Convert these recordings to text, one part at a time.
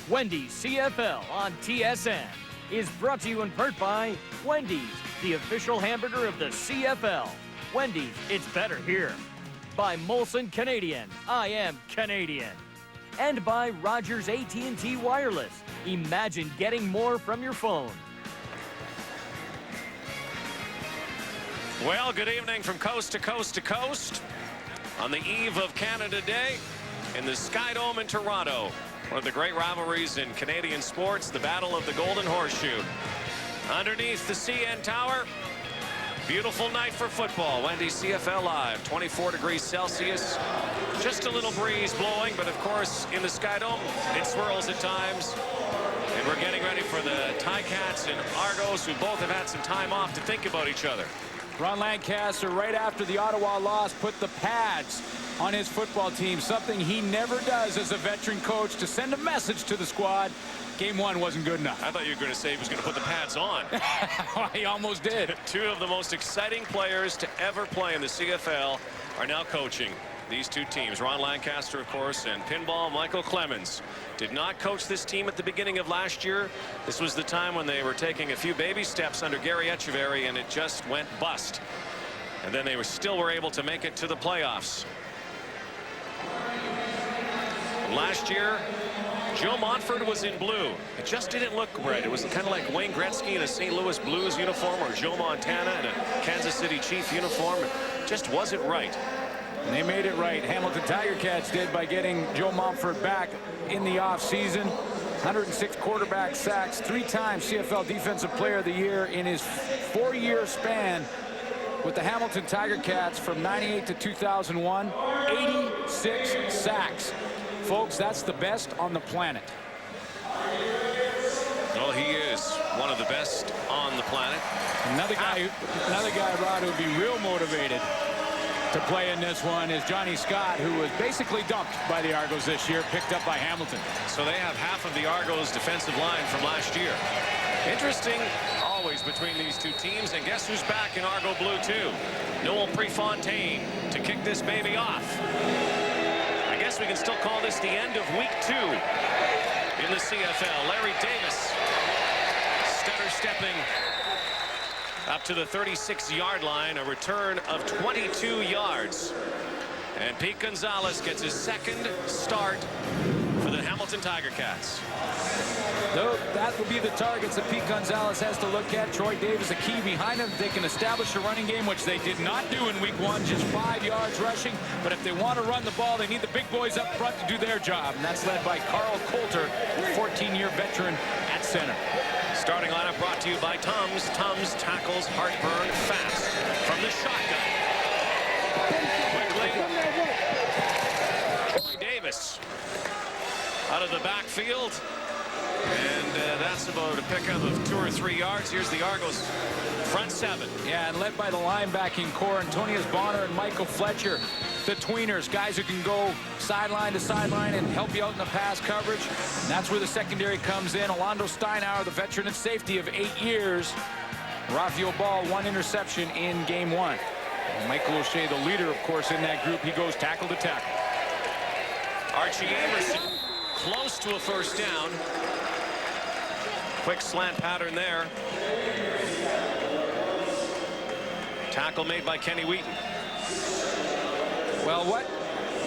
Wendy's CFL on TSN is brought to you in part by Wendy's, the official hamburger of the CFL. Wendy's, it's better here. By Molson Canadian, I am Canadian. And by Rogers AT&T Wireless. Imagine getting more from your phone. Well, good evening from coast to coast to coast on the eve of Canada Day in the Skydome in Toronto. One of the great rivalries in Canadian sports, the Battle of the Golden Horseshoe. Underneath the CN Tower, beautiful night for football. Wendy's CFL Live, 24 degrees Celsius. Just a little breeze blowing, but of course in the Skydome, it swirls at times. And we're getting ready for the Ticats and Argos, who both have had some time off to think about each other. Ron Lancaster, right after the Ottawa loss, put the pads on his football team, something he never does as a veteran coach, to send a message to the squad. Game one wasn't good enough. I thought you were going to say he was going to put the pads on. He almost did. Two of the most exciting players to ever play in the CFL are now coaching these two teams. Ron Lancaster, of course, and pinball Michael Clemens. Did not coach this team at the beginning of last year. This was the time when they were taking a few baby steps under Gary Echeverry, and it just went bust. And then they still were able to make it to the playoffs. Last year, Joe Montford was in blue. It just didn't look right. It was kind of like Wayne Gretzky in a St. Louis Blues uniform, or Joe Montana in a Kansas City Chief uniform. It just wasn't right. And they made it right. Hamilton Tiger Cats did by getting Joe Montford back in the offseason. 106 quarterback sacks, 3-time CFL Defensive Player of the Year in his 4-year span with the Hamilton Tiger Cats from 98 to 2001. 86 sacks. Folks, that's the best on the planet. Well, he is one of the best on the planet. Another guy, Rod, who would be real motivated to play in this one is Johnny Scott, who was basically dumped by the Argos this year, picked up by Hamilton. So they have half of the Argos defensive line from last year. Interesting always between these two teams, and guess who's back in Argo Blue too? Noel Prefontaine to kick this baby off. I guess we can still call this the end of week 2 in the CFL. Larry Davis stutter stepping up to the 36-yard line, a return of 22 yards. And Pete Gonzalez gets his second start for the Hamilton Tiger Cats. Though that will be the targets that Pete Gonzalez has to look at. Troy Davis, a key behind him. They can establish a running game, which they did not do in week 1, just 5 yards rushing. But if they want to run the ball, they need the big boys up front to do their job. And that's led by Carl Coulter, a 14-year veteran at center. Starting lineup brought to you by Tums. Tums tackles heartburn fast from the shotgun. Quickly, Troy Davis out of the backfield. And that's about a pickup of 2 or 3 yards. Here's the Argos front 7. Yeah, and led by the linebacking core, Antonius Bonner and Michael Fletcher, the tweeners, guys who can go sideline to sideline and help you out in the pass coverage. And that's where the secondary comes in. Orlando Steinauer, the veteran at safety of 8 years. Rafael Ball, 1 interception in game 1. And Michael O'Shea, the leader, of course, in that group. He goes tackle to tackle. Archie Amerson close to a first down. Quick slant pattern there. Tackle made by Kenny Wheaton. Well,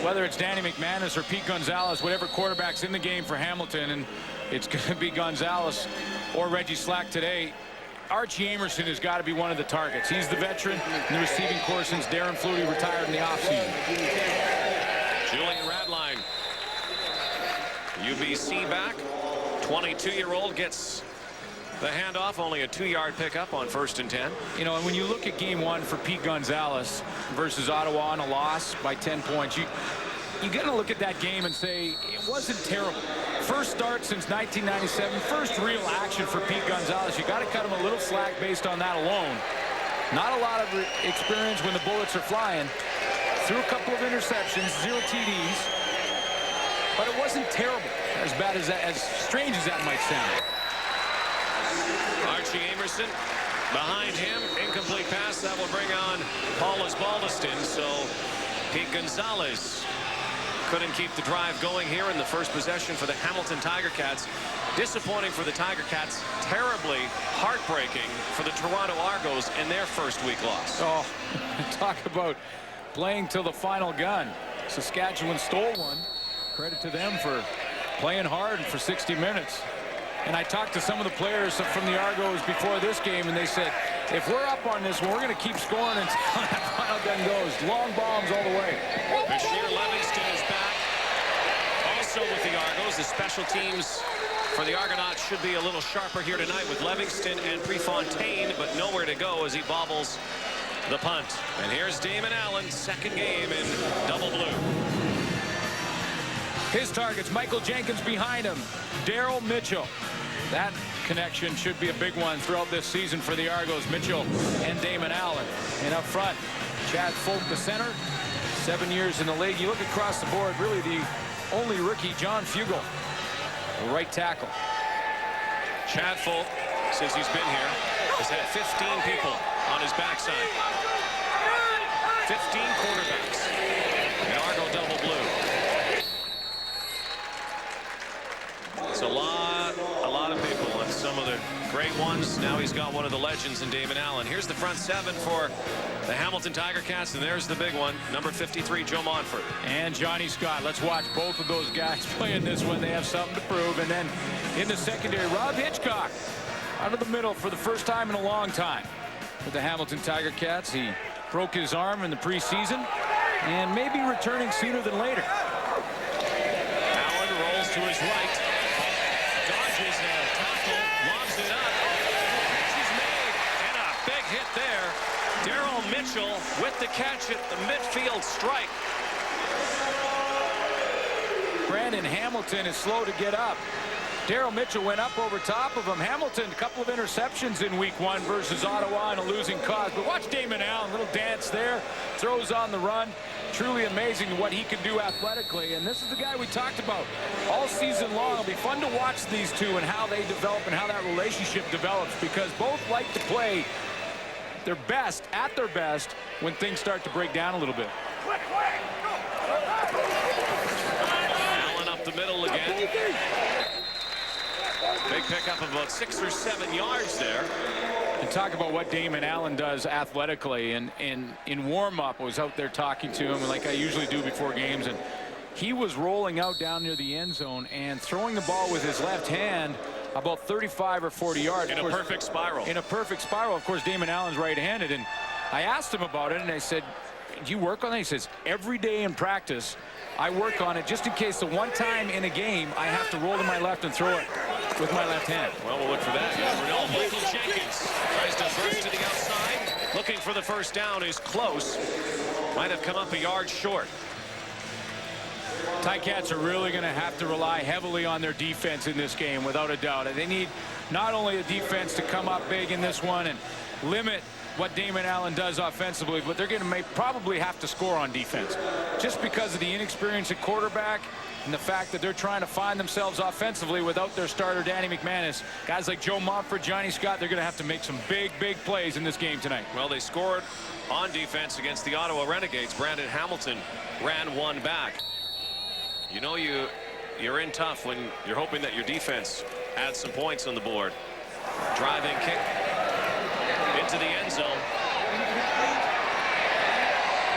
whether it's Danny McManus or Pete Gonzalez, whatever quarterback's in the game for Hamilton, and it's going to be Gonzalez or Reggie Slack today, Archie Amerson has got to be one of the targets. He's the veteran in the receiving corps since Darren Flutie retired in the offseason. Julian Radline, UBC back. 22-year-old gets the handoff, only a 2-yard pickup on 1st and 10. You know, and when you look at game 1 for Pete Gonzalez versus Ottawa on a loss by 10 points, you got to look at that game and say it wasn't terrible. First start since 1997, first real action for Pete Gonzalez. You got to cut him a little slack based on that alone. Not a lot of experience when the bullets are flying. Threw a couple of interceptions, 0 TDs, but it wasn't terrible. As bad as that, as strange as that might sound. Archie Amerson behind him, incomplete pass. That will bring on Paulus Baldiston. So Pete Gonzalez couldn't keep the drive going here in the first possession for the Hamilton Tiger Cats. Disappointing for the Tiger Cats, terribly heartbreaking for the Toronto Argos in their first week loss. Oh, talk about playing till the final gun. Saskatchewan stole one. Credit to them for playing hard for 60 minutes. And I talked to some of the players from the Argos before this game, and they said, if we're up on this one, we're going to keep scoring until that final gun goes. Long bombs all the way. Bashir Livingston is back. Also with the Argos, the special teams for the Argonauts should be a little sharper here tonight with Livingston and Prefontaine, but nowhere to go as he bobbles the punt. And here's Damon Allen, second game in double blue. His targets, Michael Jenkins behind him, Daryl Mitchell. That connection should be a big one throughout this season for the Argos. Mitchell and Damon Allen. And up front, Chad Folk, the center, 7 years in the league. You look across the board, really the only rookie, John Fugel, the right tackle. Chad Folk, since he's been here, has had 15 people on his backside. 15 quarterbacks in Argo double blue. It's a lot of people, and some of the great ones. Now he's got one of the legends in Damon Allen. Here's the front seven for the Hamilton Tiger Cats, and there's the big one, number 53, Joe Montfort. And Johnny Scott. Let's watch both of those guys playing this one. They have something to prove. And then in the secondary, Rob Hitchcock out of the middle for the first time in a long time with the Hamilton Tiger Cats. He broke his arm in the preseason and may be returning sooner than later. Allen rolls to his right. Dodges a tackle, lobs it up. Catch is made, and a big hit there. Daryl Mitchell with the catch at the midfield strike. Brandon Hamilton is slow to get up. Daryl Mitchell went up over top of him. Hamilton, a couple of interceptions in week 1 versus Ottawa in a losing cause. But watch Damon Allen, little dance there, throws on the run. Truly amazing what he can do athletically. And this is the guy we talked about all season long. It'll be fun to watch these two and how they develop and how that relationship develops, because both like to play their best, at their best, when things start to break down a little bit. Allen up the middle again. Big pickup of about 6 or 7 yards there. And talk about what Damon Allen does athletically. And in warm-up, I was out there talking to him like I usually do before games, and he was rolling out down near the end zone and throwing the ball with his left hand about 35 or 40 yards. In a perfect spiral. In a perfect spiral. Of course, Damon Allen's right-handed, and I asked him about it, and I said, do you work on that? He says, every day in practice, I work on it just in case the one time in a game I have to roll to my left and throw it with my left hand. Well, we'll look for that. No, Michael Jenkins tries to burst to the outside. Looking for the first down, is close. Might have come up a yard short. Ticats are really going to have to rely heavily on their defense in this game, without a doubt. They need not only a defense to come up big in this one and limit what Damon Allen does offensively, but they're going to probably have to score on defense, just because of the inexperience at quarterback and the fact that they're trying to find themselves offensively without their starter, Danny McManus. Guys like Joe Montfort, Johnny Scott, they're going to have to make some big plays in this game tonight. Well, they scored on defense against the Ottawa Renegades. Brandon Hamilton ran one back. You know you're in tough when you're hoping that your defense adds some points on the board. Driving kick into the end zone.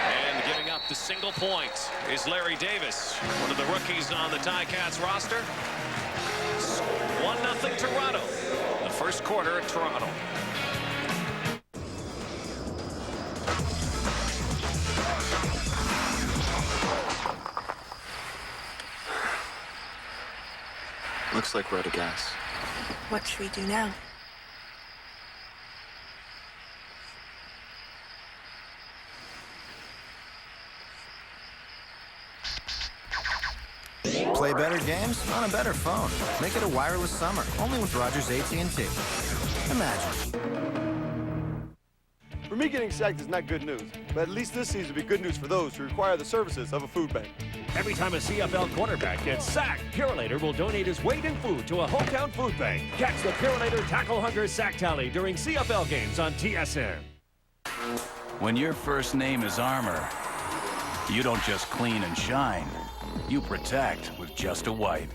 And giving up the single point is Larry Davis, one of the rookies on the Ticats roster. 1-0 Toronto. The first quarter at Toronto. Looks like we're out of gas. What should we do now? Play better games on a better phone. Make it a wireless summer, only with Rogers AT&T. Imagine. For me, getting sacked is not good news, but at least this season will be good news for those who require the services of a food bank. Every time a CFL quarterback gets sacked, Purolator will donate his weight in food to a hometown food bank. Catch the Purolator Tackle Hunger Sack Tally during CFL games on TSN. When your first name is Armor, you don't just clean and shine. you protect with just a wipe.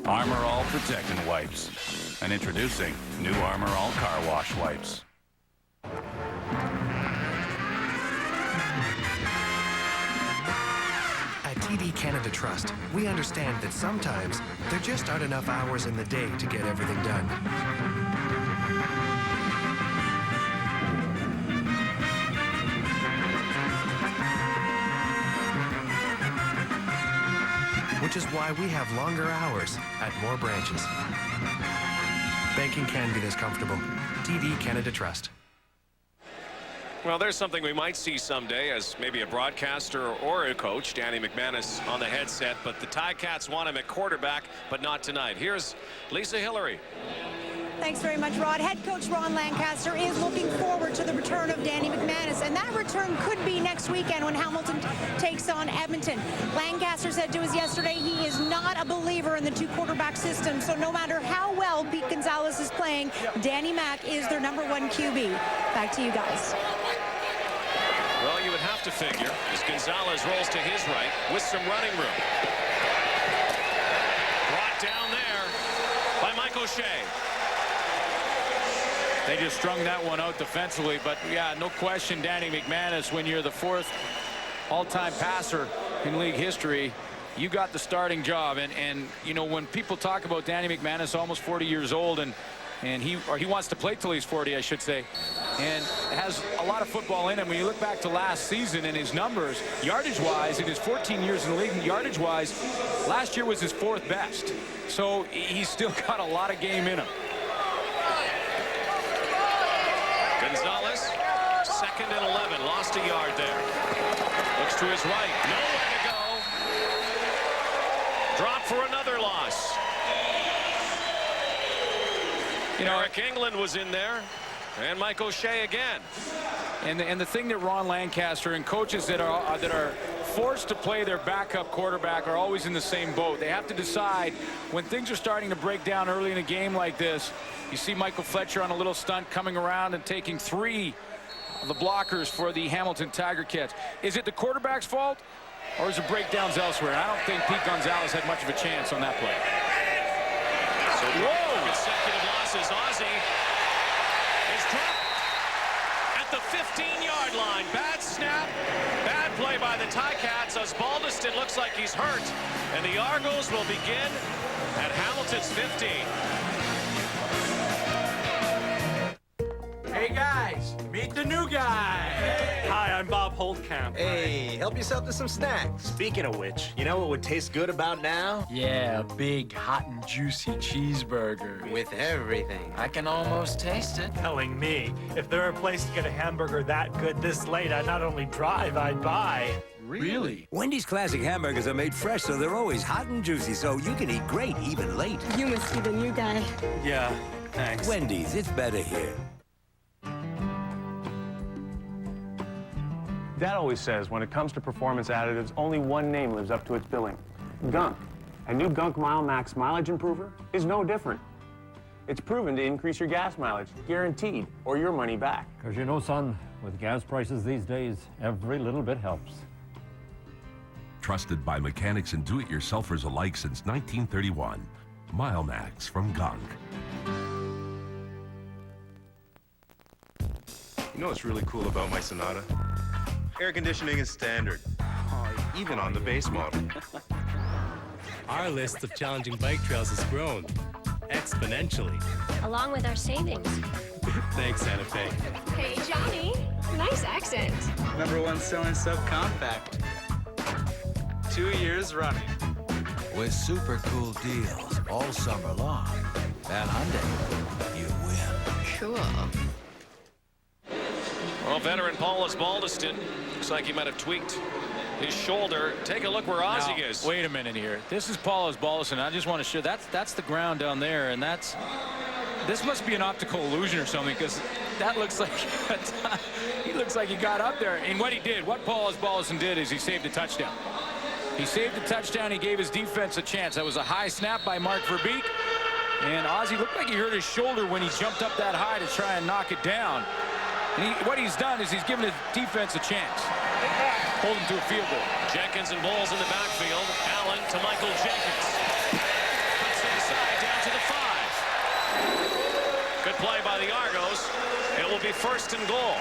Armor All Protectant Wipes. And introducing new Armor All Car Wash Wipes. At TD Canada Trust, we understand that sometimes there just aren't enough hours in the day to get everything done. Which is why we have longer hours at more branches. Banking can be this comfortable. TD Canada Trust. Well, there's something we might see someday as maybe a broadcaster or a coach, Danny McManus on the headset, but the Ticats want him at quarterback, but not tonight. Here's Lisa Hillary. Thanks very much, Rod. Head coach Ron Lancaster is looking forward to the return of Danny McManus, and that return could be next weekend when Hamilton takes on Edmonton. Lancaster said to us yesterday he is not a believer in the two-quarterback system, so no matter how well Pete Gonzalez is playing, Danny Mac is their #1 QB. Back to you guys. Well, you would have to figure as Gonzalez rolls to his right with some running room. Brought down there by Mike O'Shea. They just strung that one out defensively, but yeah, no question, Danny McManus, when you're the 4th all-time passer in league history, you got the starting job. And you know, when people talk about Danny McManus, almost 40 years old, and he wants to play till he's 40, I should say, and has a lot of football in him. When you look back to last season and his numbers, yardage-wise, in his 14 years in the league, yardage-wise, last year was his 4th best. So he's still got a lot of game in him. Gonzalez, 2nd and 11, lost a yard there. Looks to his right, nowhere to go. Drop for another loss. You know, Eric England was in there, and Mike O'Shea again. And the thing that Ron Lancaster and coaches that are forced to play their backup quarterback are always in the same boat. They have to decide when things are starting to break down early in a game like this. You see Michael Fletcher on a little stunt coming around and taking 3 of the blockers for the Hamilton Tiger Cats. Is it the quarterback's fault, or is it breakdowns elsewhere? And I don't think Pete Gonzalez had much of a chance on that play. So consecutive losses. Ozzie is dropped at the 15-yard line. Bad snap, bad play by the Ticats as Baldiston looks like he's hurt, and the Argos will begin at Hamilton's 15. Hey guys, meet the new guy. Hi, I'm Bob Holdcamp. Hey, help yourself to some snacks. Speaking of which, you know what would taste good about now? Yeah, a big, hot and juicy cheeseburger. With everything. I can almost taste it. Telling me, if there were a place to get a hamburger that good this late, I'd not only drive, I'd buy. Really? Wendy's classic hamburgers are made fresh, so they're always hot and juicy, so you can eat great even late. You must be the new guy. Yeah, thanks. Wendy's, it's better here. Dad always says when it comes to performance additives, only one name lives up to its billing. Gunk. And new Gunk Mile Max Mileage Improver is no different. It's proven to increase your gas mileage, guaranteed, or your money back. Because you know, son, with gas prices these days, every little bit helps. Trusted by mechanics and do-it-yourselfers alike since 1931. Mile Max from Gunk. You know what's really cool about my Sonata? Air conditioning is standard, even on the base model. Our list of challenging bike trails has grown exponentially. Along with our savings. Thanks, Santa Fe. Hey, Johnny. Nice accent. #1 selling subcompact. 2 years running. With super cool deals all summer long. At Hyundai, you win. Cool. Well, veteran Paulus Baldiston looks like he might have tweaked his shoulder. Take a look where Ozzie is. Wait a minute here. This is Paulus Baldiston. I just want to show that's the ground down there, and this must be an optical illusion or something, because that looks like he looks like he got up there. And what he did, what Paulus Baldiston did, is he saved a touchdown. He saved the touchdown. He gave his defense a chance. That was a high snap by Mark Verbeek, and Ozzie looked like he hurt his shoulder when he jumped up that high to try and knock it down. And what he's done is he's given his defense a chance. hold him to a field goal. Jenkins and Bowles in the backfield. Allen to Michael Jenkins. Cuts inside down to the 5. Good play by the Argos. It will be 1st and goal.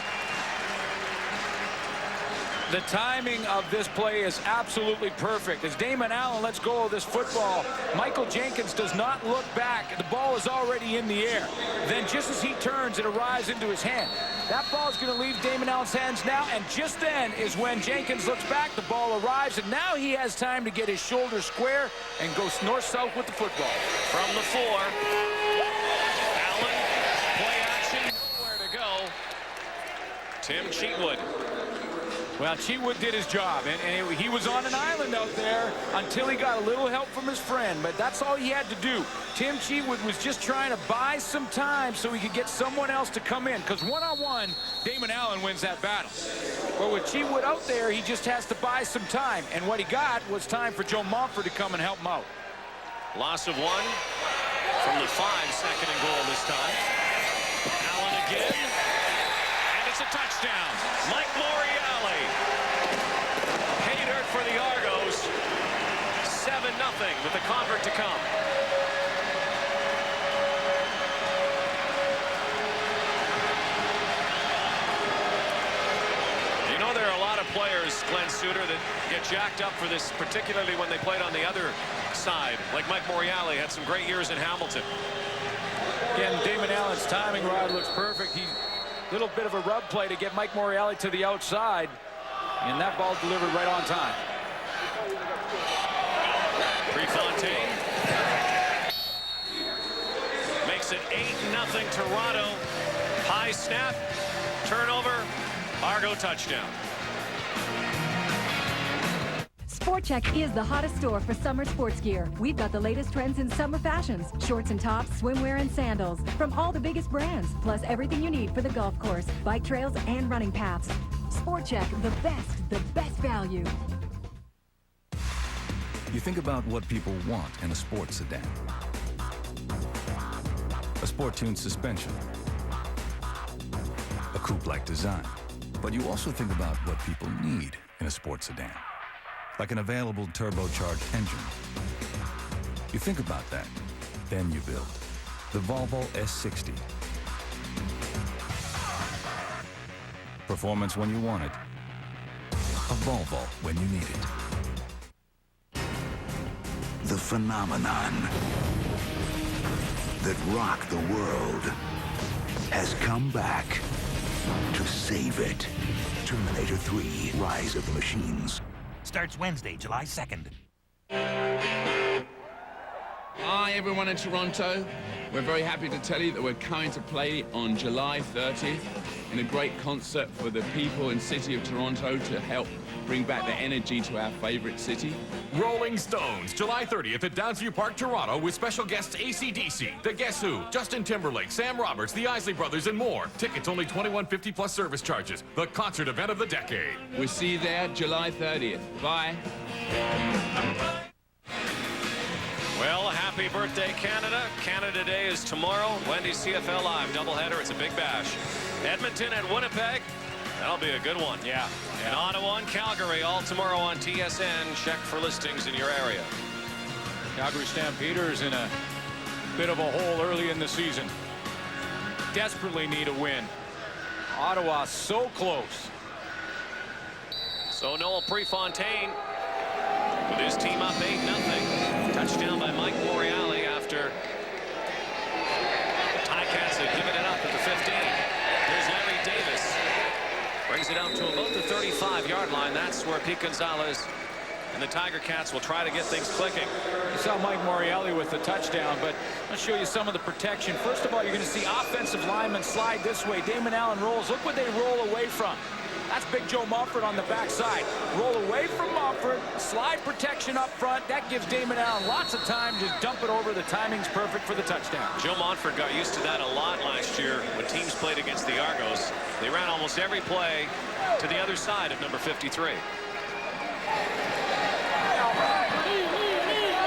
The timing of this play is absolutely perfect. As Damon Allen lets go of this football, Michael Jenkins does not look back. The ball is already in the air. Then just as he turns, it arrives into his hand. That ball is going to leave Damon Allen's hands now, and just then is when Jenkins looks back, the ball arrives, and now he has time to get his shoulders square and go north-south with the football. From the 4. Allen, play action, nowhere to go. Tim Cheatwood. Well, Cheatwood did his job, and he was on an island out there until he got a little help from his friend, but that's all he had to do. Tim Cheatwood was just trying to buy some time so he could get someone else to come in, because one-on-one, Damon Allen wins that battle. But with Cheatwood out there, he just has to buy some time, and what he got was time for Joe Montford to come and help him out. Loss of 1 from the 5, 2nd and goal this time. Allen again, and it's a touchdown. Mike Morreale. Pay dirt for the Argos. 7-0 with the convert to come. You know, there are a lot of players, Glenn Suter, that get jacked up for this, particularly when they played on the other side. Like Mike Morreale had some great years in Hamilton. Again, Damon Allen's timing, Rod, looks perfect. He's a little bit of a rub play to get Mike Morreale to the outside. And that ball delivered right on time. Prefontaine makes it 8-0 Toronto. High snap, turnover, Argo touchdown. Sport Check is the hottest store for summer sports gear. We've got the latest trends in summer fashions, shorts and tops, swimwear and sandals from all the biggest brands, plus everything you need for the golf course, bike trails, and running paths. Sport Check, the best value. You think about what people want in a sports sedan. A sport-tuned suspension. A coupe-like design. But you also think about what people need in a sports sedan. Like an available turbocharged engine. You think about that, then you build the Volvo S60. Performance when you want it. A Volvo when you need it. The phenomenon that rocked the world has come back to save it. Terminator 3, Rise of the Machines. Starts Wednesday, July 2nd. Hi, everyone in Toronto. We're very happy to tell you that we're coming to play on July 30th in a great concert for the people and city of Toronto to help bring back the energy to our favorite city. Rolling Stones, July 30th at Downsview Park, Toronto, with special guests AC/DC, The Guess Who, Justin Timberlake, Sam Roberts, The Isley Brothers, and more. Tickets only $21.50 plus service charges. The concert event of the decade. We'll see you there July 30th. Bye. Well, happy birthday, Canada. Canada Day is tomorrow. Wendy's CFL Live doubleheader. It's a big bash. Edmonton and Winnipeg. That'll be a good one. Yeah. And Ottawa and Calgary all tomorrow on TSN. Check for listings in your area. Calgary Stampeders in a bit of a hole early in the season. Desperately need a win. Ottawa so close. So Noel Prefontaine with his team up 8-0. Touchdown by Mike Morreale after the Ticats had given it up at the 15. Here's Larry Davis. Brings it out to about the 35-yard line. That's where Pete Gonzalez and the Tiger Cats will try to get things clicking. You saw Mike Morreale with the touchdown, but I'll show you some of the protection. First of all, you're going to see offensive linemen slide this way. Damon Allen rolls. Look what they roll away from. That's Big Joe Montford on the backside. Roll away from Montford, slide protection up front. That gives Damon Allen lots of time. Just dump it over. The timing's perfect for the touchdown. Joe Montford got used to that a lot last year when teams played against the Argos. They ran almost every play to the other side of number 53.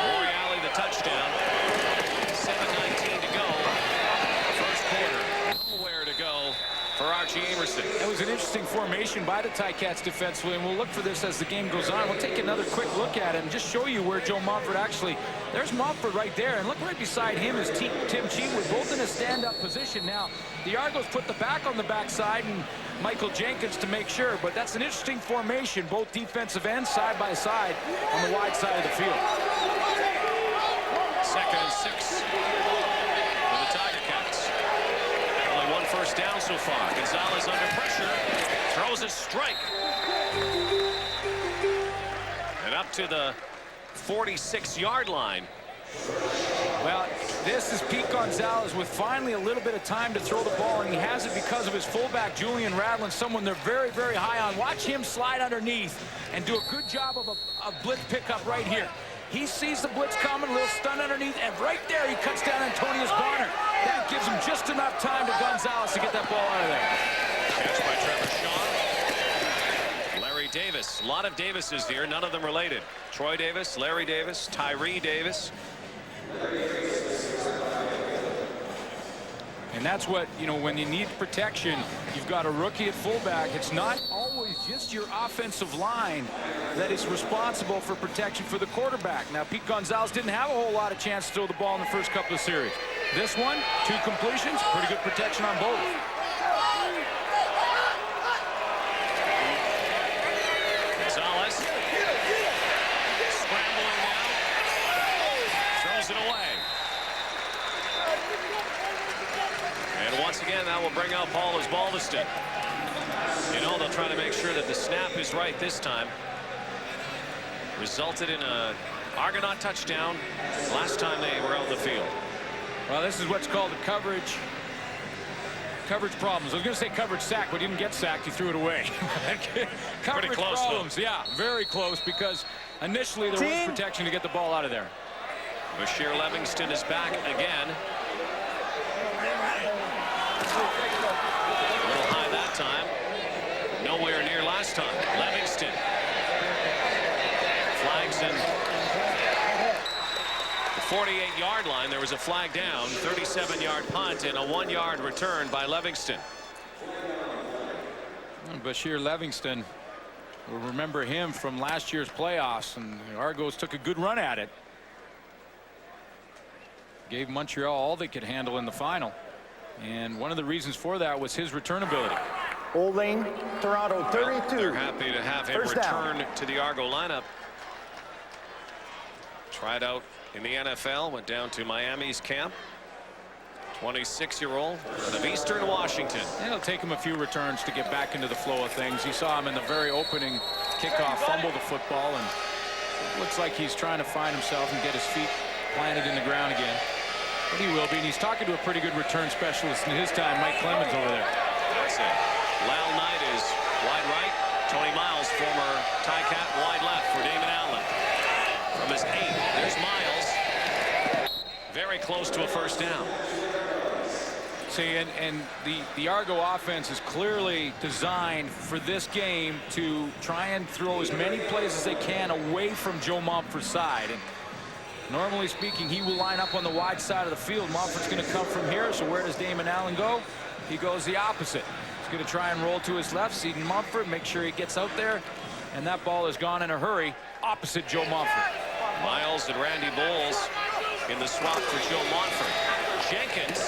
Morreale, the touchdown. 7:19 to go. First quarter. Nowhere to go for Archie Amerson. It was was an interesting formation by the Ticats defensively, and we'll look for this as the game goes on. We'll take another quick look at it and just show you where Joe Montford actually, there's Montford right there, and look right beside him is Tim Cheatwood, both in a stand-up position. Now, the Argos put the back on the backside and Michael Jenkins to make sure, but that's an interesting formation, both defensive ends side by side on the wide side of the field. 2nd and 6 for the Tiger Cats. Only one first down so far. Gonzalez under pressure, throws a strike. And up to the 46-yard line. Well, this is Pete Gonzalez with finally a little bit of time to throw the ball, and he has it because of his fullback, Julian Radlin, someone they're very, very high on. Watch him slide underneath and do a good job of a blitz pickup right here. He sees the blitz coming, a little stun underneath, and right there he cuts down Antonius Bonner. That gives him just enough time to Gonzalez to get that ball out of there. Catch by Trevor Shaw. Larry Davis. A lot of Davises here, none of them related. Troy Davis, Larry Davis, Tyree Davis. And that's what, you know, when you need protection, you've got a rookie at fullback. It's not always just your offensive line that is responsible for protection for the quarterback. Now, Pete Gonzalez didn't have a whole lot of chance to throw the ball in the first couple of series. This one, 2 completions, pretty good protection on both. Gonzalez scrambling now, throws it away. And once again, that will bring out Paul Osbaldiston. You know, they'll try to make sure that the snap is right this time. Resulted in a Argonaut touchdown last time they were out in the field. Well, this is what's called the coverage problems. I was going to say coverage sack, but he didn't get sacked. He threw it away. Coverage pretty close, problems, though. Yeah, very close, because initially there was protection to get the ball out of there. Bashir Levingston is back again. A little high that time. Nowhere near last time. Levingston flags in the 48-yard line. There was a flag down, 37-yard punt, and a 1-yard return by Levingston. Bashir Levingston, we'll remember him from last year's playoffs, and the Argos took a good run at it. Gave Montreal all they could handle in the final. And one of the reasons for that was his return ability. Old Lane, Toronto, 32. They're happy to have him return to the Argo lineup. Tried out in the NFL, went down to Miami's camp. 26-year-old of Eastern Washington. It'll take him a few returns to get back into the flow of things. You saw him in the very opening kickoff fumble the football, and it looks like he's trying to find himself and get his feet planted in the ground again. But he will be, and he's talking to a pretty good return specialist in his time, Mike Clemens, over there. That's it. Lyle Knight is wide right. Tony Miles, former Ticat, wide left for Damon Allen. From his 8, there's Miles. Very close to a first down. See, and the Argo offense is clearly designed for this game to try and throw as many plays as they can away from Joe Montford's side. And normally speaking, he will line up on the wide side of the field. Montford's going to come from here, so where does Damon Allen go? He goes the opposite. He's going to try and roll to his left, seeing Montford, make sure he gets out there, and that ball is gone in a hurry, opposite Joe Montford. Miles and Randy Bowles in the swap for Joe Montford. Jenkins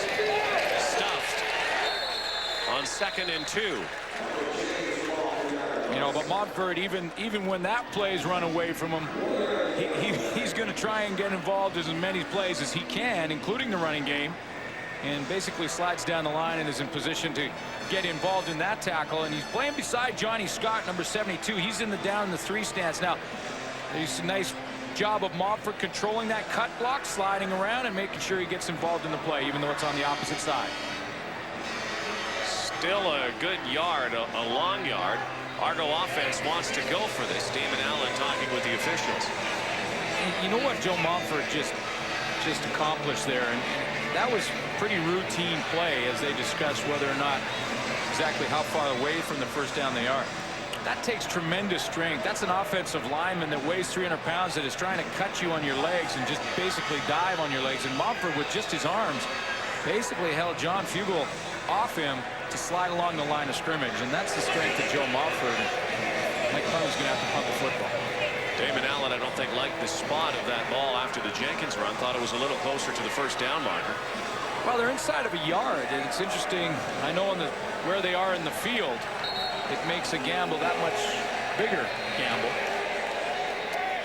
stuffed on 2nd and 2. You know, but Montford, even when that play's run away from him, he's going to try and get involved in as many plays as he can, including the running game, and basically slides down the line and is in position to get involved in that tackle. And he's playing beside Johnny Scott, number 72. He's in the down in the 3 stance. Now, there's a nice job of Montford controlling that cut block, sliding around and making sure he gets involved in the play, even though it's on the opposite side. Still a good yard, a long yard. Argo offense wants to go for this. Damon Allen talking with the officials. And you know what Joe Montford just accomplished there, and that was pretty routine play as they discussed whether or not exactly how far away from the first down they are. That takes tremendous strength. That's an offensive lineman that weighs 300 pounds that is trying to cut you on your legs and just basically dive on your legs. And Montford, with just his arms, basically held John Fugel off him to slide along the line of scrimmage, and that's the strength of Joe Mofford. Mike Clemens going to have to punt the football. Damon Allen, I don't think, liked the spot of that ball after the Jenkins run. Thought it was a little closer to the first down marker. Well, they're inside of a yard, and it's interesting. I know where they are in the field, it makes a gamble that much bigger gamble.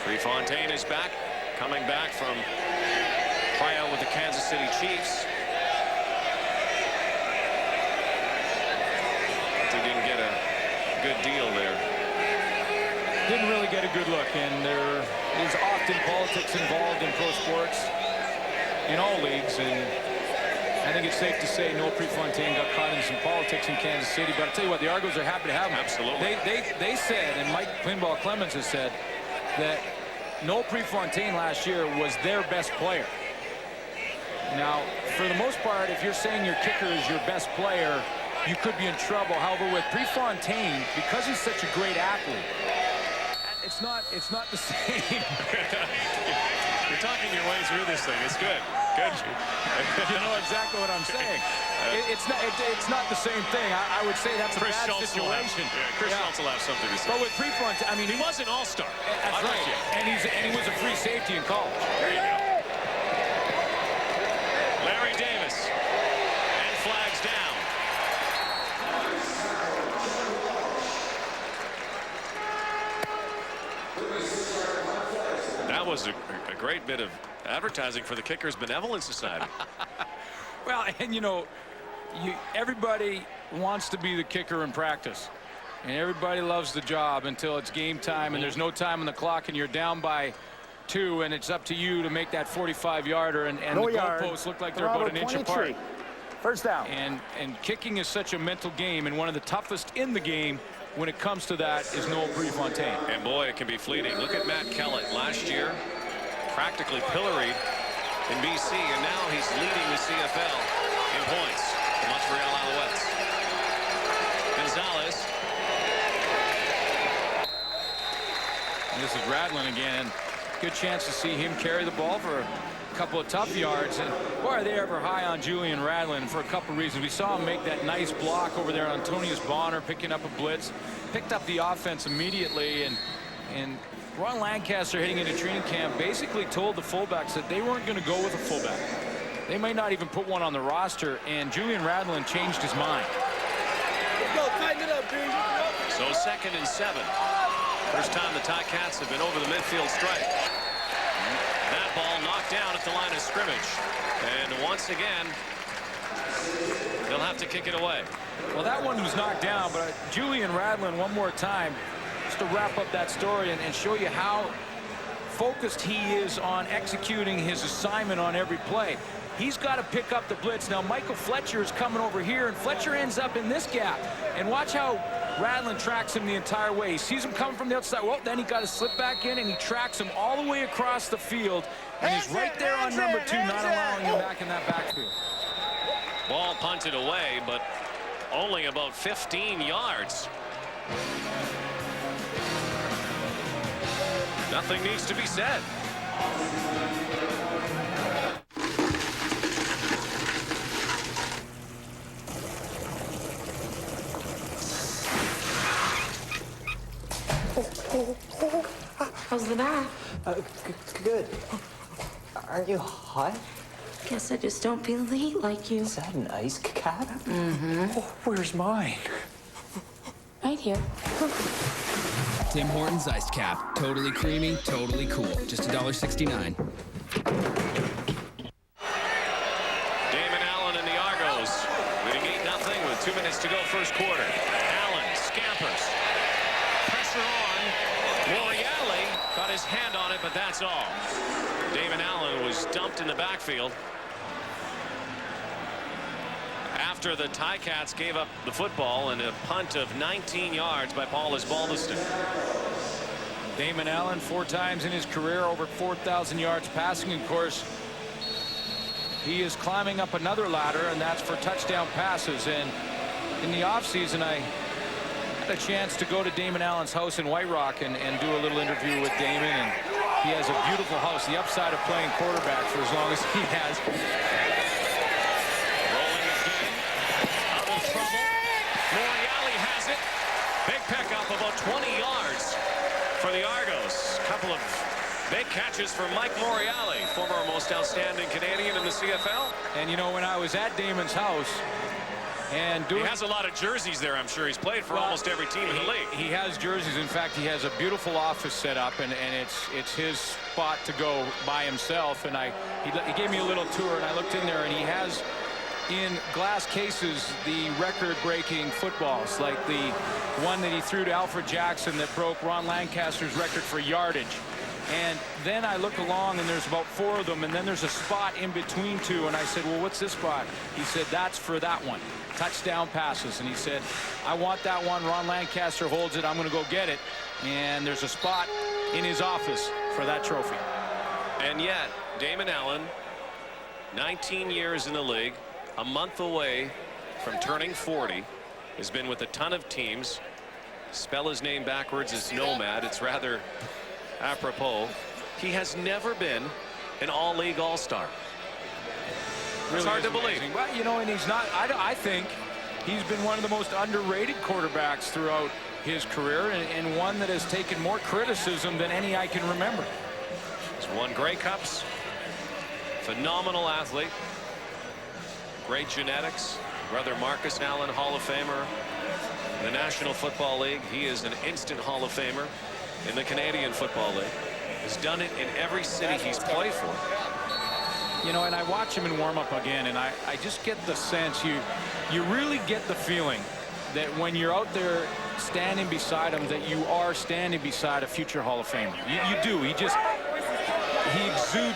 Prefontaine is back, coming back from tryout with the Kansas City Chiefs. They didn't get a good deal there. Didn't really get a good look, and there is often politics involved in pro sports in all leagues, and I think it's safe to say Noah Prefontaine got caught in some politics in Kansas City. But I'll tell you what, the Argos are happy to have him. Absolutely. They said, and Mike Pinball Clemens has said, that Noah Prefontaine last year was their best player. Now, for the most part, if you're saying your kicker is your best player, you could be in trouble. However, with Prefontaine, because he's such a great athlete, it's not the same. You're talking your way through this thing. It's good. Good. You know exactly what I'm saying. It's not the same thing. I would say that's a bad situation. Chris Schultz will have something to say. But with Prefontaine, I mean, he was an all-star. That's right. And he was a free safety in college. There you go. Larry Davis, and flags down. That was a great bit of advertising for the Kickers Benevolent Society. Well, and you know, everybody wants to be the kicker in practice, and everybody loves the job until it's game time and there's no time on the clock and you're down by 2 and it's up to you to make that 45-yarder, and the goalposts look like they're about an inch apart. First down. And kicking is such a mental game, and one of the toughest in the game when it comes to that is Noah Prefontaine. And boy, it can be fleeting. Look at Matt Kellett last year, practically pilloried in BC, and now he's leading the CFL in points. The Montreal Alouettes. Gonzalez. And this is Radlin again. Good chance to see him carry the ball for a couple of tough yards. And boy, are they ever high on Julian Radlin for a couple of reasons. We saw him make that nice block over there on Antonius Bonner, picking up a blitz, picked up the offense immediately, and Ron Lancaster, heading into training camp, basically told the fullbacks that they weren't going to go with a fullback. They might not even put one on the roster, and Julian Radlin changed his mind. Go, tighten it up, dude. So 2nd and 7. First time the Ticats have been over the midfield stripe. That ball knocked down at the line of scrimmage. And once again, they'll have to kick it away. Well, that one was knocked down, but Julian Radlin, one more time, just to wrap up that story and show you how focused he is on executing his assignment on every play. He's got to pick up the blitz. Now, Michael Fletcher is coming over here, and Fletcher ends up in this gap. And watch how Radlin tracks him the entire way. He sees him coming from the outside. Well, then he got to slip back in, and he tracks him all the way across the field. And he's right there on number 2, not allowing him back in that backfield. Ball punted away, but only about 15 yards. Nothing needs to be said. How's the bath? Good. Aren't you hot? Guess I just don't feel the heat like you. Is that an ice cap? Mm-hmm. Oh, where's mine? Right here. Tim Hortons Iced Cap. Totally creamy, totally cool. Just $1.69. Damon Allen and the Argos leading 8-0 with 2 minutes to go first quarter. Allen scampers. Pressure on. Moriale got his hand on it, but that's all. Damon Allen was dumped in the backfield after the Ticats gave up the football and a punt of 19 yards by Paulus Baldiston. Damon Allen 4 times in his career over 4,000 yards passing. Of course, he is climbing up another ladder, and that's for touchdown passes. And in the offseason, I had a chance to go to Damon Allen's house in White Rock and do a little interview with Damon. And he has a beautiful house, the upside of playing quarterback for as long as he has. Rolling again. Out Big catches for Mike Morreale, former most outstanding Canadian in the CFL. And you know, when I was at Damon's house and doing... He has a lot of jerseys there, I'm sure. He's played for almost every team in the league. He has jerseys. In fact, he has a beautiful office set up, and it's his spot to go by himself. And he gave me a little tour, and I looked in there, and he has in glass cases the record-breaking footballs, like the one that he threw to Alfred Jackson that broke Ron Lancaster's record for yardage. And then I look along, and there's about 4 of them, and then there's a spot in between 2, and I said, well, what's this spot? He said, that's for that one, touchdown passes. And he said, I want that one. Ron Lancaster holds it. I'm going to go get it. And there's a spot in his office for that trophy. And yet, Damon Allen, 19 years in the league, a month away from turning 40, has been with a ton of teams. Spell his name backwards is Nomad. It's rather apropos. He has never been an all-league all-star. It's hard to believe. Well, you know, and he's not. I think he's been one of the most underrated quarterbacks throughout his career, and one that has taken more criticism than any I can remember. He's won Grey Cups. Phenomenal athlete. Great genetics. Brother Marcus Allen, Hall of Famer in the National Football League. He is an instant Hall of Famer in the Canadian Football League. He's done it in every city he's played for. You know, and I watch him in warm-up again, and I just get the sense, you really get the feeling that when you're out there standing beside him, that you are standing beside a future Hall of Famer. You do. He exudes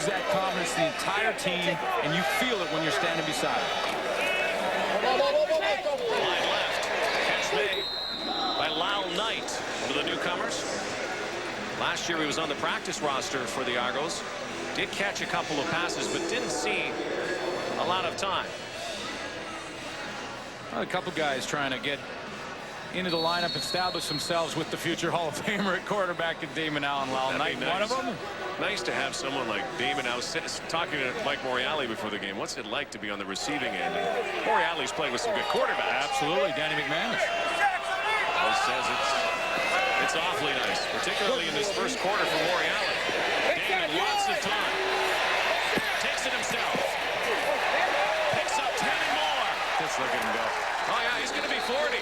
that confidence to the entire team, and you feel it when you're standing beside him. Line left. Catch made by Lyle Knight, one of the newcomers. Last year he was on the practice roster for the Argos. Did catch a couple of passes, but didn't see a lot of time. Well, a couple guys trying to get into the lineup, establish themselves with the future Hall of Famer at quarterback and Damon Allen. Lyle Knight, nice. one of them. Nice to have someone like Damon. I was talking to Mike Morreale before the game. What's it like to be on the receiving end? And Morreale's played with some good quarterbacks. Absolutely. Danny McManus. Well, says it's awfully nice, particularly in this first quarter for Morreale. Damon, lots of time. Takes it himself. Picks up 10 more. Just look at him go. Oh, yeah, he's going to be 40.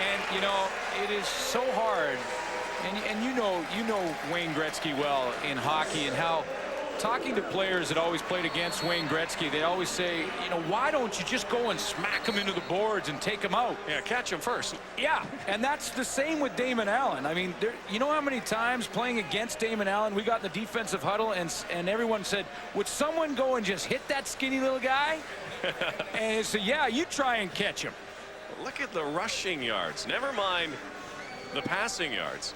And, you know, it is so hard. And you know Wayne Gretzky well in hockey, and how talking to players that always played against Wayne Gretzky, they always say, you know, why don't you just go and smack him into the boards and take him out? Yeah, catch him first. Yeah, and that's the same with Damon Allen. I mean, you know how many times playing against Damon Allen, we got in the defensive huddle, and everyone said, would someone go and just hit that skinny little guy? And he said, yeah, you try and catch him. Look at the rushing yards. Never mind the passing yards.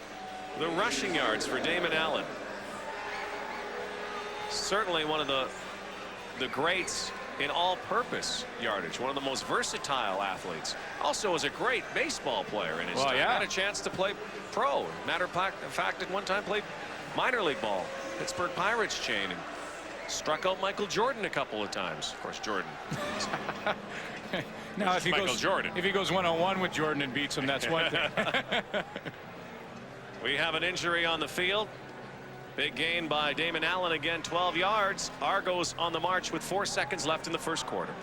The rushing yards for Damon Allen. Certainly one of the greats in all-purpose yardage. One of the most versatile athletes. Also is a great baseball player in his time. Yeah. Had a chance to play pro. Matter of fact, at one time played minor league ball. Pittsburgh Pirates chain. And struck out Michael Jordan a couple of times. Of course, Jordan. Now, if he goes one-on-one with Jordan and beats him, that's one thing. We have an injury on the field. Big gain by Damon Allen again, 12 yards. Argos on the march with 4 seconds left in the first quarter.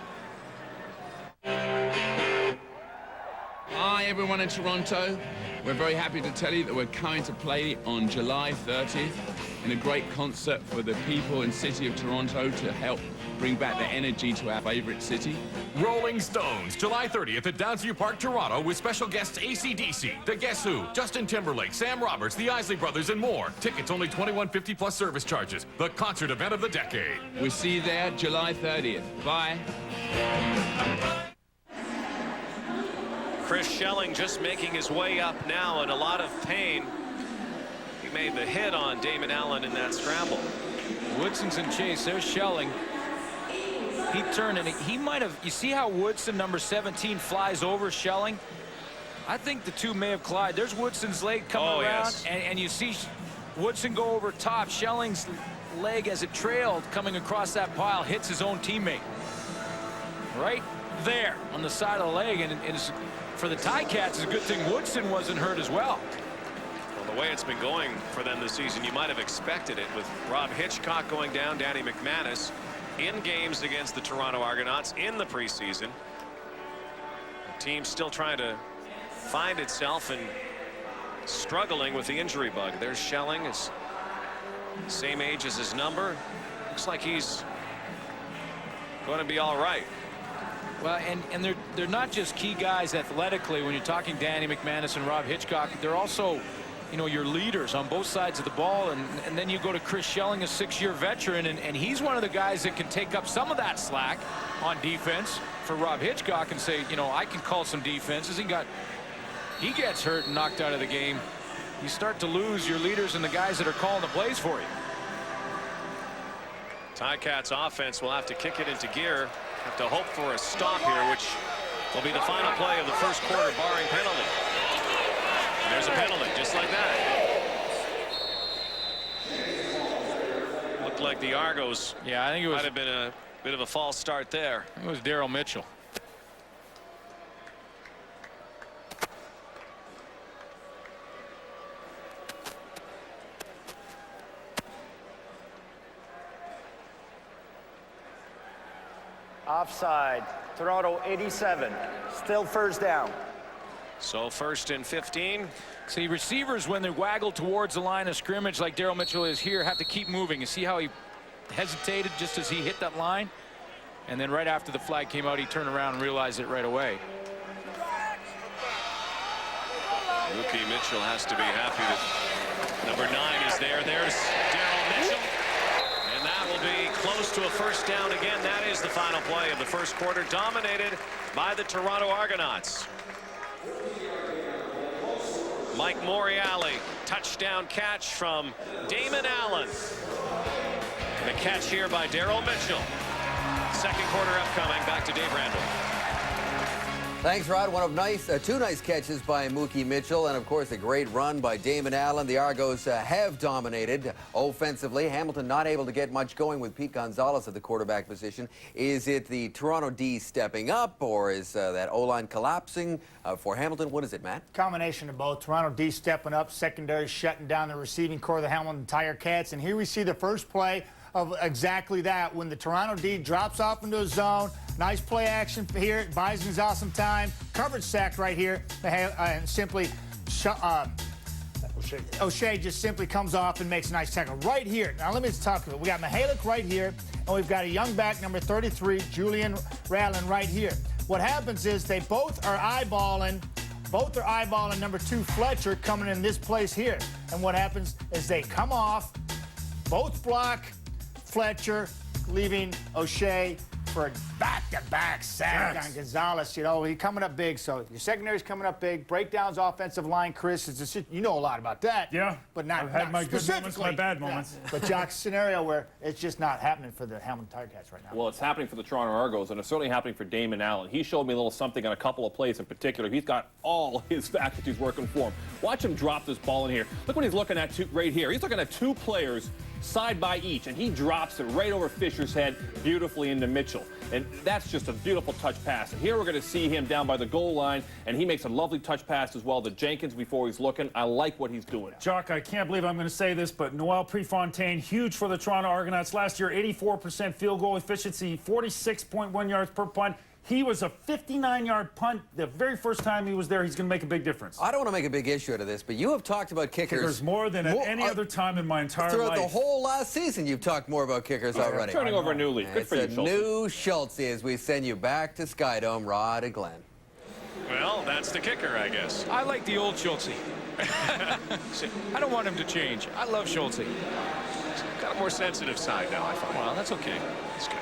Hi, everyone in Toronto. We're very happy to tell you that we're coming to play on July 30th in a great concert for the people and city of Toronto to help bring back the energy to our favorite city. Rolling Stones, July 30th at Downsview Park, Toronto, with special guests AC/DC, The Guess Who, Justin Timberlake, Sam Roberts, the Isley Brothers, and more. Tickets only $21.50 plus service charges. The concert event of the decade. We'll see you there July 30th. Bye. Chris Schelling just making his way up now in a lot of pain. He made the hit on Damon Allen in that scramble. Woodson's in chase. There's Schelling. He turned, and he might have. You see how Woodson, number 17, flies over Schelling? I think the two may have collided. There's Woodson's leg coming around, yes. and you see Woodson go over top. Schelling's leg, as it trailed, coming across that pile, hits his own teammate. Right there on the side of the leg, and it's, for the Ticats, it's a good thing Woodson wasn't hurt as well. Well, The way it's been going for them this season, you might have expected it, with Rob Hitchcock going down, Danny McManus in games against the Toronto Argonauts in the preseason. The team still trying to find itself and struggling with the injury bug. There's Schelling, is same age as his number. Looks like he's going to be all right. Well, and they're not just key guys athletically. When you're talking Danny McManus and Rob Hitchcock, they're also, you know, your leaders on both sides of the ball. And then you go to Chris Schelling, a 6-year veteran, and he's one of the guys that can take up some of that slack on defense for Rob Hitchcock and say, you know, I can call some defenses. He gets hurt and knocked out of the game. You start to lose your leaders and the guys that are calling the plays for you. Ticats offense will have to kick it into gear. Have to hope for a stop here, which will be the final play of the first quarter, barring penalty. And there's a penalty, just like that. Looked like the Argos, I think it might have been a bit of a false start there. It was Daryl Mitchell. Offside. Toronto 87. Still first down. So 1st and 15. See, receivers, when they waggle towards the line of scrimmage like Daryl Mitchell is here, have to keep moving. You see how he hesitated just as he hit that line? And then right after the flag came out, he turned around and realized it right away. Mookie Mitchell has to be happy that number 9 is there. There's Daryl Mitchell. And that will be close to a first down again. That is the final play of the first quarter, dominated by the Toronto Argonauts. Mike Morreale, touchdown catch from Damon Allen. And a catch here by Daryl Mitchell. Second quarter upcoming. Back to Dave Randall. Thanks, Rod. One of two nice catches by Mookie Mitchell, and of course a great run by Damon Allen. The Argos have dominated offensively. Hamilton not able to get much going with Pete Gonzalez at the quarterback position. Is it the Toronto D stepping up, or is that O-line collapsing for Hamilton? What is it, Matt? Combination of both. Toronto D stepping up, secondary shutting down the receiving core of the Hamilton Ticats. And here we see the first play of exactly that, when the Toronto D drops off into a zone. Nice play action here. Buys Gonzalez some time. Coverage sack right here. And simply O'Shea just simply comes off and makes a nice tackle right here. Now let me just talk about it. We got Mihalik right here, and we've got a young back, number 33, Julian Radlin, right here. What happens is they both are eyeballing number 2, Fletcher, coming in this place here. And what happens is they come off, both block Fletcher, leaving O'Shea for a back-to-back sack on Gonzalez. You know, he's coming up big, so your secondary's coming up big. Breakdowns, offensive line, Chris, you know a lot about that. Yeah, but not, I've had not my good specifically. moments, my bad moments. Yeah. But Jock's scenario where it's just not happening for the Hamilton Ticats right now. Well, it's happening for the Toronto Argos, and it's certainly happening for Damon Allen. He showed me a little something on a couple of plays in particular. He's got all his faculties working for him. Watch him drop this ball in here. Look what he's looking at right here. He's looking at 2 players side by each, and he drops it right over Fisher's head beautifully into Mitchell. And that's just a beautiful touch pass. And here we're going to see him down by the goal line, and he makes a lovely touch pass as well to Jenkins before he's looking. I like what he's doing. Jock, I can't believe I'm going to say this, but Noel Prefontaine, huge for the Toronto Argonauts last year, 84% field goal efficiency, 46.1 yards per punt. He was a 59-yard punt. The very first time he was there, he's going to make a big difference. I don't want to make a big issue out of this, but you have talked about kickers more than at any other time in my entire life. Throughout the whole last season, you've talked more about kickers already. Turning over a new leaf. Good for you, Schultz. New Schultz as we send you back to Skydome, Rod and Glenn. Well, that's the kicker, I guess. I like the old Schultz. I don't want him to change. I love Schultz. Got a more sensitive side now, I find. Well, that's okay. That's good.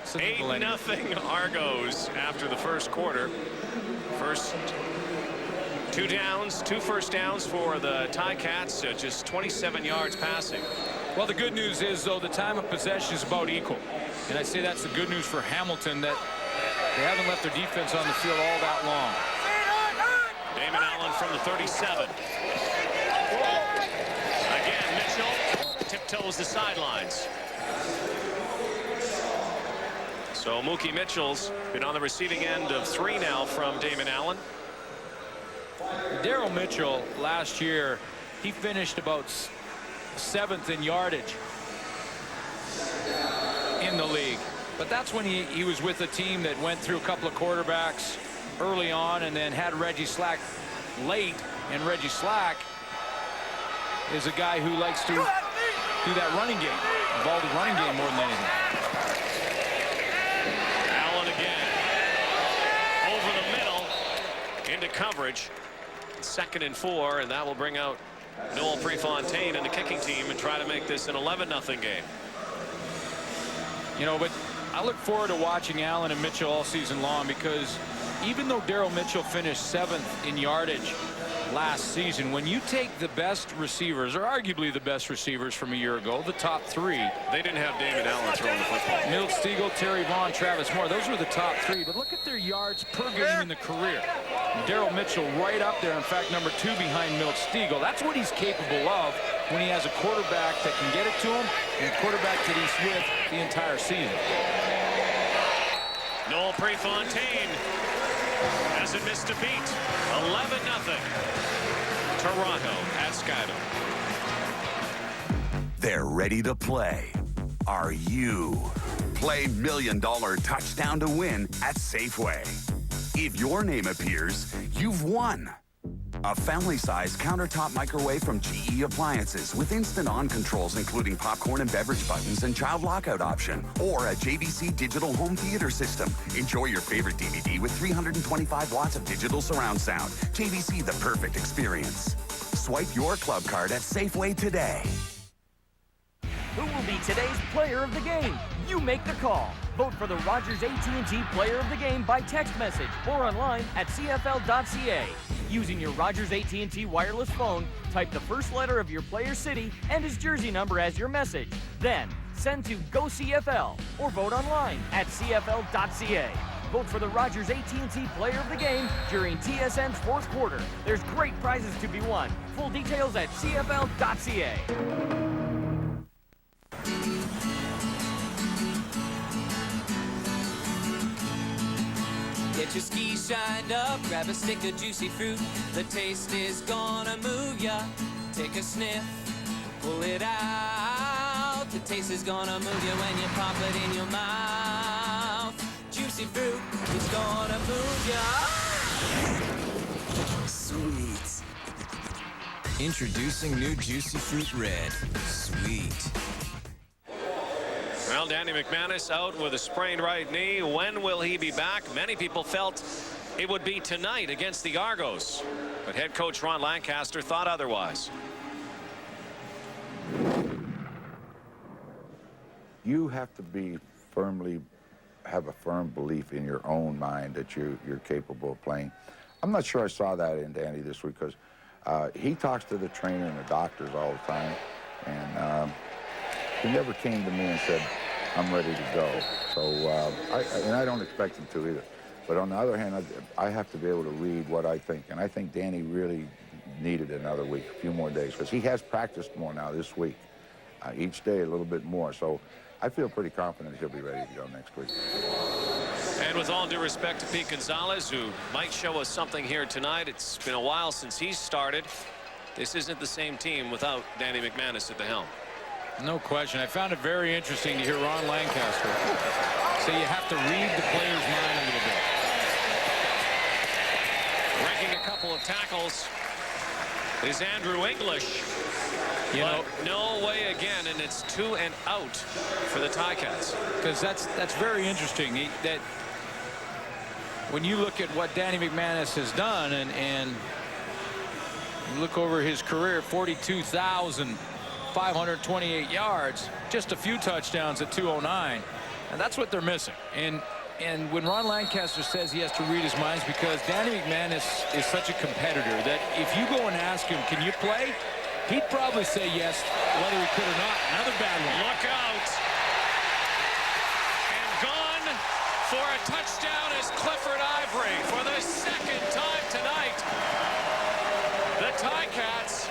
8-0 Argos after the first quarter. First 2 downs, 2 first downs for the Ticats, just 27 yards passing. Well, the good news is, though, the time of possession is about equal. And I say that's the good news for Hamilton, that they haven't left their defense on the field all that long. Damon Allen from the 37. Again, Mitchell tiptoes the sidelines. So Mookie Mitchell's been on the receiving end of 3 now from Damon Allen. Daryl Mitchell last year he finished about 7th in yardage in the league. But that's when he was with a team that went through a couple of quarterbacks early on and then had Reggie Slack late. And Reggie Slack is a guy who likes to do that running game, involved in running game more than anything. Allen again. Over the middle. Into coverage. 2nd and 4, and that will bring out Noel Prefontaine and the kicking team and try to make this an 11-0 game. You know, but I look forward to watching Allen and Mitchell all season long, because even though Daryl Mitchell finished 7th in yardage last season, when you take the best receivers, or arguably the best receivers from a year ago, the top 3. They didn't have Damon Allen throwing the football. Milt Stegall, Terry Vaughn, Travis Moore. Those were the top 3. But look at their yards per game in the career. Daryl Mitchell right up there. In fact, number 2 behind Milt Stegall. That's what he's capable of when he has a quarterback that can get it to him and a quarterback that he's with the entire season. Noel Prefontaine hasn't missed a beat. 11-0. Toronto at Skydome. They're ready to play. Are you? Play $1 Million Touchdown to Win at Safeway. If your name appears, you've won. A family-size countertop microwave from GE Appliances with instant on controls including popcorn and beverage buttons and child lockout option. Or a JVC digital home theater system. Enjoy your favorite DVD with 325 watts of digital surround sound. JVC, the perfect experience. Swipe your club card at Safeway today. Who will be today's player of the game? You make the call. Vote for the Rogers AT&T Player of the Game by text message or online at CFL.ca. Using your Rogers AT&T wireless phone, type the first letter of your player's city and his jersey number as your message. Then, send to Go CFL or vote online at CFL.ca. Vote for the Rogers AT&T Player of the Game during TSN's 4th quarter. There's great prizes to be won. Full details at CFL.ca. Get your skis shined up, grab a stick of juicy fruit. The taste is gonna move ya. Take a sniff, pull it out. The taste is gonna move you when you pop it in your mouth. Juicy fruit is gonna move ya. Sweet. Introducing new Juicy Fruit Red. Sweet. Well, Danny McManus out with a sprained right knee. When will he be back? Many people felt it would be tonight against the Argos, but head coach Ron Lancaster thought otherwise. You have to have a firm belief in your own mind that you're capable of playing. I'm not sure I saw that in Danny this week, because he talks to the trainer and the doctors all the time, and he never came to me and said, I'm ready to go. So, I don't expect him to either. But on the other hand, I have to be able to read what I think. And I think Danny really needed another week, a few more days, because he has practiced more now this week. Each day a little bit more. So I feel pretty confident he'll be ready to go next week. And with all due respect to Pete Gonzalez, who might show us something here tonight, it's been a while since he's started. This isn't the same team without Danny McManus at the helm. No question. I found it very interesting to hear Ron Lancaster say you have to read the player's mind a little bit. Breaking a couple of tackles is Andrew English. You know, no way again, and it's 2 and out for the Ticats. Because that's very interesting. That when you look at what Danny McManus has done, and you look over his career, 42,528 yards, just a few touchdowns at 209, and that's what they're missing. And when Ron Lancaster says he has to read his minds, because Danny McManus is such a competitor that if you go and ask him, can you play? He'd probably say yes, whether he could or not. Another bad one. Look out. And gone for a touchdown is Clifford Ivory for the 2nd time tonight. The Ticats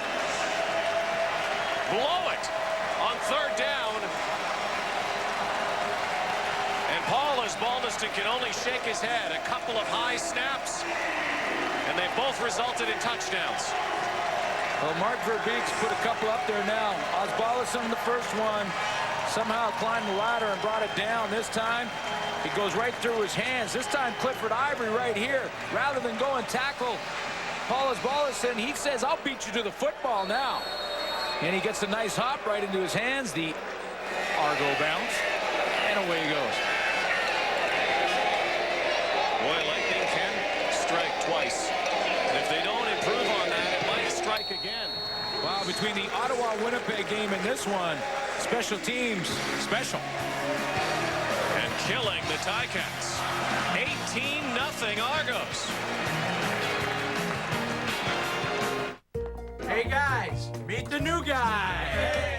blow it on 3rd down. And Paul Osbaldiston can only shake his head. A couple of high snaps, and they both resulted in touchdowns. Well, Mark Verbeek's put a couple up there now. Osbaldiston, the first one, somehow climbed the ladder and brought it down. This time, it goes right through his hands. This time, Clifford Ivory right here. Rather than go and tackle Paul Osbaldiston, he says, I'll beat you to the football now. And he gets a nice hop right into his hands. The Argo bounce, and away he goes. Boy, Lightning can strike twice. And if they don't improve on that, it might strike again. Wow, between the Ottawa-Winnipeg game and this one, special teams, special. And killing the Ticats. 18-0 Argos. Hey guys, meet the new guy.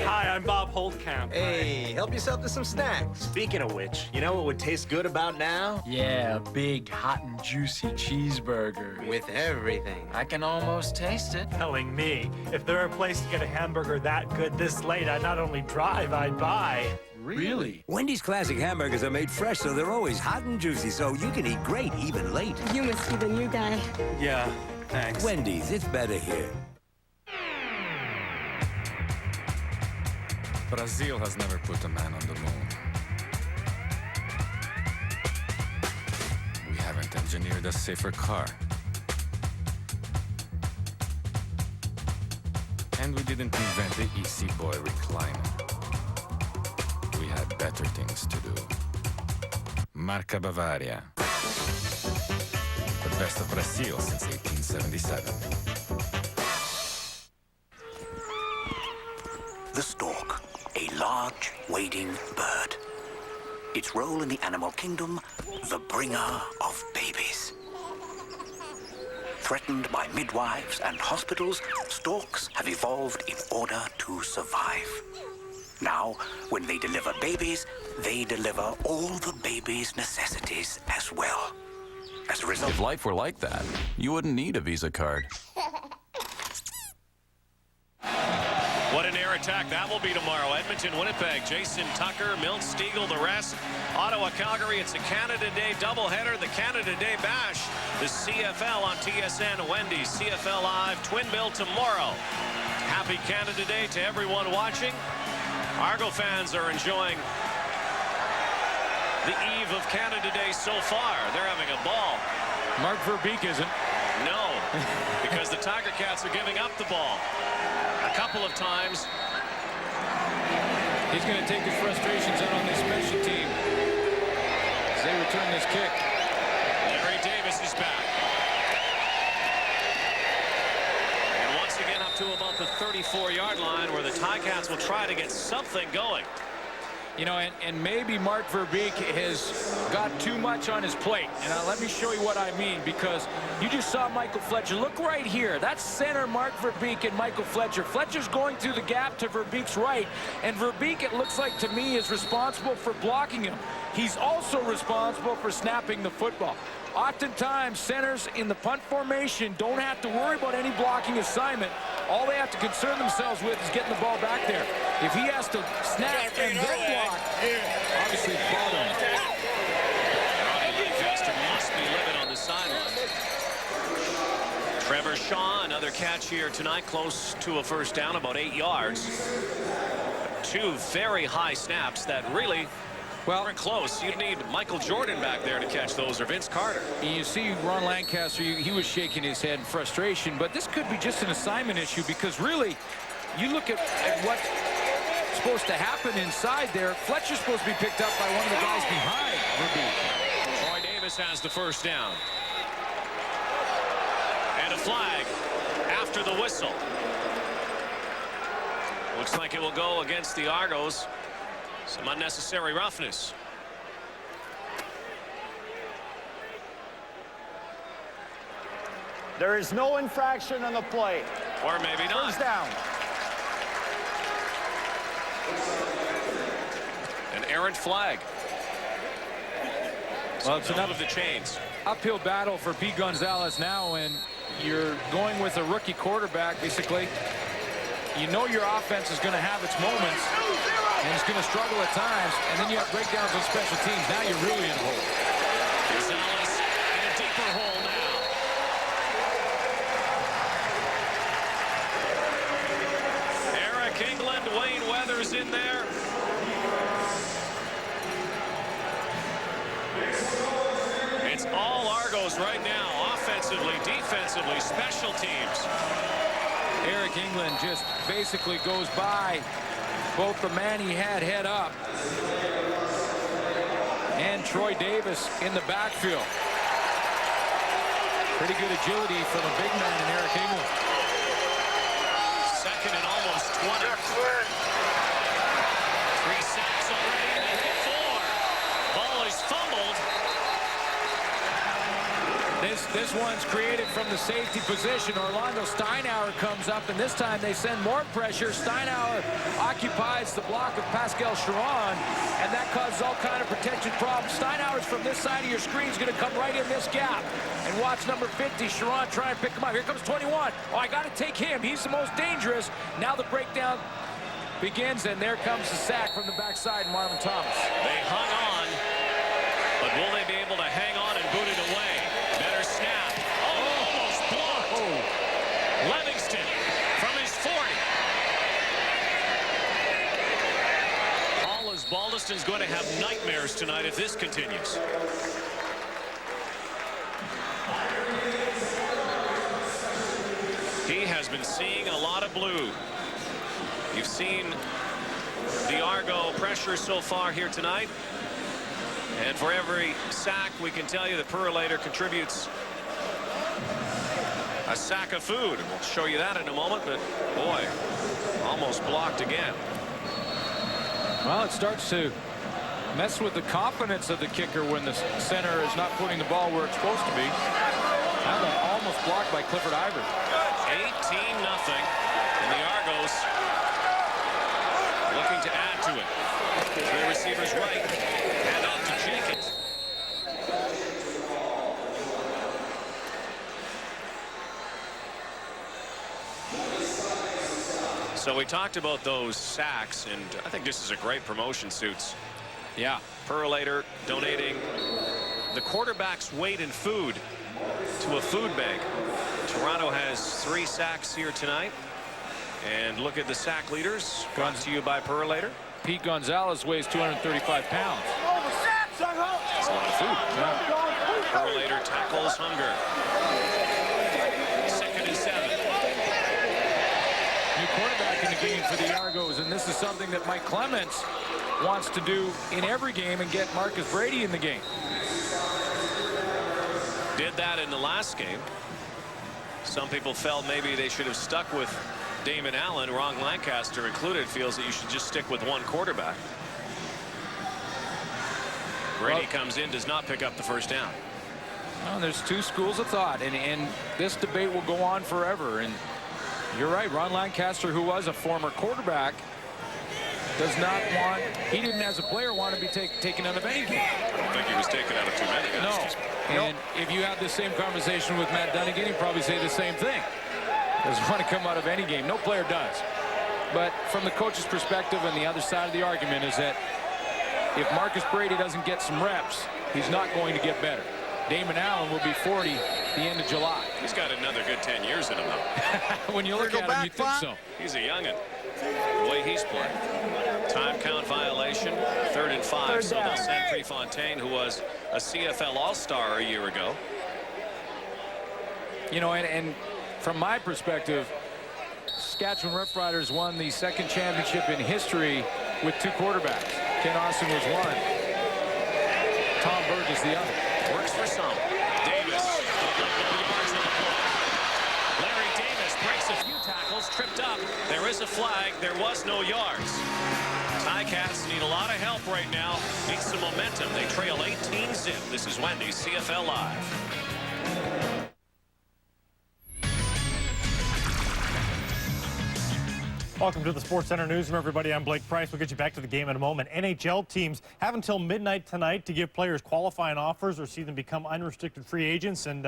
Hi, I'm Bob Holtkamp. Hey, help yourself to some snacks. Speaking of which, you know what would taste good about now? Yeah, a big, hot and juicy cheeseburger. With everything. I can almost taste it. Telling me, if there were a place to get a hamburger that good this late, I'd not only drive, I'd buy. Really? Wendy's classic hamburgers are made fresh, so they're always hot and juicy, so you can eat great even late. You must be the new guy. Yeah, thanks. Wendy's, it's better here. Brazil has never put a man on the moon. We haven't engineered a safer car. And we didn't invent the Easy Boy recliner. We had better things to do. Marca Bavaria. The best of Brazil since 1877. The stork, a large, wading bird. Its role in the animal kingdom, the bringer of babies. Threatened by midwives and hospitals, storks have evolved in order to survive. Now, when they deliver babies, they deliver all the baby's necessities as well. As a result... If life were like that, you wouldn't need a Visa card. What an air attack that will be tomorrow. Edmonton, Winnipeg, Jason Tucker, Milt Stiegel, the rest. Ottawa, Calgary, it's a Canada Day doubleheader. The Canada Day Bash, the CFL on TSN, Wendy's, CFL Live, Twin Bill tomorrow. Happy Canada Day to everyone watching. Argo fans are enjoying the eve of Canada Day so far. They're having a ball. Mark Verbeek isn't. No, because the Tiger Cats are giving up the ball a couple of times. He's going to take his frustrations out on the special team as they return this kick. Larry Davis is back. And once again up to about the 34-yard line where the Ticats will try to get something going. You know, and maybe Mark Verbeek has got too much on his plate. And let me show you what I mean, because you just saw Michael Fletcher. Look right here. That's center Mark Verbeek and Michael Fletcher. Fletcher's going through the gap to Verbeek's right. And Verbeek, it looks like to me, is responsible for blocking him. He's also responsible for snapping the football. Oftentimes, centers in the punt formation don't have to worry about any blocking assignment. All they have to concern themselves with is getting the ball back there. If he has to snap and then block, obviously it's bothering him. Lancaster must be livid on the sideline. Trevor Shaw, another catch here tonight, close to a first down, about 8 yards. Two very high snaps that really weren't close. You'd need Michael Jordan back there to catch those, or Vince Carter. You see Ron Lancaster, he was shaking his head in frustration, but this could be just an assignment issue, because really, you look at what's supposed to happen inside there. Fletcher's supposed to be picked up by one of the guys behind Verbeek. Troy Davis has the first down. And a flag after the whistle. Looks like it will go against the Argos. Some unnecessary roughness. There is no infraction on the play. Or maybe not. First down. An errant flag. Well, it's enough of the chains. Uphill battle for Pete Gonzalez now, and you're going with a rookie quarterback, basically. You know your offense is going to have its moments, and it's going to struggle at times, and then you have breakdowns on special teams. Now you're really in a hole. Gonzalez in a deeper hole now. there. It's all Argos right now, offensively, defensively, special teams. Eric England just basically goes by both the man he had head up and Troy Davis in the backfield. Pretty good agility from a big man in Eric England. Second and almost 20. 3 sacks already, maybe 4. Ball is fumbled. This one's created from the safety position. Orlando Steinauer comes up, and this time they send more pressure. Steinauer occupies the block of Pascal Charron, and that causes all kind of protection problems. Steinauer's from this side of your screen is going to come right in this gap. And watch number 50, Charron, try and pick him up. Here comes 21. Oh, I got to take him. He's the most dangerous. Now the breakdown begins, and there comes the sack from the backside, Marvin Thomas. They hung on, but will they be able to hang on and boot it away? Better snap. Oh, almost blocked. Livingston from his 40. Paulus Baldiston's going to have nightmares tonight if this continues. He has been seeing a lot of blue. You've seen the Argo pressure so far here tonight. And for every sack, we can tell you that Perlator contributes a sack of food. And we'll show you that in a moment, but boy, almost blocked again. Well, it starts to mess with the confidence of the kicker when the center is not putting the ball where it's supposed to be. Now they're almost blocked by Clifford Ivory. 18-0, and the Argos looking to add to it. Three receivers right, hand off to Jenkins. So we talked about those sacks, and I think this is a great promotion, Suits. Yeah. Perlator donating the quarterback's weight in food to a food bank. Toronto has 3 sacks here tonight. And look at the sack leaders. Brought to you by Perlator. Pete Gonzalez weighs 235 pounds. That's a lot of food. Yeah. Perlator tackles Hunger. 2nd and 7. New quarterback in the game for the Argos, and this is something that Mike Clements wants to do in every game and get Marcus Brady in the game. Did that in the last game. Some people felt maybe they should have stuck with Damon Allen. Ron Lancaster included feels that you should just stick with one quarterback. Brady comes in, does not pick up the first down. Well, there's 2 schools of thought, and this debate will go on forever. And you're right, Ron Lancaster, who was a former quarterback, does not want, he didn't as a player want to be taken out of any game. I don't think he was taken out of too many guys. No. And if you have the same conversation with Matt Dunnigan, he'd probably say the same thing. Doesn't want to come out of any game. No player does. But from the coach's perspective, and the other side of the argument is that if Marcus Brady doesn't get some reps, he's not going to get better. Damon Allen will be 40 the end of July. He's got another good 10 years in him, though. When you look at him, you think so. He's a young'un. The way he's playing. Time count violation. 3rd and 5. So they'll send Prefontaine, who was a CFL All-Star a year ago. You know, and from my perspective, Saskatchewan Roughriders won the 2nd championship in history with 2 quarterbacks. Ken Austin was one. Tom Burgess the other. Works for some. Davis. Larry Davis breaks a few tackles, tripped up. There is a flag. There was no yards. Ticats need a lot of help right now. Need some momentum. They trail 18-zip. This is Wendy's CFL Live. Welcome to the Sports Center Newsroom, everybody. I'm Blake Price. We'll get you back to the game in a moment. NHL teams have until midnight tonight to give players qualifying offers or see them become unrestricted free agents, and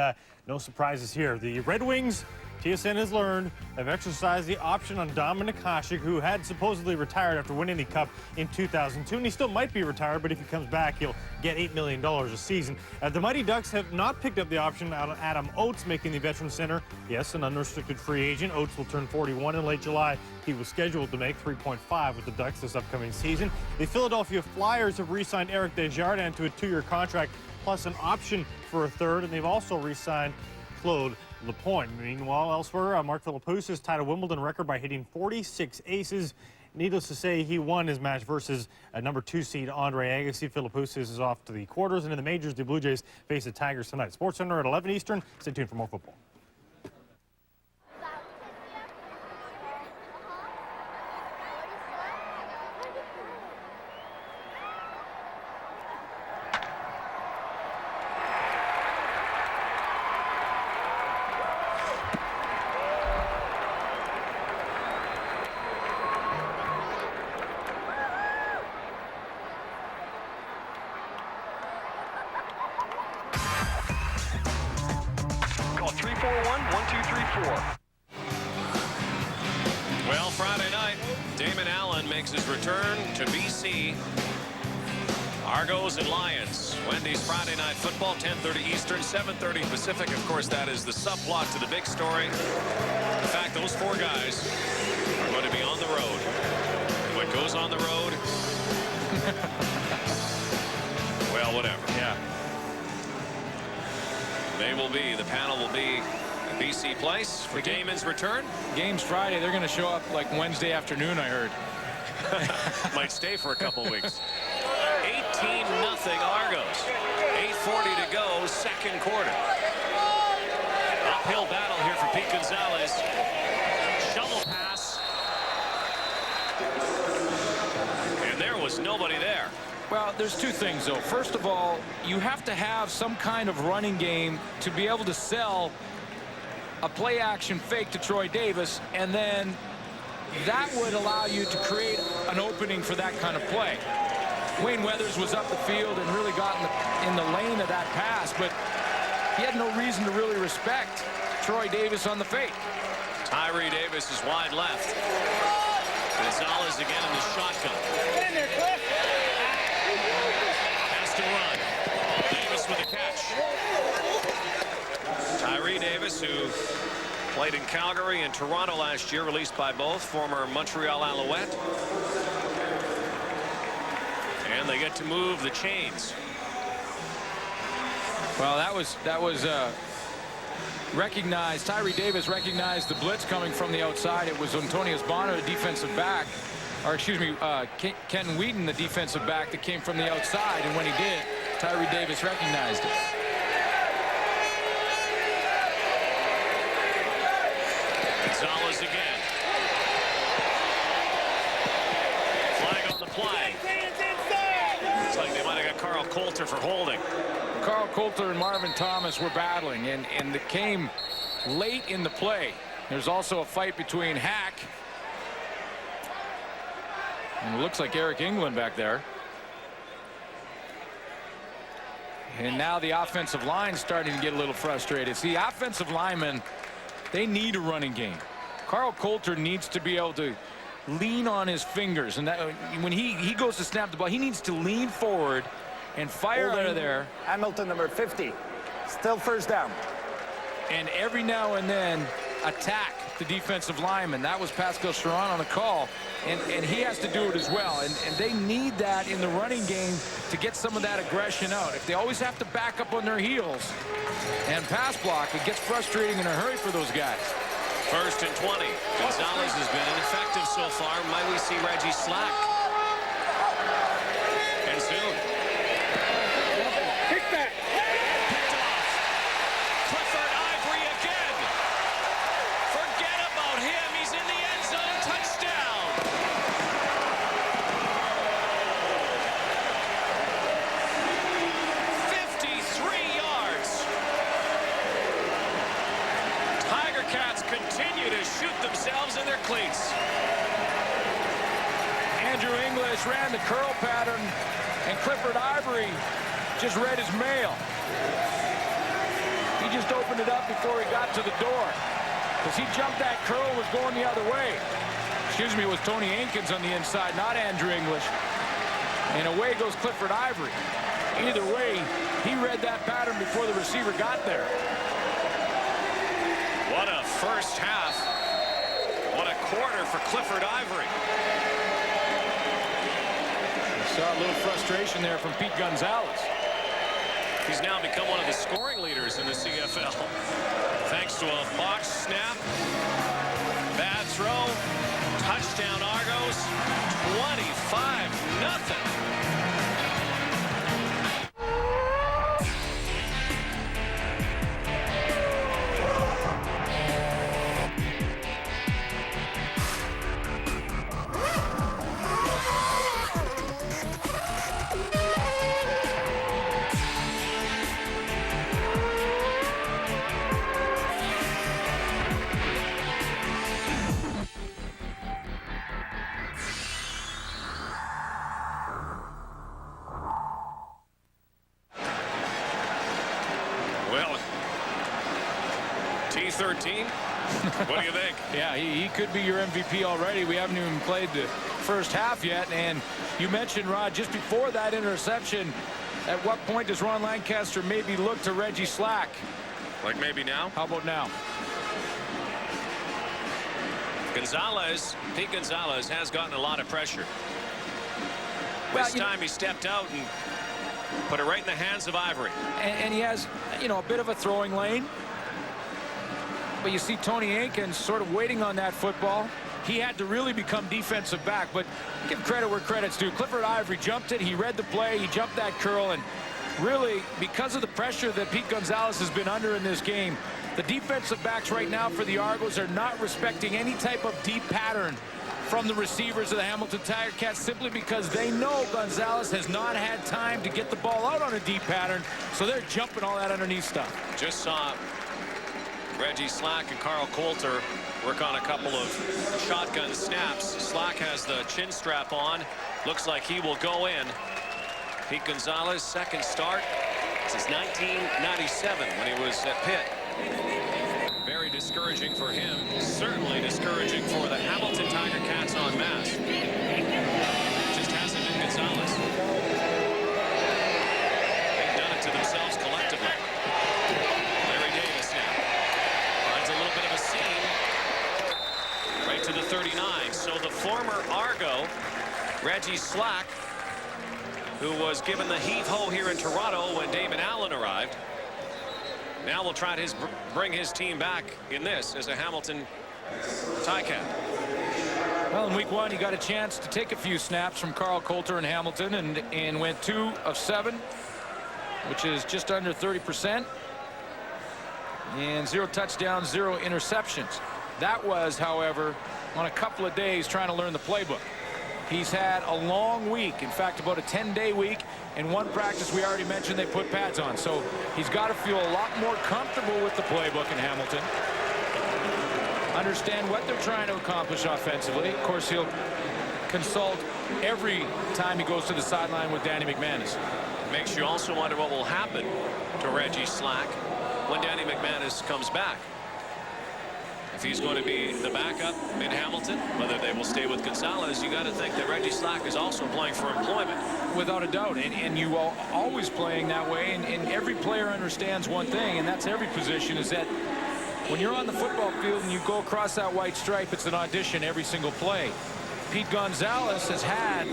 no surprises here. The Red Wings TSN has learned they've exercised the option on Dominic Hasek, who had supposedly retired after winning the Cup in 2002, and he still might be retired, but if he comes back, he'll get $8 million a season. The Mighty Ducks have not picked up the option on Adam Oates, making the Veterans Center, yes, an unrestricted free agent. Oates will turn 41 in late July. He was scheduled to make $3.5 with the Ducks this upcoming season. The Philadelphia Flyers have re-signed Eric Desjardins to a 2-year contract, plus an option for a third, and they've also re-signed Claude Lapointe. Meanwhile, elsewhere, Mark Philippoussis has tied a Wimbledon record by hitting 46 aces. Needless to say, he won his match versus number 2 seed Andre Agassi. Philippoussis is off to the quarters, and in the majors, the Blue Jays face the Tigers tonight. SportsCenter at 11 Eastern. Stay tuned for more football. Well, Friday night, Damon Allen makes his return to BC. Argos and Lions. Wendy's Friday Night Football, 10:30 Eastern, 7:30 Pacific. Of course, that is the subplot to the big story. In fact, those 4 guys are going to be on the road. And what goes on the road? Well, whatever. Yeah. They will be, the panel will be at BC Place for Damon's return. Game's Friday. They're going to show up like Wednesday afternoon, I heard. Might stay for a couple weeks. 18-0 Argos. 8:40 to go, second quarter. Uphill battle here for Pete Gonzalez. Shovel pass. And there was nobody there. Well, there's 2 things, though. First of all, you have to have some kind of running game to be able to sell a play-action fake to Troy Davis, and then that would allow you to create an opening for that kind of play. Wayne Weathers was up the field and really got in the lane of that pass, but he had no reason to really respect Troy Davis on the fake. Tyree Davis is wide left. Gonzalez again in the shotgun. Get in there, Cliff. Has to run. Davis with a catch. Tyree Davis, who played in Calgary and Toronto last year, released by both, former Montreal Alouette. And they get to move the chains. Well, that was recognized. Tyree Davis recognized the blitz coming from the outside. It was Antonius Bonner, the defensive back, or excuse me, Kenton Wheaton, the defensive back, that came from the outside. And when he did, Tyree Davis recognized it. Gonzalez again. Flag on the play. Looks like they might have got Carl Coulter for holding. Carl Coulter and Marvin Thomas were battling, and it came late in the play. There's also a fight between Hack and it looks like Eric England back there. And now the offensive line's starting to get a little frustrated. See, offensive linemen, they need a running game. Carl Coulter needs to be able to lean on his fingers, and that, when he goes to snap the ball, he needs to lean forward and fire out of there. Hamilton, number 50. Still first down. And every now and then attack the defensive lineman. That was Pascal Charron on the call, and he has to do it as well. And they need that in the running game to get some of that aggression out. If they always have to back up on their heels and pass block, it gets frustrating in a hurry for those guys. First and 20. Gonzalez has been ineffective so far. Might we see Reggie Slack? And soon. Kick back. Picked off. Clifford Ivory again. Forget about him. He's in the end zone. Touchdown. Continue to shoot themselves in their cleats. Andrew English ran the curl pattern, and Clifford Ivory just read his mail. He just opened it up before he got to the door. Because he jumped that curl, was going the other way. Excuse me, it was Tony Ankins on the inside, not Andrew English. And away goes Clifford Ivory. Either way, he read that pattern before the receiver got there. What a first half. What a quarter for Clifford Ivory. Saw a little frustration there from Pete Gonzalez. He's now become one of the scoring leaders in the CFL. Thanks to a botched snap. Bad throw. Touchdown Argos. 25-0. Well, T13, what do you think? Yeah, he could be your MVP already. We haven't even played the first half yet. And you mentioned, Rod, just before that interception, at what point does Ron Lancaster maybe look to Reggie Slack? Like maybe now? How about now? Pete Gonzalez has gotten a lot of pressure. This time he stepped out and put it right in the hands of Ivory. And he has, a bit of a throwing lane. But you see Tony Ankins sort of waiting on that football. He had to really become defensive back, but give credit where credit's due. Clifford Ivory jumped it. He read the play. He jumped that curl, and really, because of the pressure that Pete Gonzalez has been under in this game, the defensive backs right now for the Argos are not respecting any type of deep pattern from the receivers of the Hamilton Tiger Cats, simply because they know Gonzalez has not had time to get the ball out on a deep pattern, so they're jumping all that underneath stuff. Just saw Reggie Slack and Carl Coulter work on a couple of shotgun snaps. Slack has the chin strap on. Looks like he will go in. Pete Gonzalez, second start since 1997 when he was at Pitt. Very discouraging for him. Certainly discouraging for the Hamilton Tiger Cats en masse. Just hasn't been Gonzalez. They've done it to themselves collectively. Larry Davis now finds a little bit of a seam right to the 39. So the former Argo, Reggie Slack, who was given the heave-ho here in Toronto when Damon Allen arrived, now will try to bring his team back in this as a Hamilton Ticat. Well, in week one, he got a chance to take a few snaps from Carl Coulter and Hamilton and went 2 of 7, which is just under 30%. And 0 touchdowns, 0 interceptions. That was, however, on a couple of days trying to learn the playbook. He's had a long week, in fact, about a 10-day week. In one practice, we already mentioned they put pads on. So he's got to feel a lot more comfortable with the playbook in Hamilton. Understand what they're trying to accomplish offensively. Of course, he'll consult every time he goes to the sideline with Danny McManus. Makes you also wonder what will happen to Reggie Slack when Danny McManus comes back. If he's going to be the backup in Hamilton, whether they will stay with Gonzalez, you got to think that Reggie Slack is also playing for employment. Without a doubt, and you are always playing that way, and every player understands one thing, and that's every position, is that when you're on the football field and you go across that white stripe, it's an audition every single play. Pete Gonzalez has had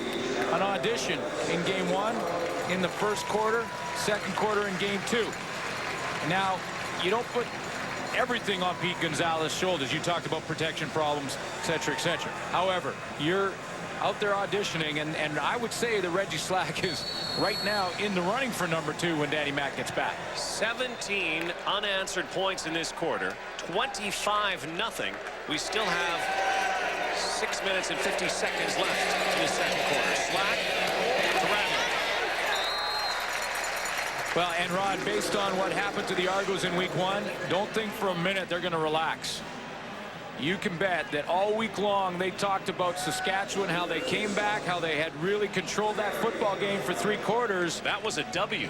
an audition in game 1, in the first quarter, second quarter, in game 2. Now, you don't put everything on Pete Gonzalez's shoulders. You talked about protection problems, etc., etc. However, you're out there auditioning, and I would say that Reggie Slack is right now in the running for number 2 when Danny Mac gets back. 17 unanswered points in this quarter, 25-0. We still have 6 minutes and 50 seconds left in the second quarter. Slack to Rattler. Well, and Rod, based on what happened to the Argos in week 1, don't think for a minute they're going to relax. You can bet that all week long they talked about Saskatchewan, how they came back, how they had really controlled that football game for 3 quarters. That was a W.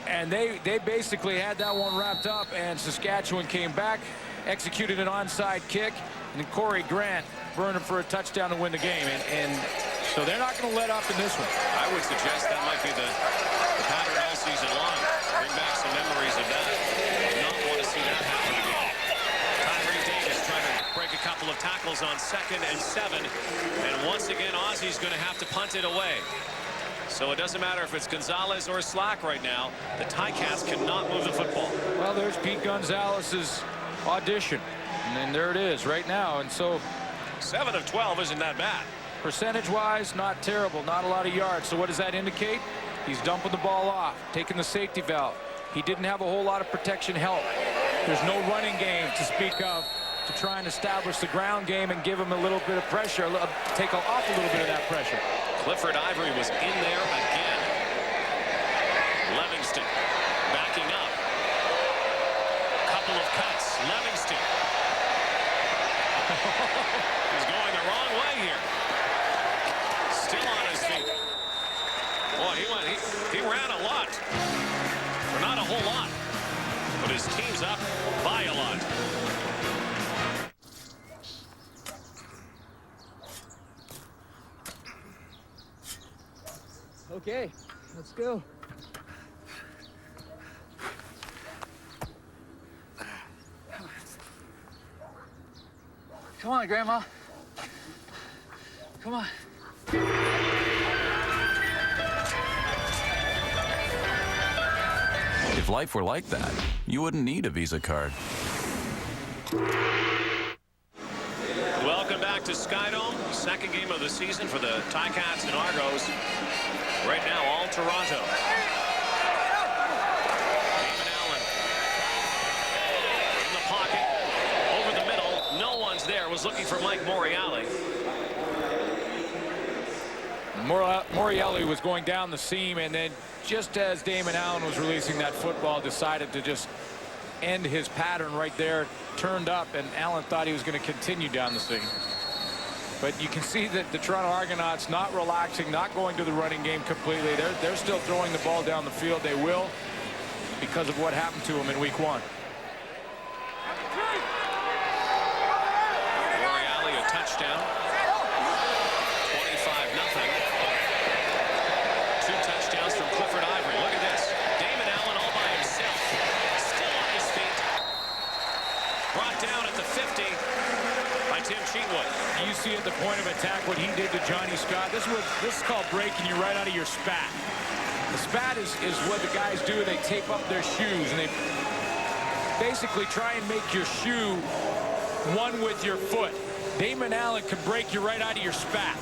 And they basically had that one wrapped up, and Saskatchewan came back executed an onside kick, and then Corey Grant burned him for a touchdown to win the game. And so they're not going to let up in this one. I would suggest that might be the pattern all season long. Bring back some memories of that. I not want to see that happen again. Tyree Davis trying to break a couple of tackles on 2nd and 7. And once again, Aussie's going to have to punt it away. So it doesn't matter if it's Gonzalez or Slack right now. The Ticats cannot move the football. Well, there's Pete Gonzalez's audition. And there it is right now. And so 7 of 12 isn't that bad. Percentage-wise, not terrible. Not a lot of yards. So what does that indicate? He's dumping the ball off, taking the safety valve. He didn't have a whole lot of protection help. There's no running game to speak of to try and establish the ground game and give him a little bit of pressure, take off a little bit of that pressure. Clifford Ivory was in there again. Livingston backing up. Couple of cuts. Livingston. He's going the wrong way here. Still on his feet. Boy, he ran a lot. Or not a whole lot. But his team's up by a lot. Okay, let's go. Come on, Grandma. Come on. If life were like that, you wouldn't need a Visa card. Welcome back to Skydome. Second game of the season for the Ticats and Argos. Right now, all Toronto. Damon Allen in the pocket, over the middle. No one's there. Was looking for Mike Morreale. Morreale was going down the seam, and then just as Damon Allen was releasing that football, decided to just end his pattern right there, turned up, and Allen thought he was going to continue down the seam. But you can see that the Toronto Argonauts not relaxing, not going to the running game completely. They're still throwing the ball down the field. They will, because of what happened to them in week 1. Morreale, a touchdown. 25-0. 2 touchdowns from Clifford Ivory. Look at this. Damon Allen all by himself. Still on his feet. Brought down at the 50 by Tim Cheatwood. You see at the point of attack what he did to Johnny Scott. This is called breaking you right out of your spat. The spat is what the guys do. They tape up their shoes, and they basically try and make your shoe one with your foot. Damon Allen can break you right out of your spat.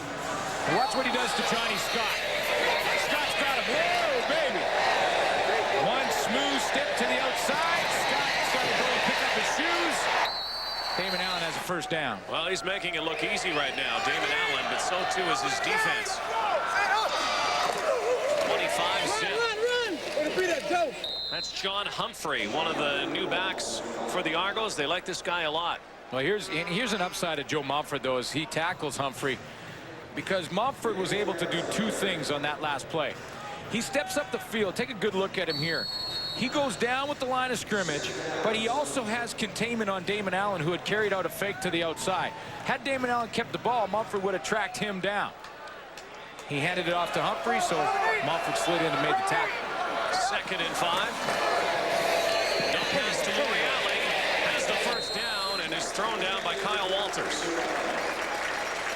And watch what he does to Johnny Scott. Scott's got him. Whoa, baby. One smooth step to the outside. Scott's got to go and pick up his shoes. Damon Allen has a first down. Well, he's making it look easy right now, Damon Allen, but so too is his defense. 25-zip. That's John Humphrey, one of the new backs for the Argos. They like this guy a lot. Well, here's an upside of Joe Mumford, though, as he tackles Humphrey, because Mumford was able to do 2 things on that last play. He steps up the field. Take a good look at him here. He goes down with the line of scrimmage, but he also has containment on Damon Allen, who had carried out a fake to the outside. Had Damon Allen kept the ball, Mumford would have tracked him down. He handed it off to Humphrey, so Mumford slid in and made the tackle. 2nd and 5. Dump pass to Morreale. Has the first down and is thrown down by Kyle Walters.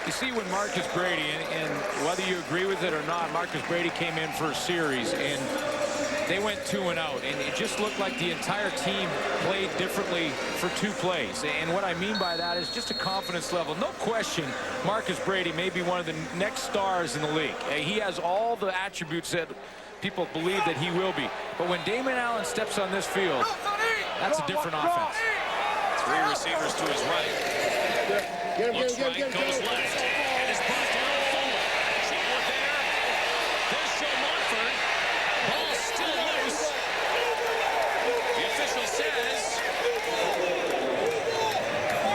You see, when Marcus Brady, and whether you agree with it or not, Marcus Brady came in for a series, and they went 2 and out, and it just looked like the entire team played differently for 2 plays. And what I mean by that is just a confidence level. No question, Marcus Brady may be one of the next stars in the league. He has all the attributes that people believe that he will be. But when Damon Allen steps on this field, that's a different offense. 3 receivers to his right. Looks right, goes left, and is brought down forward. Cheatwood there. There's Joe Montford. Ball still loose. The official says.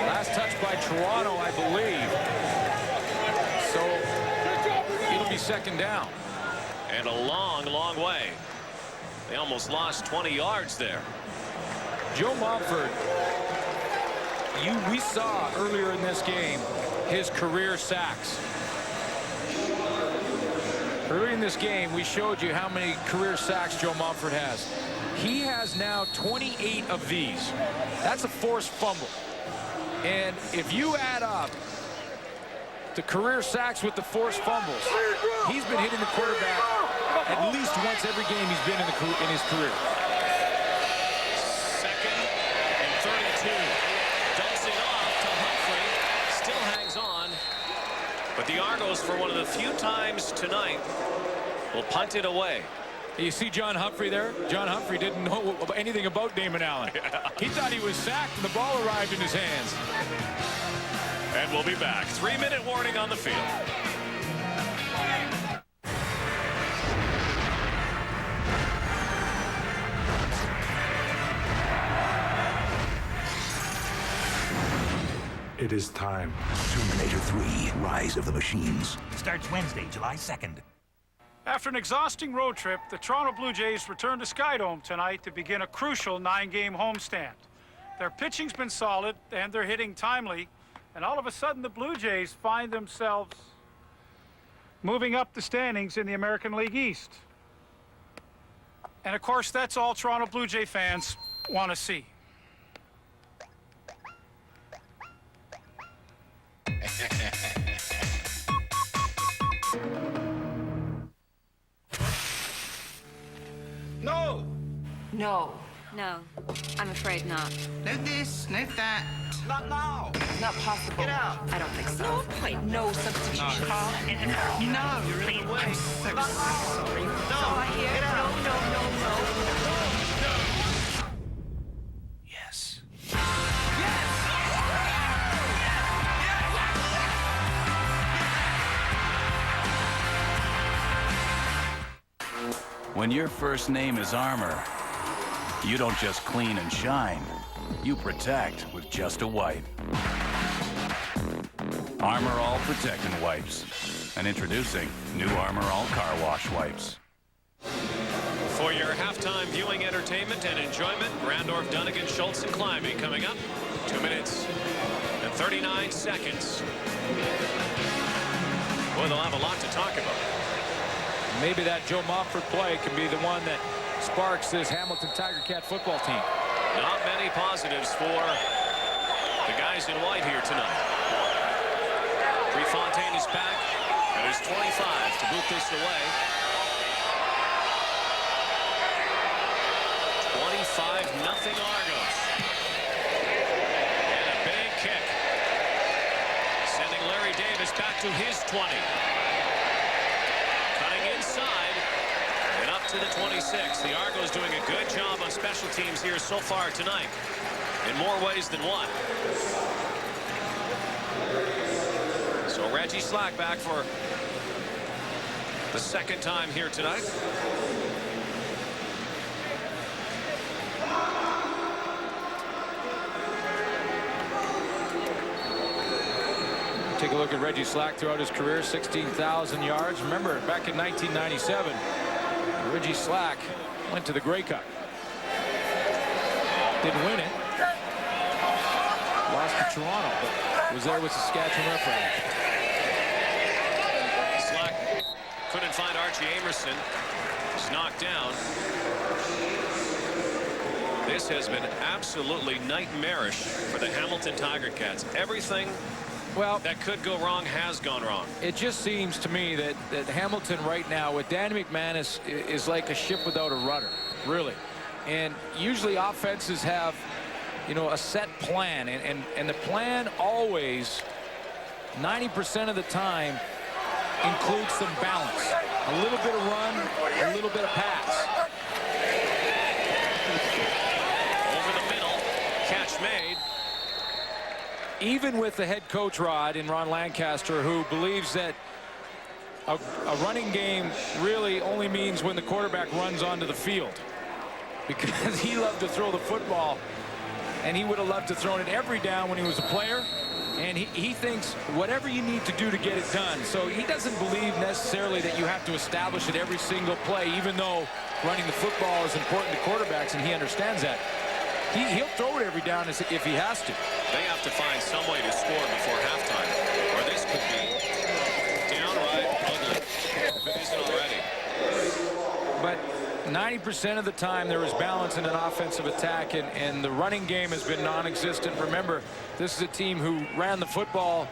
Last touch by Toronto, I believe. So it'll be 2nd down. And a long, long way. They almost lost 20 yards there. Joe Montford we saw earlier in this game his career sacks. Earlier in this game, we showed you how many career sacks Joe Mumford has. He has now 28 of these. That's a forced fumble. And if you add up the career sacks with the forced fumbles, he's been hitting the quarterback at least once every game he's been in his career. 2nd and 32. Dumps it off to Humphrey. Still hangs on. But the Argos, for one of the few times tonight, will punt it away. You see John Humphrey there? John Humphrey didn't know anything about Damon Allen. He thought he was sacked and the ball arrived in his hands. And we'll be back. 3-minute warning on the field. It is time. Terminator 3, Rise of the Machines. Starts Wednesday, July 2nd. After an exhausting road trip, the Toronto Blue Jays return to Skydome tonight to begin a crucial 9-game homestand. Their pitching's been solid, and they're hitting timely, and all of a sudden the Blue Jays find themselves moving up the standings in the American League East. And of course, that's all Toronto Blue Jay fans want to see. No! No. No, I'm afraid not. Sniff this, sniff that. Not now. It's not possible. Get out. I don't think so. No point. No substitution. No. No. Really? I'm so Not now. sorry. No. So I hear. Get out. No. Yes. When your first name is Armor, you don't just clean and shine. You protect with just a wipe. Armor All Protect and Wipes. And introducing new Armor All Car Wash Wipes. For your halftime viewing entertainment and enjoyment, Randorf, Dunnigan, Schultz, and Climbing coming up. 2 minutes and 39 seconds. Boy, they'll have a lot to talk about. Maybe that Joe Mumford play can be the one that sparks this Hamilton Tiger Cat football team. Not many positives for the guys in white here tonight. Prefontaine is back, and there's 25 to boot this away. 25-0 Argos. And a big kick. Sending Larry Davis back to his 20. Inside and up to the 26. The Argos doing a good job on special teams here so far tonight in more ways than one. So Reggie Slack back for the second time here tonight. Take a look at Reggie Slack throughout his career, 16,000 yards. Remember, back in 1997, Reggie Slack went to the Grey Cup. Didn't win it. Lost to Toronto, but was there with Saskatchewan Roughriders. Slack couldn't find Archie Amerson. He's knocked down. This has been absolutely nightmarish for the Hamilton Tiger Cats. Everything that could go wrong has gone wrong. It just seems to me that Hamilton right now with Danny McManus is like a ship without a rudder, really. And usually offenses have, you know, a set plan, and the plan always 90% of the time includes some balance, a little bit of run, a little bit of pass. Over the middle, catch made. Even with the head coach Rod in Ron Lancaster, who believes that a running game really only means when the quarterback runs onto the field, because he loved to throw the football, and he would have loved to throw it every down when he was a player, and he thinks whatever you need to do to get it done. So he doesn't believe necessarily that you have to establish it every single play, even though running the football is important to quarterbacks, and he understands that. He'll throw it every down if he has to. They have to find some way to score before halftime, or this could be downright ugly if it isn't already. But 90% of the time there is balance in an offensive attack, and the running game has been non-existent. Remember, this is a team who ran the football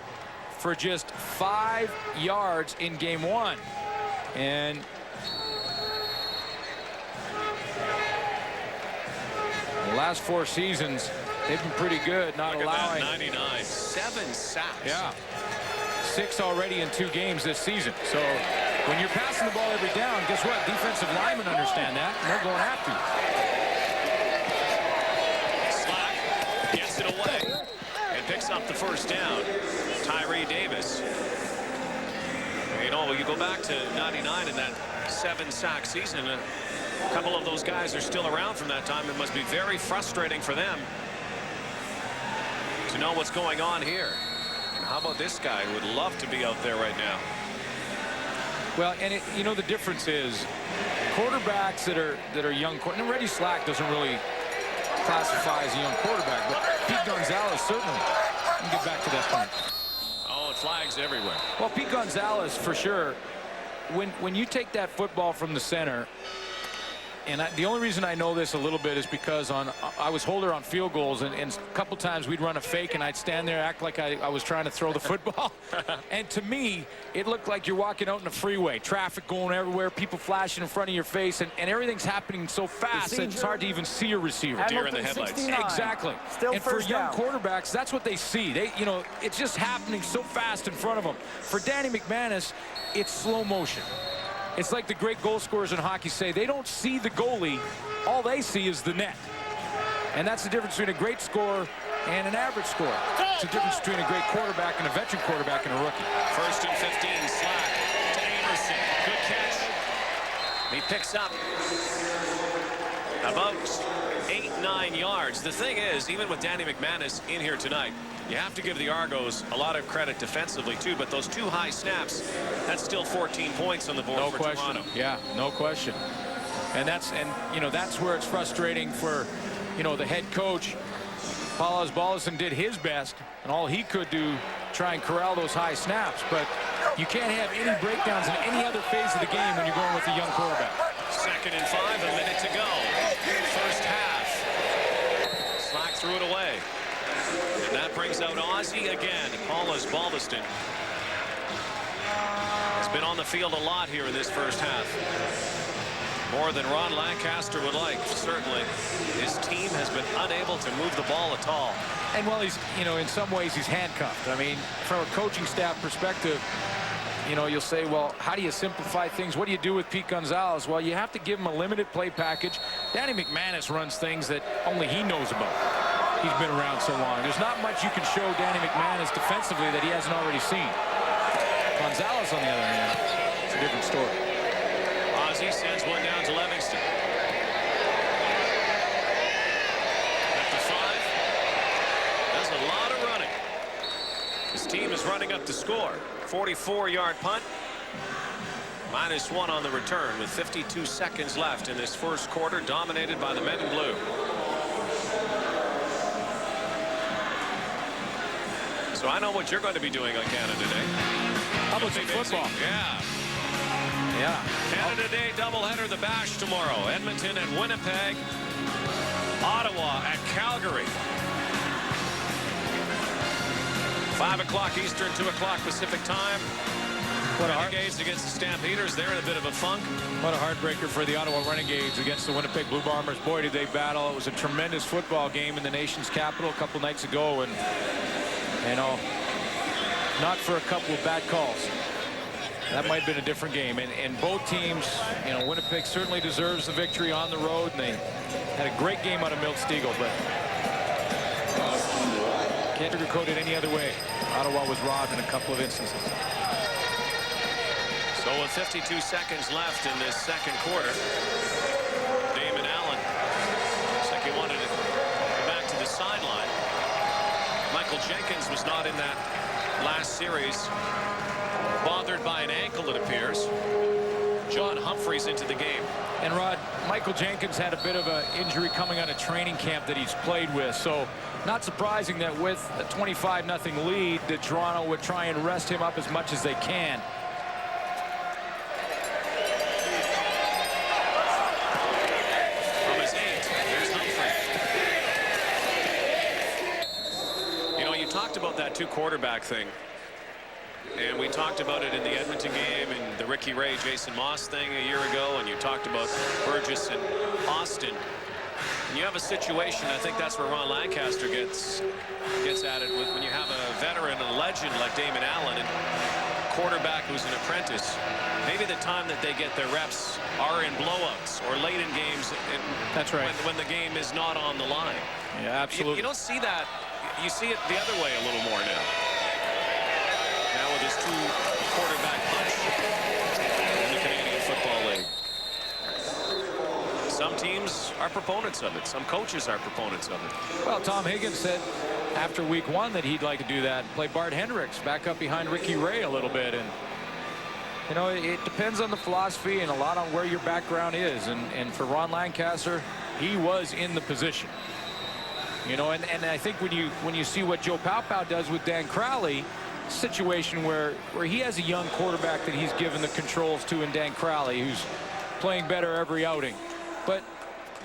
for just 5 yards in game 1. And the last 4 seasons, they've been pretty good, not Look allowing. at that, 99, 7 sacks. Yeah. 6 already in 2 games this season. So when you're passing the ball every down, guess what? Defensive linemen understand that, and they're going after you. Slack gets it away and picks up the first down. Tyree Davis. You know, you go back to 99 in that 7-sack season. A couple of those guys are still around from that time. It must be very frustrating for them to know what's going on here. And how about this guy who would love to be out there right now? Well, and you know, the difference is quarterbacks that are young. And Reggie Slack doesn't really classify as a young quarterback, but Pete Gonzalez certainly. Let me get back to that point. Oh, it flags everywhere. Well, Pete Gonzalez, for sure, when you take that football from the center, and the only reason I know this a little bit is because I was holder on field goals, and a couple times we'd run a fake, and I'd stand there, act like I was trying to throw the football. And to me, it looked like you're walking out in a freeway, traffic going everywhere, people flashing in front of your face, and everything's happening so fast that it's hard to even see a receiver. Deer in the headlights. 69. Exactly. Still and for first young down. quarterbacks, that's what they see. You know, it's just happening so fast in front of them. For Danny McManus, it's slow motion. It's like the great goal scorers in hockey say, they don't see the goalie, all they see is the net. And that's the difference between a great scorer and an average scorer. It's the difference between a great quarterback and a veteran quarterback and a rookie. 1st and 15, Slack to Amerson. Good catch. He picks up about 8-9 yards. The thing is, even with Danny McManus in here tonight, you have to give the Argos a lot of credit defensively too, but those 2 high snaps, that's still 14 points on the board for question. Toronto. Yeah, no question. And you know, that's where it's frustrating for, you know, the head coach. Paul Osbaldiston did his best, and all he could do try and corral those high snaps, but you can't have any breakdowns in any other phase of the game when you're going with a young quarterback. 2nd and 5, a minute to go. First half. Slack threw it away. And that brings out Ozzie again. Paul Osbaldiston has been on the field a lot here in this first half. More than Ron Lancaster would like, certainly. His team has been unable to move the ball at all. And well, he's, you know, in some ways he's handcuffed. I mean, from a coaching staff perspective, you know, you'll say, well, how do you simplify things? What do you do with Pete Gonzalez? Well, you have to give him a limited play package. Danny McManus runs things that only he knows about. He's been around so long. There's not much you can show Danny McManus defensively that he hasn't already seen. Gonzalez, on the other hand, it's a different story. Ozzie sends one down to Livingston. At the 5. That's a lot of running. His team is running up the score. 44-yard punt. -1 on the return with 52 seconds left in this first quarter, dominated by the men in blue. So I know what you're going to be doing on Canada Day. How about some football? Yeah. Canada Day doubleheader, the Bash tomorrow. Edmonton at Winnipeg. Ottawa at Calgary. 5 o'clock Eastern, 2 o'clock Pacific time. Renegades against the Stampeders. They're in a bit of a funk. What a heartbreaker for the Ottawa Renegades against the Winnipeg Blue Bombers. Boy, did they battle. It was a tremendous football game in the nation's capital a couple nights ago. And, you know, not for a couple of bad calls. That might have been a different game. And both teams, you know, Winnipeg certainly deserves the victory on the road. And they had a great game out of Milt Stegall, but can't sugarcoat it any other way. Ottawa was robbed in a couple of instances. So with 52 seconds left in this second quarter, Damon Allen looks like he wanted to go back to the sideline. Michael Jenkins was not in that last series, bothered by an ankle, it appears. John Humphrey Humphreys into the game. And Rod, Michael Jenkins had a bit of an injury coming out of training camp that he's played with, so not surprising that with a 25-0 lead that Toronto would try and rest him up as much as they can. From his 8, there's Humphrey. You know, you talked about that two-quarterback thing. And we talked about it in the Edmonton game and the Ricky Ray, Jason Moss thing a year ago, and you talked about Burgess and Austin. And you have a situation, I think that's where Ron Lancaster gets at it with when you have a veteran, a legend like Damon Allen, and quarterback who's an apprentice. Maybe the time that they get their reps are in blowouts or late in games. That's right. When the game is not on the line. Yeah, absolutely. You don't see that. You see it the other way a little more now. Now with his two-quarterback punch in the Canadian Football League. Some teams are proponents of it. Some coaches are proponents of it. Well, Tom Higgins said after week 1 that he'd like to do that. Play Bart Hendricks back up behind Ricky Ray a little bit. And, you know, it depends on the philosophy and a lot on where your background is. And for Ron Lancaster, he was in the position. You know, and I think when you see what Joe Paopao does with Dan Crowley, situation where he has a young quarterback that he's given the controls to in Dan Crowley, who's playing better every outing. But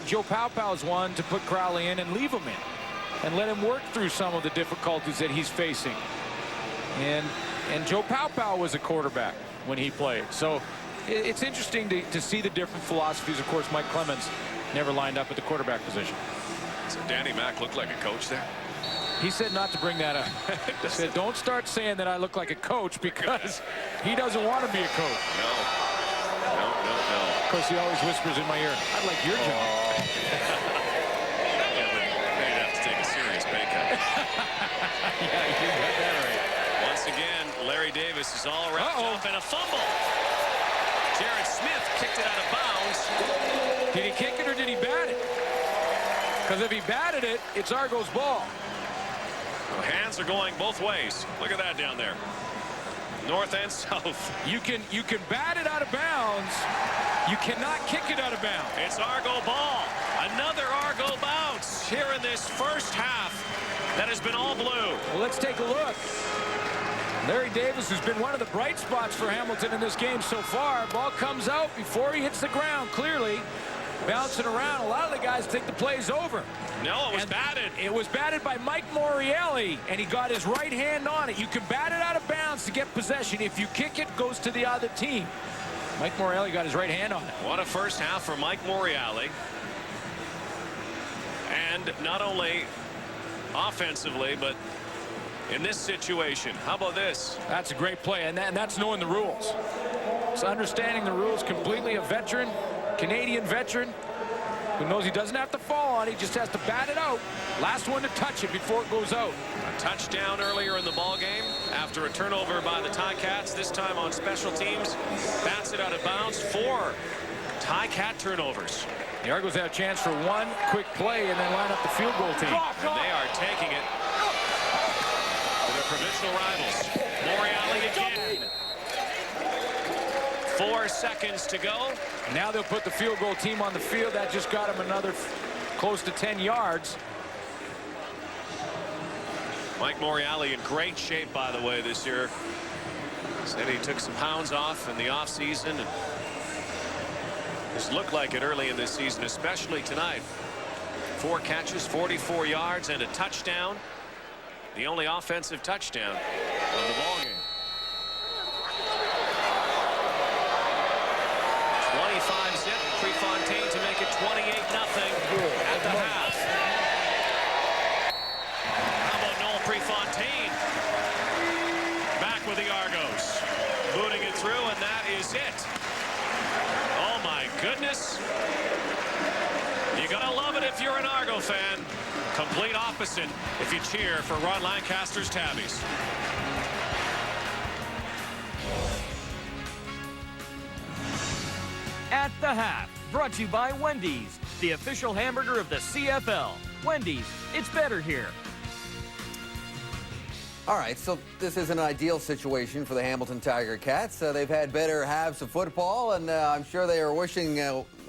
Joe Paopao is one to put Crowley in and leave him in and let him work through some of the difficulties that he's facing. And Joe Paopao was a quarterback when he played. So it's interesting to see the different philosophies. Of course, Mike Clemens never lined up at the quarterback position. So Danny Mac looked like a coach there? He said not to bring that up. He said, don't start saying that I look like a coach, because he doesn't want to be a coach. No. Of course, he always whispers in my ear, I'd like your job. Yeah, but they'd have to take a serious pay cut. Yeah, you got that right. Once again, Larry Davis is all wrapped up in a fumble. Jared Smith kicked it out of bounds. Did he kick it or did he bat it? Because if he batted it, it's Argo's ball. Well, hands are going both ways. Look at that down there. North and south. You can bat it out of bounds. You cannot kick it out of bounds. It's Argo ball. Another Argo bounce here in this first half that has been all blue. Well, let's take a look. Larry Davis has been one of the bright spots for Hamilton in this game so far. Ball comes out before he hits the ground, clearly. Bouncing around. A lot of the guys think the play's over. No, it was batted. It was batted by Mike Morreale, and he got his right hand on it. You can bat it out of bounds to get possession. If you kick it, it goes to the other team. Mike Morreale got his right hand on it. What a first half for Mike Morreale. And not only offensively, but in this situation. How about this? That's a great play, and that's knowing the rules. It's understanding the rules completely. A veteran, Canadian veteran, who knows he doesn't have to fall on it, he just has to bat it out. Last one to touch it before it goes out. A touchdown earlier in the ball game after a turnover by the Ticats, this time on special teams. Bats it out of bounds. 4 Ticat turnovers. The Argos have a chance for one quick play and then line up the field goal team. And they are taking it to their provincial rivals. Morreale again. 4 seconds to go. And now they'll put the field goal team on the field. That just got him another close to 10 yards. Mike Morreale in great shape, by the way, this year. Said he took some pounds off in the offseason. And just looked like it early in this season, especially tonight. 4 catches, 44 yards, and a touchdown. The only offensive touchdown of the ball game. 25-zip, Prefontaine to make it 28-0 at the half. How about Noel Prefontaine? Back with the Argos. Booting it through, and that is it. Oh, my goodness. You gotta love it if you're an Argo fan. Complete opposite if you cheer for Ron Lancaster's Tabbies. At the Half, brought to you by Wendy's, the official hamburger of the CFL. Wendy's, it's better here. All right, so this isn't an ideal situation for the Hamilton Tiger Cats. They've had better halves of football, and I'm sure they are wishing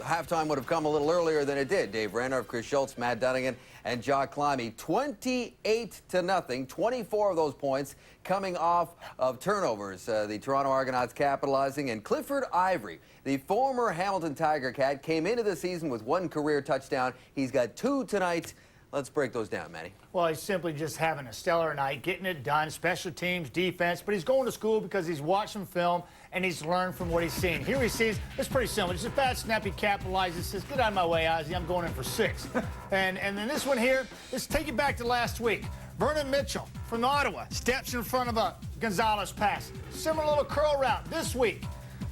halftime would have come a little earlier than it did. Dave Randorf, Chris Schultz, Matt Dunnigan, and Jock Climbey. 28-0. 24 of those points coming off of turnovers. The Toronto Argonauts capitalizing, and Clifford Ivory, the former Hamilton Tiger Cat, came into the season with 1 career touchdown. He's got 2 tonight. Let's break those down, Manny. Well, he's simply just having a stellar night, getting it done, special teams, defense, but he's going to school because he's watching film and he's learned from what he's seen. Here he sees, it's pretty simple. It's a bad snap, he capitalizes, says, get out of my way, Ozzie, I'm going in for 6. and then this one here, let's take it back to last week. Vernon Mitchell from Ottawa steps in front of a Gonzalez pass. Similar little curl route this week.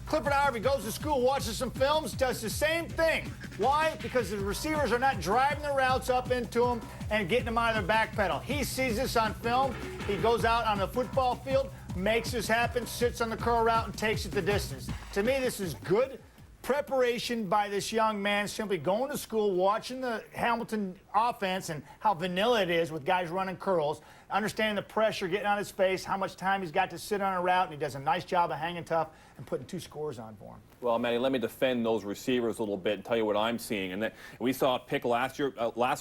Clifford Ivory goes to school, watches some films, does the same thing. Why? Because the receivers are not driving the routes up into him and getting them out of their back pedal. He sees this on film. He goes out on the football field, makes this happen, sits on the curl route, and takes it the distance. To me, this is good preparation by this young man, simply going to school, watching the Hamilton offense and how vanilla it is with guys running curls, understanding the pressure, getting on his face, how much time he's got to sit on a route, and he does a nice job of hanging tough and putting 2 scores on for him. Well, Manny, let me defend those receivers a little bit and tell you what I'm seeing. And we saw a pick last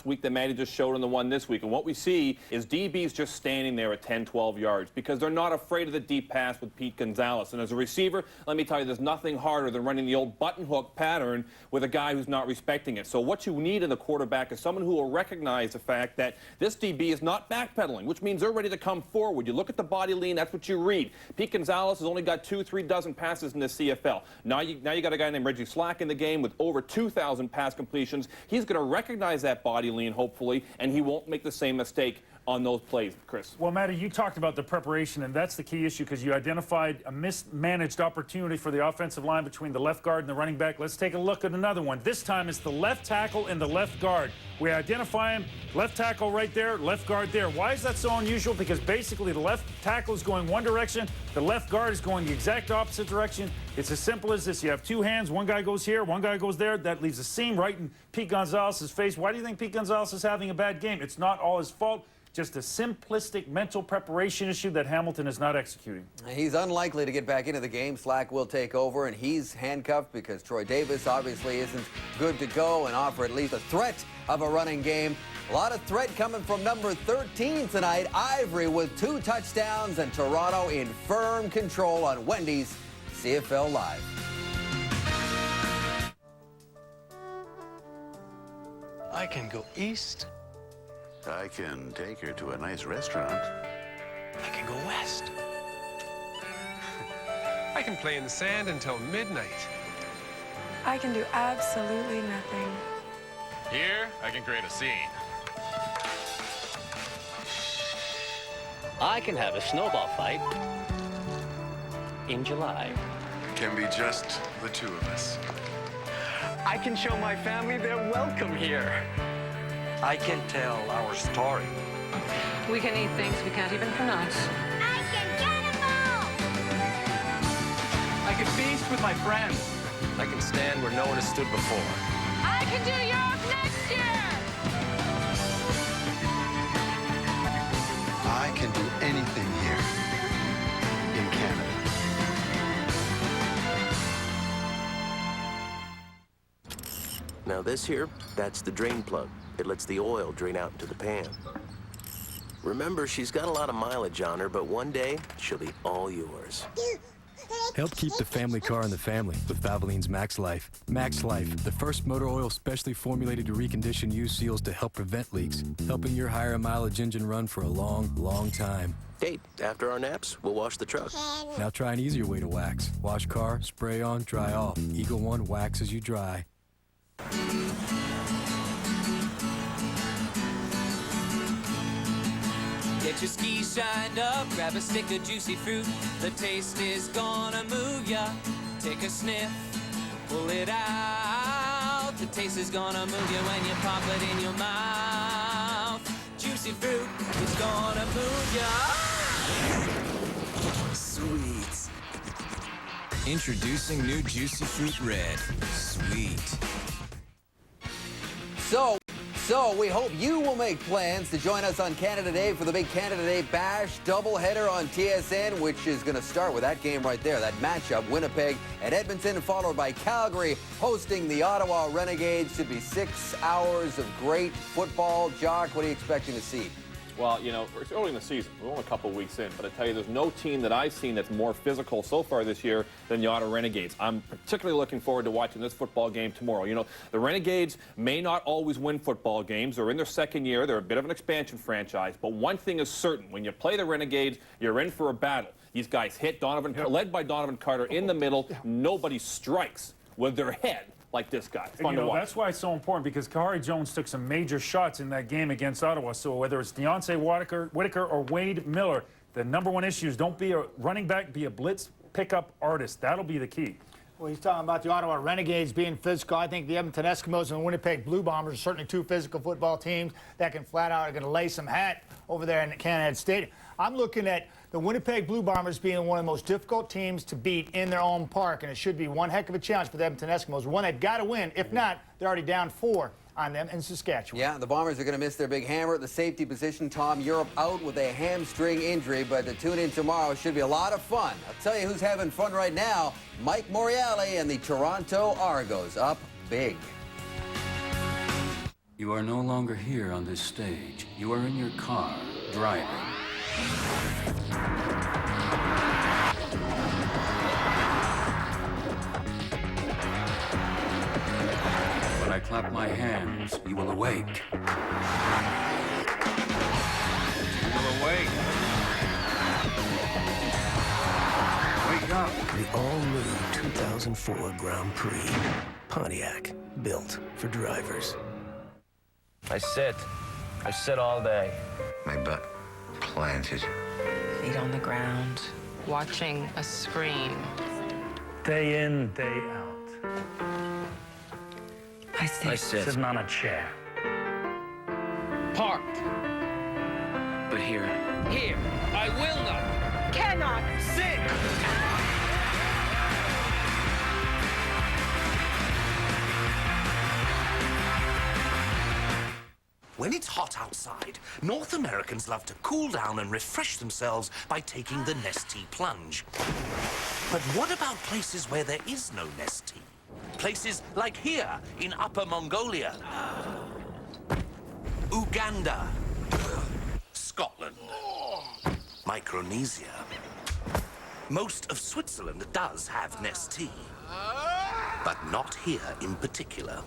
week that Manny just showed in the one this week. And what we see is DBs just standing there at 10, 12 yards because they're not afraid of the deep pass with Pete Gonzalez. And as a receiver, let me tell you, there's nothing harder than running the old button hook pattern with a guy who's not respecting it. So what you need in the quarterback is someone who will recognize the fact that this DB is not backpedaling, which means they're ready to come forward. You look at the body lean, that's what you read. Pete Gonzalez has only got 2-3 dozen passes in the CFL. Now you got a guy named Reggie Slack in the game with over 2,000 pass completions. He's going to recognize that body lean, hopefully, and he won't make the same mistake on those plays, Chris. Well, Matty, you talked about the preparation, and that's the key issue because you identified a mismanaged opportunity for the offensive line between the left guard and the running back. Let's take a look at another one. This time it's the left tackle and the left guard. We identify him, left tackle right there, left guard there. Why is that so unusual? Because basically the left tackle is going one direction, the left guard is going the exact opposite direction. It's as simple as this. You have 2 hands, one guy goes here, one guy goes there. That leaves a seam right in Pete Gonzalez's face. Why do you think Pete Gonzalez is having a bad game? It's not all his fault. Just a simplistic mental preparation issue that Hamilton is not executing. He's unlikely to get back into the game. Slack will take over, and he's handcuffed because Troy Davis obviously isn't good to go and offer at least a threat of a running game. A lot of threat coming from number 13 tonight. Ivory with 2 touchdowns, and Toronto in firm control on Wendy's CFL Live. I can go east. I can take her to a nice restaurant. I can go west. I can play in the sand until midnight. I can do absolutely nothing. Here, I can create a scene. I can have a snowball fight in July. Can be just the 2 of us. I can show my family they're welcome here. I can tell our story. We can eat things we can't even pronounce. I can cannonball! I can feast with my friends. I can stand where no one has stood before. I can do Europe next year! I can do anything here in Canada. Now this here, that's the drain plug. It lets the oil drain out into the pan. Remember, she's got a lot of mileage on her, but one day, she'll be all yours. Help keep the family car in the family with Valvoline's Max Life. Max Life, the first motor oil specially formulated to recondition used seals to help prevent leaks, helping your higher mileage engine run for a long, long time. Hey, after our naps, we'll wash the truck. Now try an easier way to wax. Wash car, spray on, dry off. Eagle One waxes you dry. Get your skis shined up, grab a stick of juicy fruit. The taste is gonna move ya. Take a sniff, pull it out. The taste is gonna move you when you pop it in your mouth. Juicy fruit is gonna move ya. Sweet. Introducing new Juicy Fruit Red. Sweet. So, So we hope you will make plans to join us on Canada Day for the big Canada Day Bash doubleheader on TSN, which is going to start with that game right there, that matchup, Winnipeg and Edmonton, followed by Calgary hosting the Ottawa Renegades. Should be 6 hours of great football. Jock, what are you expecting to see? Well, you know, it's early in the season. We're only a couple of weeks in, but I tell you, there's no team that I've seen that's more physical so far this year than the Ottawa Renegades. I'm particularly looking forward to watching this football game tomorrow. You know, the Renegades may not always win football games. They're in their second year. They're a bit of an expansion franchise. But one thing is certain. When you play the Renegades, you're in for a battle. These guys hit led by Donovan Carter in the middle. Nobody strikes with their head like this guy. It's fun to watch. That's why it's so important, because Kahari Jones took some major shots in that game against Ottawa. So whether it's Deontay Whitaker or Wade Miller, the #1 issue is don't be a running back, be a blitz pickup artist. That'll be the key. Well, he's talking about the Ottawa Renegades being physical. I think the Edmonton Eskimos and the Winnipeg Blue Bombers are certainly two physical football teams that can flat out are going to lay some hat over there in the Canada Stadium. I'm looking at the Winnipeg Blue Bombers being one of the most difficult teams to beat in their own park, and it should be one heck of a challenge for the Edmonton Eskimos, one they've got to win. If not, they're already down 4 on them in Saskatchewan. Yeah, the Bombers are going to miss their big hammer at the safety position. Tom Europe out with a hamstring injury, but to tune in tomorrow should be a lot of fun. I'll tell you who's having fun right now. Mike Morreale and the Toronto Argos up big. You are no longer here on this stage. You are in your car, driving. When I clap my hands, you will awake. You will awake. Wake up. The all-new 2004 Grand Prix Pontiac, built for drivers. I sit all day. My butt planted. Feet on the ground, watching a screen. Day in, day out. I sit. Sitting on a chair. Parked. But here. Here. I will not. Cannot Sit. When it's hot outside, North Americans love to cool down and refresh themselves by taking the Nestea plunge. But what about places where there is no Nestea? Places like here in Upper Mongolia, Uganda, Scotland, Micronesia. Most of Switzerland does have Nestea, but not here in particular.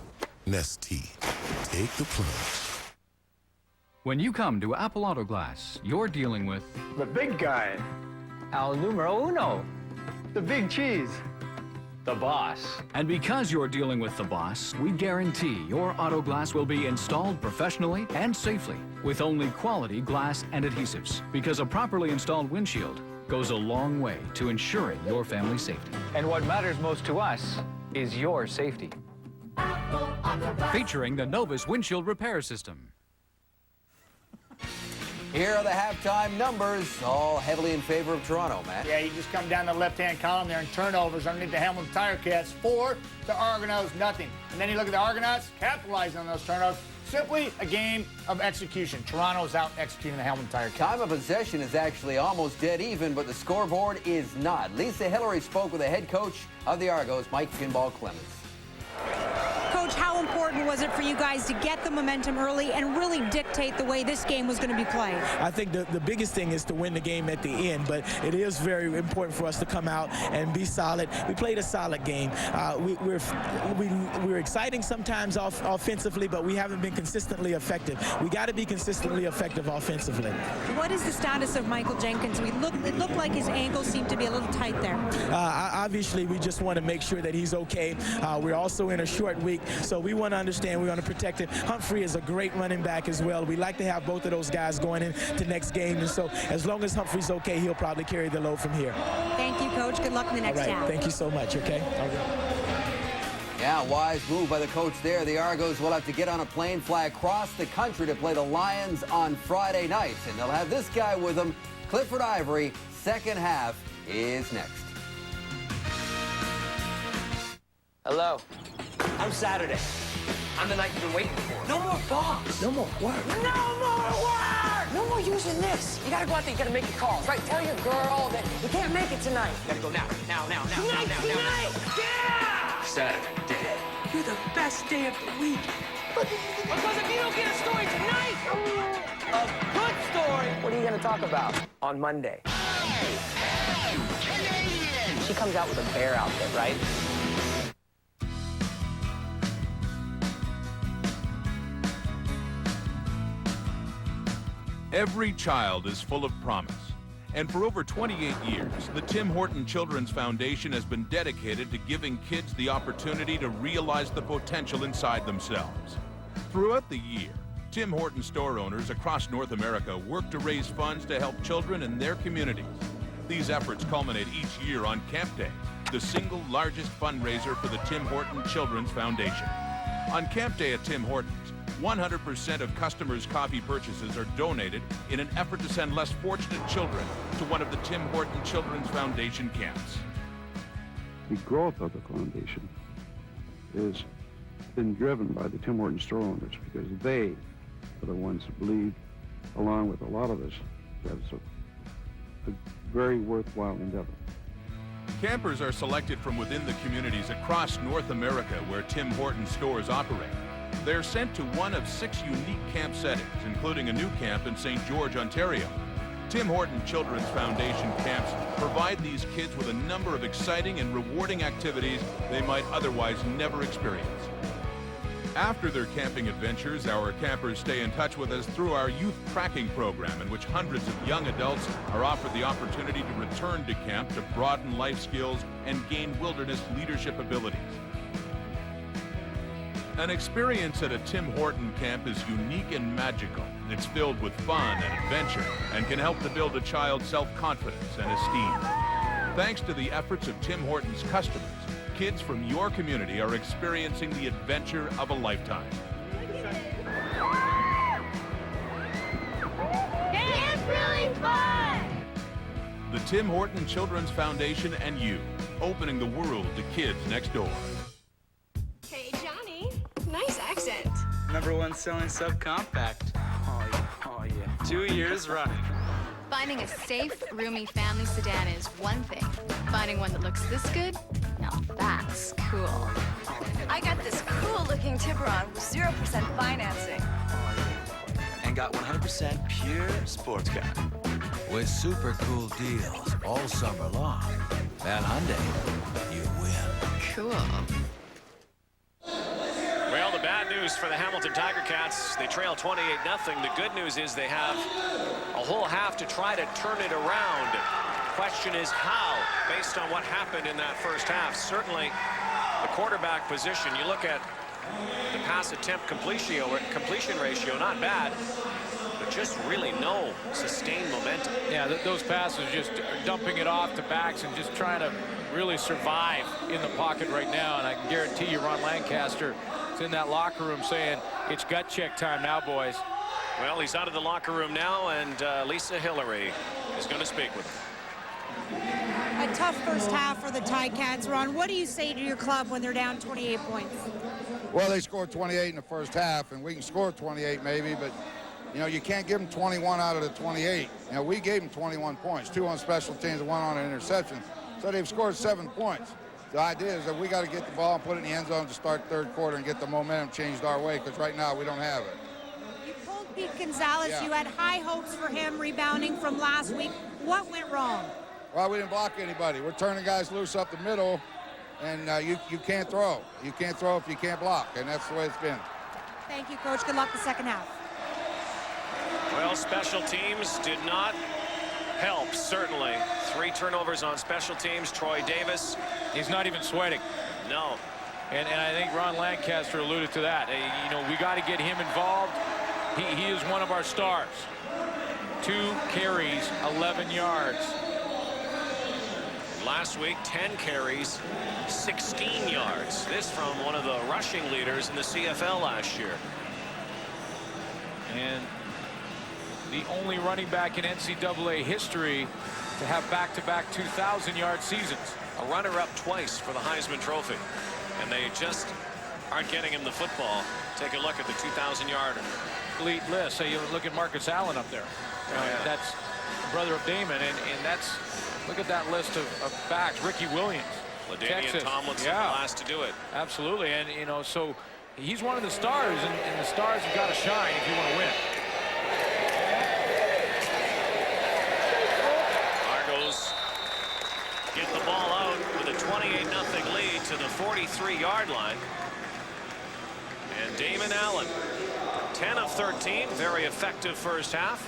Nestea. Take the plunge. When you come to Apple Auto Glass, you're dealing with The big guy. El numero uno. The big cheese. The boss. And because you're dealing with the boss, we guarantee your auto glass will be installed professionally and safely with only quality glass and adhesives. Because a properly installed windshield goes a long way to ensuring your family's safety. And what matters most to us is your safety. Featuring the Novus Windshield Repair System. Here are the halftime numbers, all heavily in favor of Toronto, Matt. Yeah, you just come down the left-hand column there in turnovers underneath the Hamilton Tiger Cats, 4 to Argonauts, nothing. And then you look at the Argonauts, capitalizing on those turnovers. Simply a game of execution. Toronto's out executing the Hamilton Tiger Cats. Time of possession is actually almost dead even, but the scoreboard is not. Lisa Hillary spoke with the head coach of the Argos, Mike Pinball Clemens. Coach, how important was it for you guys to get the momentum early and really dictate the way this game was going to be played? I think the biggest thing is to win the game at the end, but it is very important for us to come out and be solid. We played a solid game. We're exciting sometimes offensively, but we haven't been consistently effective. We got to be consistently effective offensively. What is the status of Michael Jenkins? It looked like his ankle seemed to be a little tight there. Obviously, we just want to make sure that he's okay. We're also in a short week, so we want to understand, we want to protect him. Humphrey is a great running back as well. We like to have both of those guys going into next game, and so as long as Humphrey's okay, he'll probably carry the load from here. Thank you, Coach. Good luck in the next half. Thank you so much, okay? Yeah, wise move by the coach there. The Argos will have to get on a plane, fly across the country to play the Lions on Friday night, and they'll have this guy with them, Clifford Ivory. Second half is next. Hello. I'm Saturday. I'm the knight you've been waiting for. No more bombs. No more work. No more work! No more using this. You gotta go out there, you gotta make your calls, right? Tell your girl that you can't make it tonight. You gotta go now. Tonight! Yeah! Saturday. You're the best day of the week. Because if you don't get a story tonight, a good story, what are you gonna talk about on Monday? She comes out with a bear outfit, right? Every child is full of promise. And for over 28 years, the Tim Horton Children's Foundation has been dedicated to giving kids the opportunity to realize the potential inside themselves. Throughout the year, Tim Horton store owners across North America work to raise funds to help children in their communities. These efforts culminate each year on Camp Day, the single largest fundraiser for the Tim Horton Children's Foundation. On Camp Day at Tim Hortons, 100% of customers' coffee purchases are donated in an effort to send less fortunate children to one of the Tim Horton Children's Foundation camps. The growth of the foundation has been driven by the Tim Horton store owners because they are the ones that believe, along with a lot of us, that it's a very worthwhile endeavor. Campers are selected from within the communities across North America where Tim Horton stores operate. They're sent to one of 6 unique camp settings, including a new camp in St. George, Ontario. Tim Horton Children's Foundation camps provide these kids with a number of exciting and rewarding activities they might otherwise never experience. After their camping adventures, our campers stay in touch with us through our youth tracking program, in which hundreds of young adults are offered the opportunity to return to camp to broaden life skills and gain wilderness leadership abilities. An experience at a Tim Horton camp is unique and magical. It's filled with fun and adventure and can help to build a child's self-confidence and esteem. Thanks to the efforts of Tim Horton's customers, kids from your community are experiencing the adventure of a lifetime. It's really fun! The Tim Horton Children's Foundation and you, opening the world to kids next door. Hey, Johnny. Nice accent. #1 selling subcompact. Oh yeah. 2 years running. Finding a safe, roomy family sedan is one thing. Finding one that looks this good? Now that's cool. I got this cool-looking Tiburon with 0% financing. And got 100% pure sports car. With super cool deals all summer long. At Hyundai, you win. Cool. Well, the bad news for the Hamilton Tiger Cats, they trail 28-0. The good news is they have a whole half to try to turn it around. Question is how, based on what happened in that first half. Certainly the quarterback position, you look at the pass attempt completion ratio, not bad, but just really no sustained momentum. Yeah, those passes just dumping it off to backs and just trying to really survive in the pocket right now. And I can guarantee you Ron Lancaster is in that locker room saying, it's gut check time now, boys. Well, he's out of the locker room now, and Lisa Hillary is going to speak with him. A tough first half for the Ticats. Ron, what do you say to your club when they're down 28 points? Well, they scored 28 in the first half, and we can score 28 maybe, but, you know, you can't give them 21 out of the 28. You know, we gave them 21 points, 2 on special teams and 1 on an interception. So they've scored 7 points. The idea is that we got to get the ball and put it in the end zone to start third quarter and get the momentum changed our way, because right now we don't have it. You pulled Pete Gonzalez. Yeah. You had high hopes for him rebounding from last week. What went wrong? Well, we didn't block anybody. We're turning guys loose up the middle, and you can't throw. You can't throw if you can't block, and that's the way it's been. Thank you, Coach. Good luck the second half. Well, special teams did not help, certainly. 3 turnovers on special teams. Troy Davis. He's not even sweating. No. And I think Ron Lancaster alluded to that. You know, we got to get him involved. He is one of our stars. 2 carries, 11 yards. Last week, 10 carries, 16 yards. This from one of the rushing leaders in the CFL last year. And the only running back in NCAA history to have back-to-back 2,000-yard seasons. A runner-up twice for the Heisman Trophy. And they just aren't getting him the football. Take a look at the 2,000-yarder. Elite list. So you look at Marcus Allen up there. That's the brother of Damon, and that's, look at that list of backs. Ricky Williams, LaDainian Tomlinson, the last to do it. Absolutely, and you know, so he's one of the stars, and the stars have got to shine if you want to win. Argos get the ball out with a 28-0 lead to the 43-yard line. And Damon Allen, 10 of 13, very effective first half.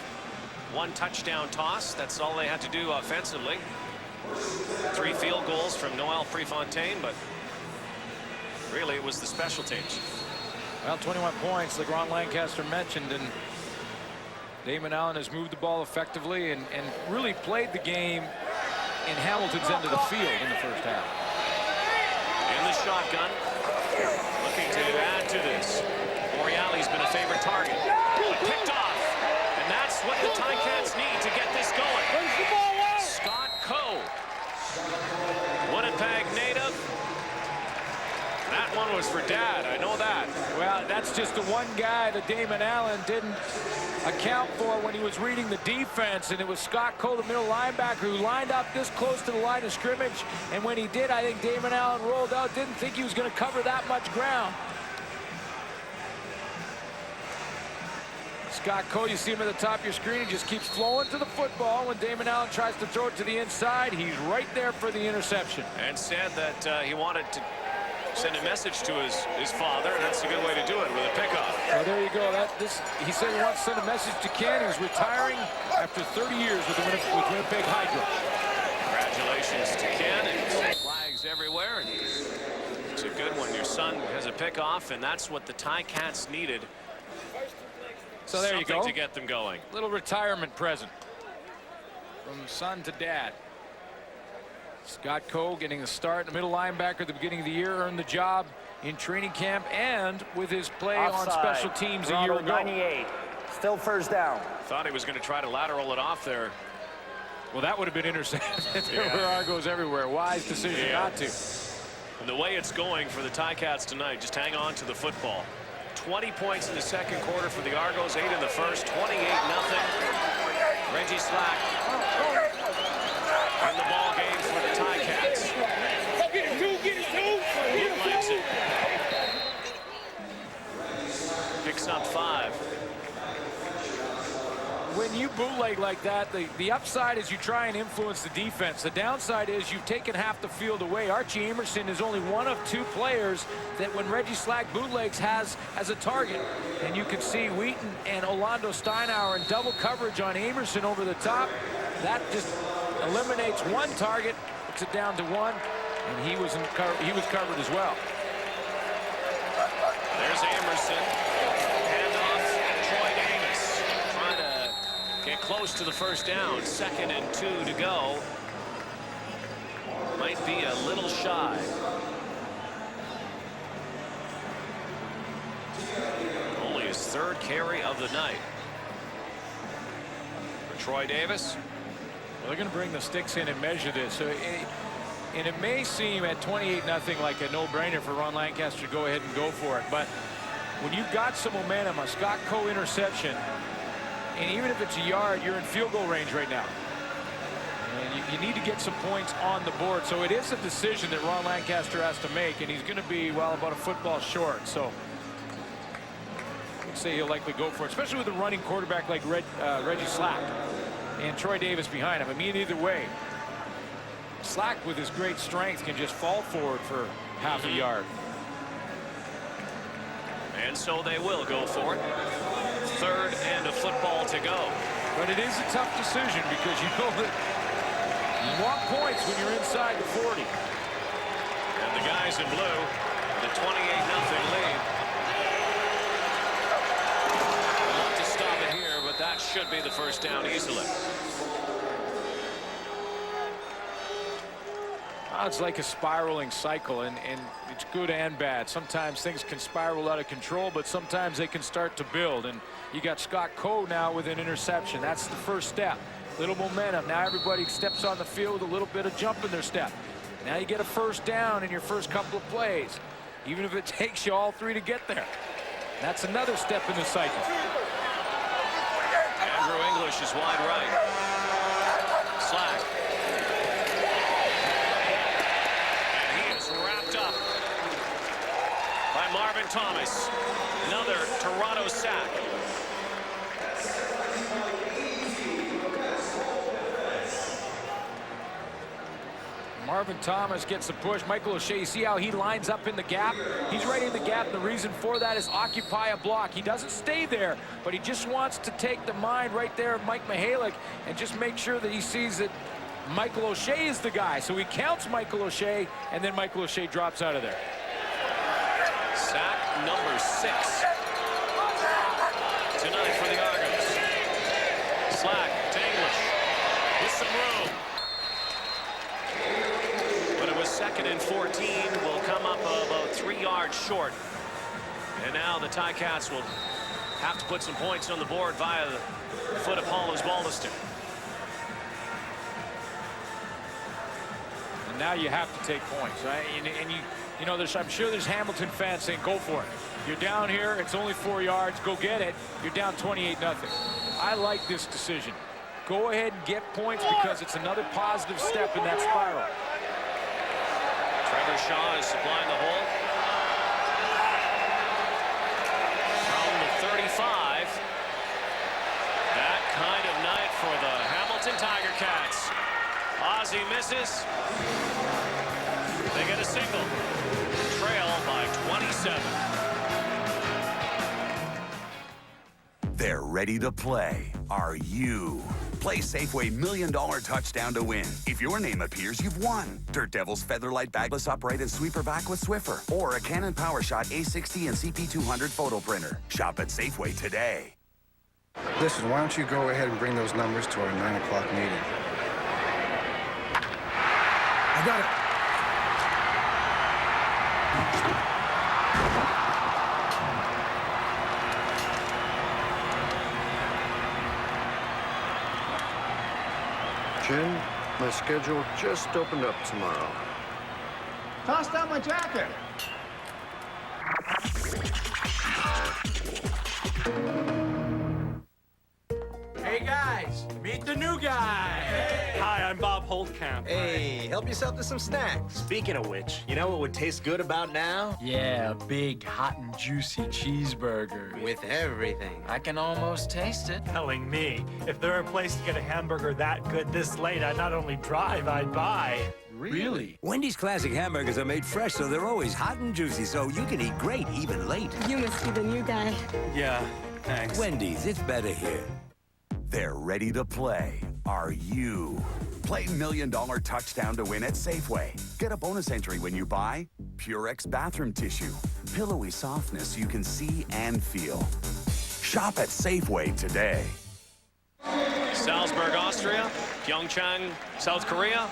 1 touchdown toss. That's all they had to do offensively. 3 field goals from Noel Prefontaine, but really it was the special teams. Well, 21 points, like Ron Lancaster mentioned, and Damon Allen has moved the ball effectively and really played the game in Hamilton's end of the field in the first half. In the shotgun, looking to add to this. Morreale's been a favorite target, but picked off, and that's what the Ticats need to get this going. Scott Coe, Winnipeg native. That one was for Dad, I know that. Well, that's just the one guy that Damon Allen didn't account for when he was reading the defense, and it was Scott Coe, the middle linebacker, who lined up this close to the line of scrimmage, and when he did, I think Damon Allen rolled out, didn't think he was going to cover that much ground. Scott Coe, you see him at the top of your screen, he just keeps flowing to the football. When Damon Allen tries to throw it to the inside, he's right there for the interception. And said that he wanted to send a message to his father, and that's a good way to do it with a pickoff. Well, there you go. He said he wants to send a message to Ken. He's retiring after 30 years with Winnipeg Hydro. Congratulations to Ken, and flags everywhere. And it's a good one. Your son has a pickoff, and that's what the Ticats needed. So there you go. Something to get them going. Little retirement present from son to dad. Scott Coe getting the start, the middle linebacker at the beginning of the year, earned the job in training camp and with his play on special teams a year ago. 98. Still first down. Thought he was going to try to lateral it off there. Well, that would have been intercepted. There were Argos everywhere. Wise decision not to. And the way it's going for the Ticats tonight, just hang on to the football. 20 points in the second quarter for the Argos, 8 in the first, 28-0. Reggie Slack in the ball game for the Ticats. Bootlegs it. Picks up 5. When you bootleg like that, the upside is you try and influence the defense. The downside is you've taken half the field away. Archie Amerson is only one of 2 players that when Reggie Slack bootlegs has as a target. And you can see Wheaton and Orlando Steinauer in double coverage on Amerson over the top. That just eliminates one target, puts it down to 1, and he was covered as well. There's Amerson. Handoff, Troy Davis. Trying to get close to the first down. 2nd and 2 to go. Might be a little shy. Only his 3rd carry of the night. For Troy Davis. Well, they're going to bring the sticks in and measure this. So and it may seem at 28-0 like a no-brainer for Ron Lancaster to go ahead and go for it. But when you've got some momentum, a Scott Coe interception, and even if it's a yard, you're in field goal range right now. And you need to get some points on the board. So it is a decision that Ron Lancaster has to make, and he's going to be, well, about a football short. So I would say he'll likely go for it, especially with a running quarterback like Reggie Slack and Troy Davis behind him. I mean, either way, Slack with his great strength can just fall forward for half a yard. And so they will go for it. 3rd and a football to go. But it is a tough decision because you know that you want points when you're inside the 40. And the guys in blue, the 28-0 lead. They'll want to stop it here, but that should be the first down easily. It's like a spiraling cycle, and it's good and bad. Sometimes things can spiral out of control, but sometimes they can start to build. And you got Scott Coe now with an interception. That's the first step. Little momentum. Now everybody steps on the field with a little bit of jump in their step. Now you get a first down in your first couple of plays. even if it takes you all 3 to get there. That's another step in the cycle. Andrew English is wide right. Slack. And he is wrapped up by Marvin Thomas. Another Toronto sack. Marvin Thomas gets the push. Michael O'Shea, see how he lines up in the gap? He's right in the gap, and the reason for that is occupy a block. He doesn't stay there, but he just wants to take the mind right there of Mike Mihalik and just make sure that he sees that Michael O'Shea is the guy. So he counts Michael O'Shea, and then Michael O'Shea drops out of there. Sack number 6 tonight for the Argos. Slack to English with some room. But it was 2nd and 14. Will come up about 3 yards short. And now the Ticats will have to put some points on the board via the foot of Paul Osbaldiston. And now you have to take points, right? And you know, I'm sure there's Hamilton fans saying, go for it. You're down here, it's only 4 yards, go get it. You're down 28-0. I like this decision. Go ahead and get points because it's another positive step in that spiral. Trevor Shaw is supplying the hole. From the 35. That kind of night for the Hamilton Tiger Cats. Ozzie misses. They get a single. Trail by 27. They're ready to play. Are you? Play Safeway $1 Million Touchdown to win. If your name appears, you've won. Dirt Devils Featherlight Bagless Upright and Sweeper Vac with Swiffer. Or a Canon PowerShot A60 and CP200 photo printer. Shop at Safeway today. Listen, why don't you go ahead and bring those numbers to our 9 o'clock meeting? I got it. Jen, my schedule just opened up tomorrow. Toss down my jacket. Hey guys, meet the new guy. Hi, I'm Bob Holtkamp. Hey, help yourself to some snacks. Speaking of which, you know what would taste good about now? Yeah, a big, hot and juicy cheeseburger. With everything. I can almost taste it. Telling me, if there were a place to get a hamburger that good this late, I'd not only drive, I'd buy. Really? Wendy's classic hamburgers are made fresh, so they're always hot and juicy, so you can eat great even late. You must be the new guy. Yeah, thanks. Wendy's, it's better here. They're ready to play. Are you? Play $1 Million Touchdown to win at Safeway. Get a bonus entry when you buy Purex bathroom tissue. Pillowy softness you can see and feel. Shop at Safeway today. Salzburg, Austria, Pyeongchang, South Korea,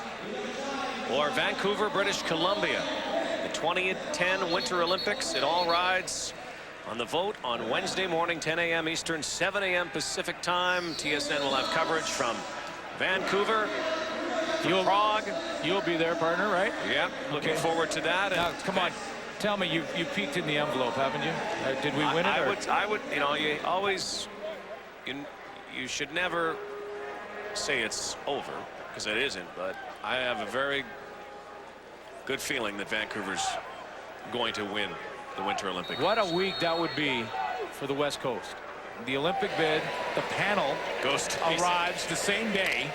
or Vancouver, British Columbia. The 2010 Winter Olympics, it all rides on the vote on Wednesday morning, 10 a.m. Eastern, 7 a.m. Pacific time. TSN will have coverage from Vancouver, Prague. You'll be there, partner, right? Yeah, looking forward to that. Now, come on. Tell me, you peeked in the envelope, haven't you? Did we win it? I would, you know, you always, you should never say it's over, because it isn't, but I have a very good feeling that Vancouver's going to win the Winter Olympics. What a week that would be for the West Coast. The Olympic bid, the panel arrives the same day.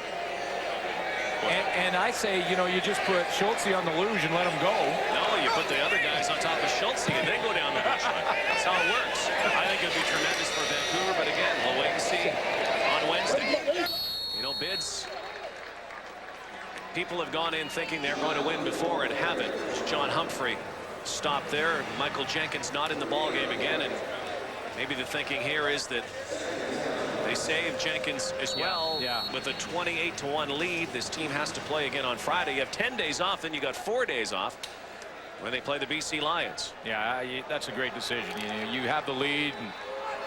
And I say, you know, you just put Schultze on the luge and let him go. No, you put the other guys on top of Schultze and then go down the beach. That's how it works. I think it'll be tremendous for Vancouver, but again, we'll wait and see on Wednesday. You know, bids, people have gone in thinking they're going to win before and haven't. John Humphrey stopped there. Michael Jenkins not in the ball game again, and maybe the thinking here is that they saved Jenkins as well. With a 28-1 lead. This team has to play again on Friday. You have 10 days off, then you got 4 days off when they play the BC Lions. Yeah, that's a great decision. You have the lead, and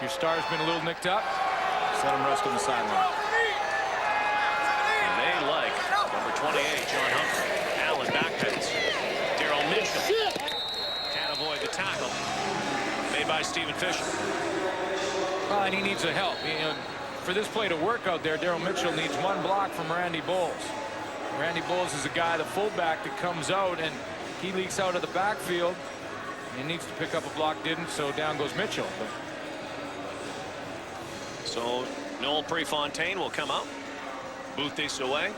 your star's been a little nicked up. Just let him rest on the sideline. And they like number 28, John Humphrey. Allen backpedals. Daryl Mitchell can't avoid the by Stephen Fisher. Well, and he needs the help. You know, for this play to work out there, Daryl Mitchell needs one block from Randy Bowles. Randy Bowles is a guy, the fullback, that comes out and he leaks out of the backfield. He needs to pick up a block, didn't, so down goes Mitchell. But so Noel Prefontaine will come out. Booth away.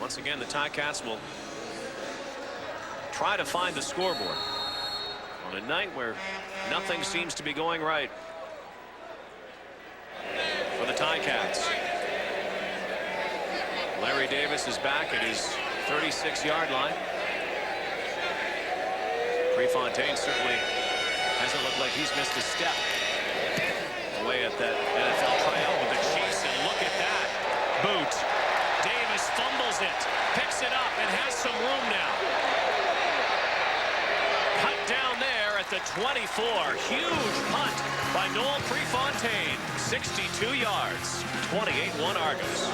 Once again, the Ticats will try to find the scoreboard on a night where nothing seems to be going right for the Ticats. Larry Davis is back at his 36-yard line. Prefontaine certainly hasn't looked like he's missed a step away at that NFL tryout with the Chiefs, and look at that boot. Davis fumbles it, picks it up, and has some room now. Cut down there at the 24. Huge punt by Noel Prefontaine. 62 yards, 28-1 Argos.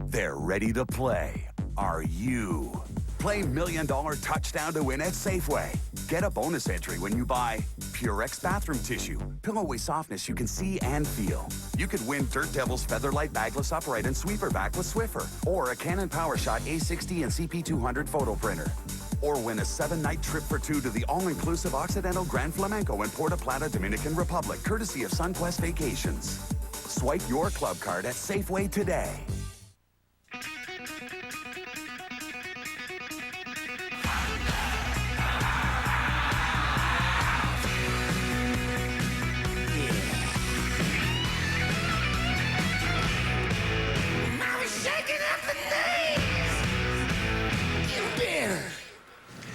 They're ready to play. Are you? Play $1 Million Touchdown to Win at Safeway. Get a bonus entry when you buy Purex bathroom tissue, pillowy softness you can see and feel. You could win Dirt Devils Featherlight Bagless Upright and Sweeper Vac with Swiffer, or a Canon PowerShot A60 and CP200 photo printer. Or win a 7-night trip for 2 to the all-inclusive Occidental Grand Flamenco in Puerto Plata, Dominican Republic, courtesy of SunQuest Vacations. Swipe your club card at Safeway today.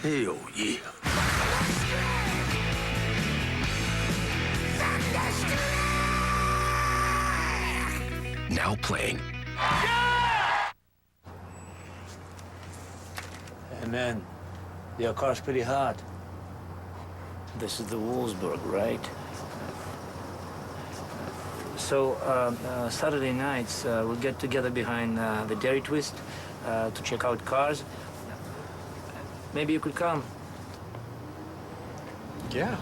Hell yeah. Now playing. Hey man, your car's pretty hot. This is the Wolfsburg, right? So Saturday nights we'll get together behind the Dairy Twist to check out cars. Maybe you could come. Yeah.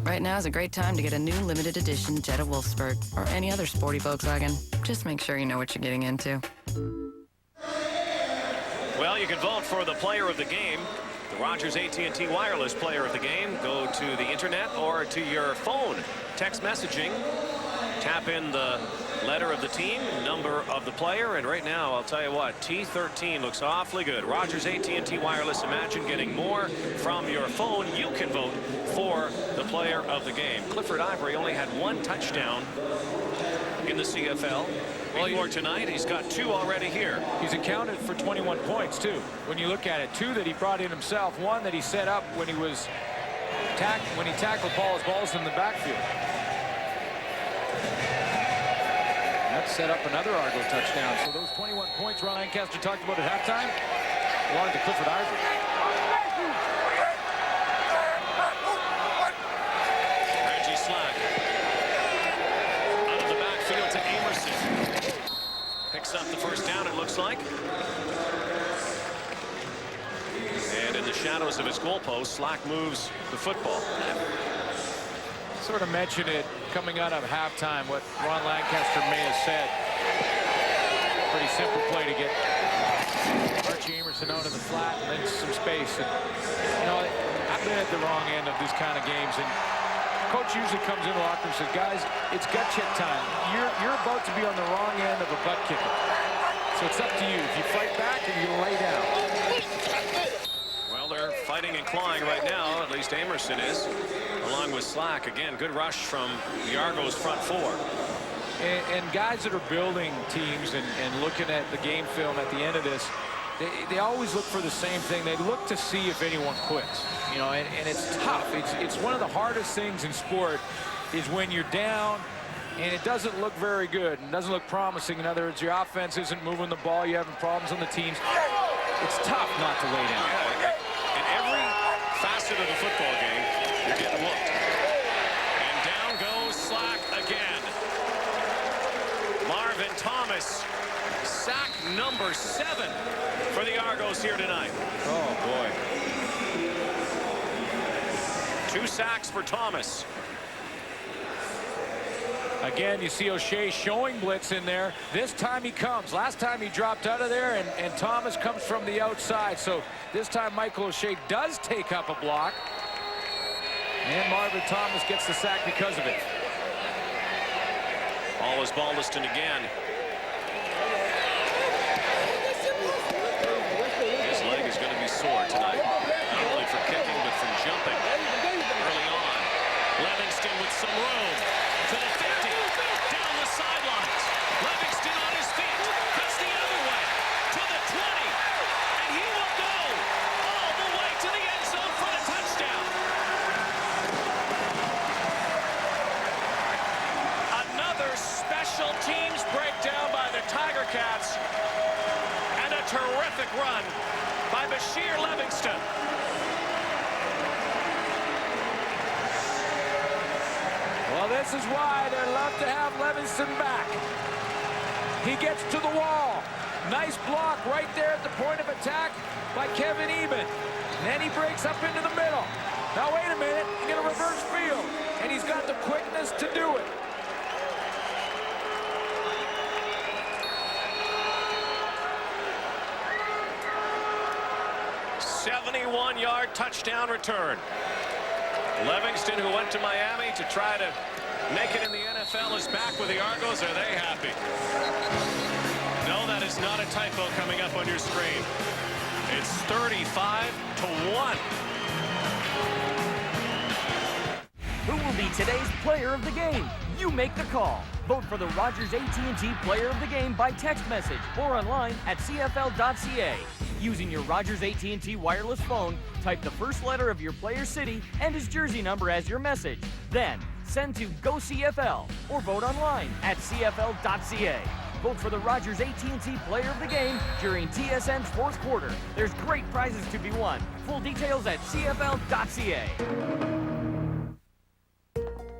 Right now is a great time to get a new limited edition Jetta Wolfsburg or any other sporty Volkswagen. Just make sure you know what you're getting into. Well, you can vote for the player of the game. The Rogers AT&T Wireless player of the game. Go to the internet or to your phone. Text messaging. Tap in the letter of the team, number of the player, and right now, I'll tell you what, T13 looks awfully good. Rogers AT&T Wireless, imagine getting more from your phone. You can vote for the player of the game. Clifford Ivory only had 1 touchdown in the CFL. Before tonight, he's got 2 already here. He's accounted for 21 points, too. When you look at it, 2 that he brought in himself, 1 that he set up when he was when he tackled Paul's balls in the backfield. That set up another Argo touchdown. So those 21 points Ron Lancaster talked about at halftime belonged to Clifford Ivory. Reggie Slack out of the backfield to Amerson. Picks up the first down, it looks like. And in the shadows of his goalpost, Slack moves the football. Sort of mentioned it coming out of halftime, what Ron Lancaster may have said. Pretty simple play to get Archie Amerson out of the flat and then some space. And, you know, I've been at the wrong end of these kind of games, and coach usually comes in the locker room and says, guys, it's gut check time. You're about to be on the wrong end of a butt kicking. So it's up to you. If you fight back or you lay down. Well, they're fighting and clawing right now, at least Amerson is, along with Slack. Again, good rush from the Argos front 4. And guys that are building teams and looking at the game film at the end of this, they always look for the same thing. They look to see if anyone quits. You know, and it's tough. It's one of the hardest things in sport is when you're down and it doesn't look very good and doesn't look promising. In other words, your offense isn't moving the ball. You're having problems on the teams. It's tough not to lay down. In every facet of the football game, you're getting looked. And down goes Slack again. Marvin Thomas, sack number 7 for the Argos here tonight. Oh, boy. 2 sacks for Thomas. Again, you see O'Shea showing blitz in there. This time he comes. Last time he dropped out of there, and Thomas comes from the outside. So this time Michael O'Shea does take up a block. And Marvin Thomas gets the sack because of it. Ball is Baldiston again. His leg is going to be sore tonight. Not only for kicking, but from jumping early on. Livingston with some room to the 50. Down the sidelines. Livingston on his feet. Cuts the other way. To the 20. And he will go all the way to the end zone for the touchdown. Another special teams breakdown by the Tiger Cats. And a terrific run by Bashir Livingston. Well, this is why they love to have Livingston back. He gets to the wall. Nice block right there at the point of attack by Kevin Eben. And then he breaks up into the middle. Now, wait a minute. You get a reverse field. And he's got the quickness to do it. '71-yard touchdown return. Livingston, who went to Miami to try to make it in the NFL, is back with the Argos. Are they happy? No, that is not a typo coming up on your screen. It's 35-1. Who will be today's player of the game? You make the call. Vote for the Rogers AT&T Player of the Game by text message or online at CFL.ca. Using your Rogers AT&T wireless phone, type the first letter of your player's city and his jersey number as your message. Then, send to GoCFL or vote online at CFL.ca. Vote for the Rogers AT&T Player of the Game during TSN's fourth quarter. There's great prizes to be won. Full details at CFL.ca.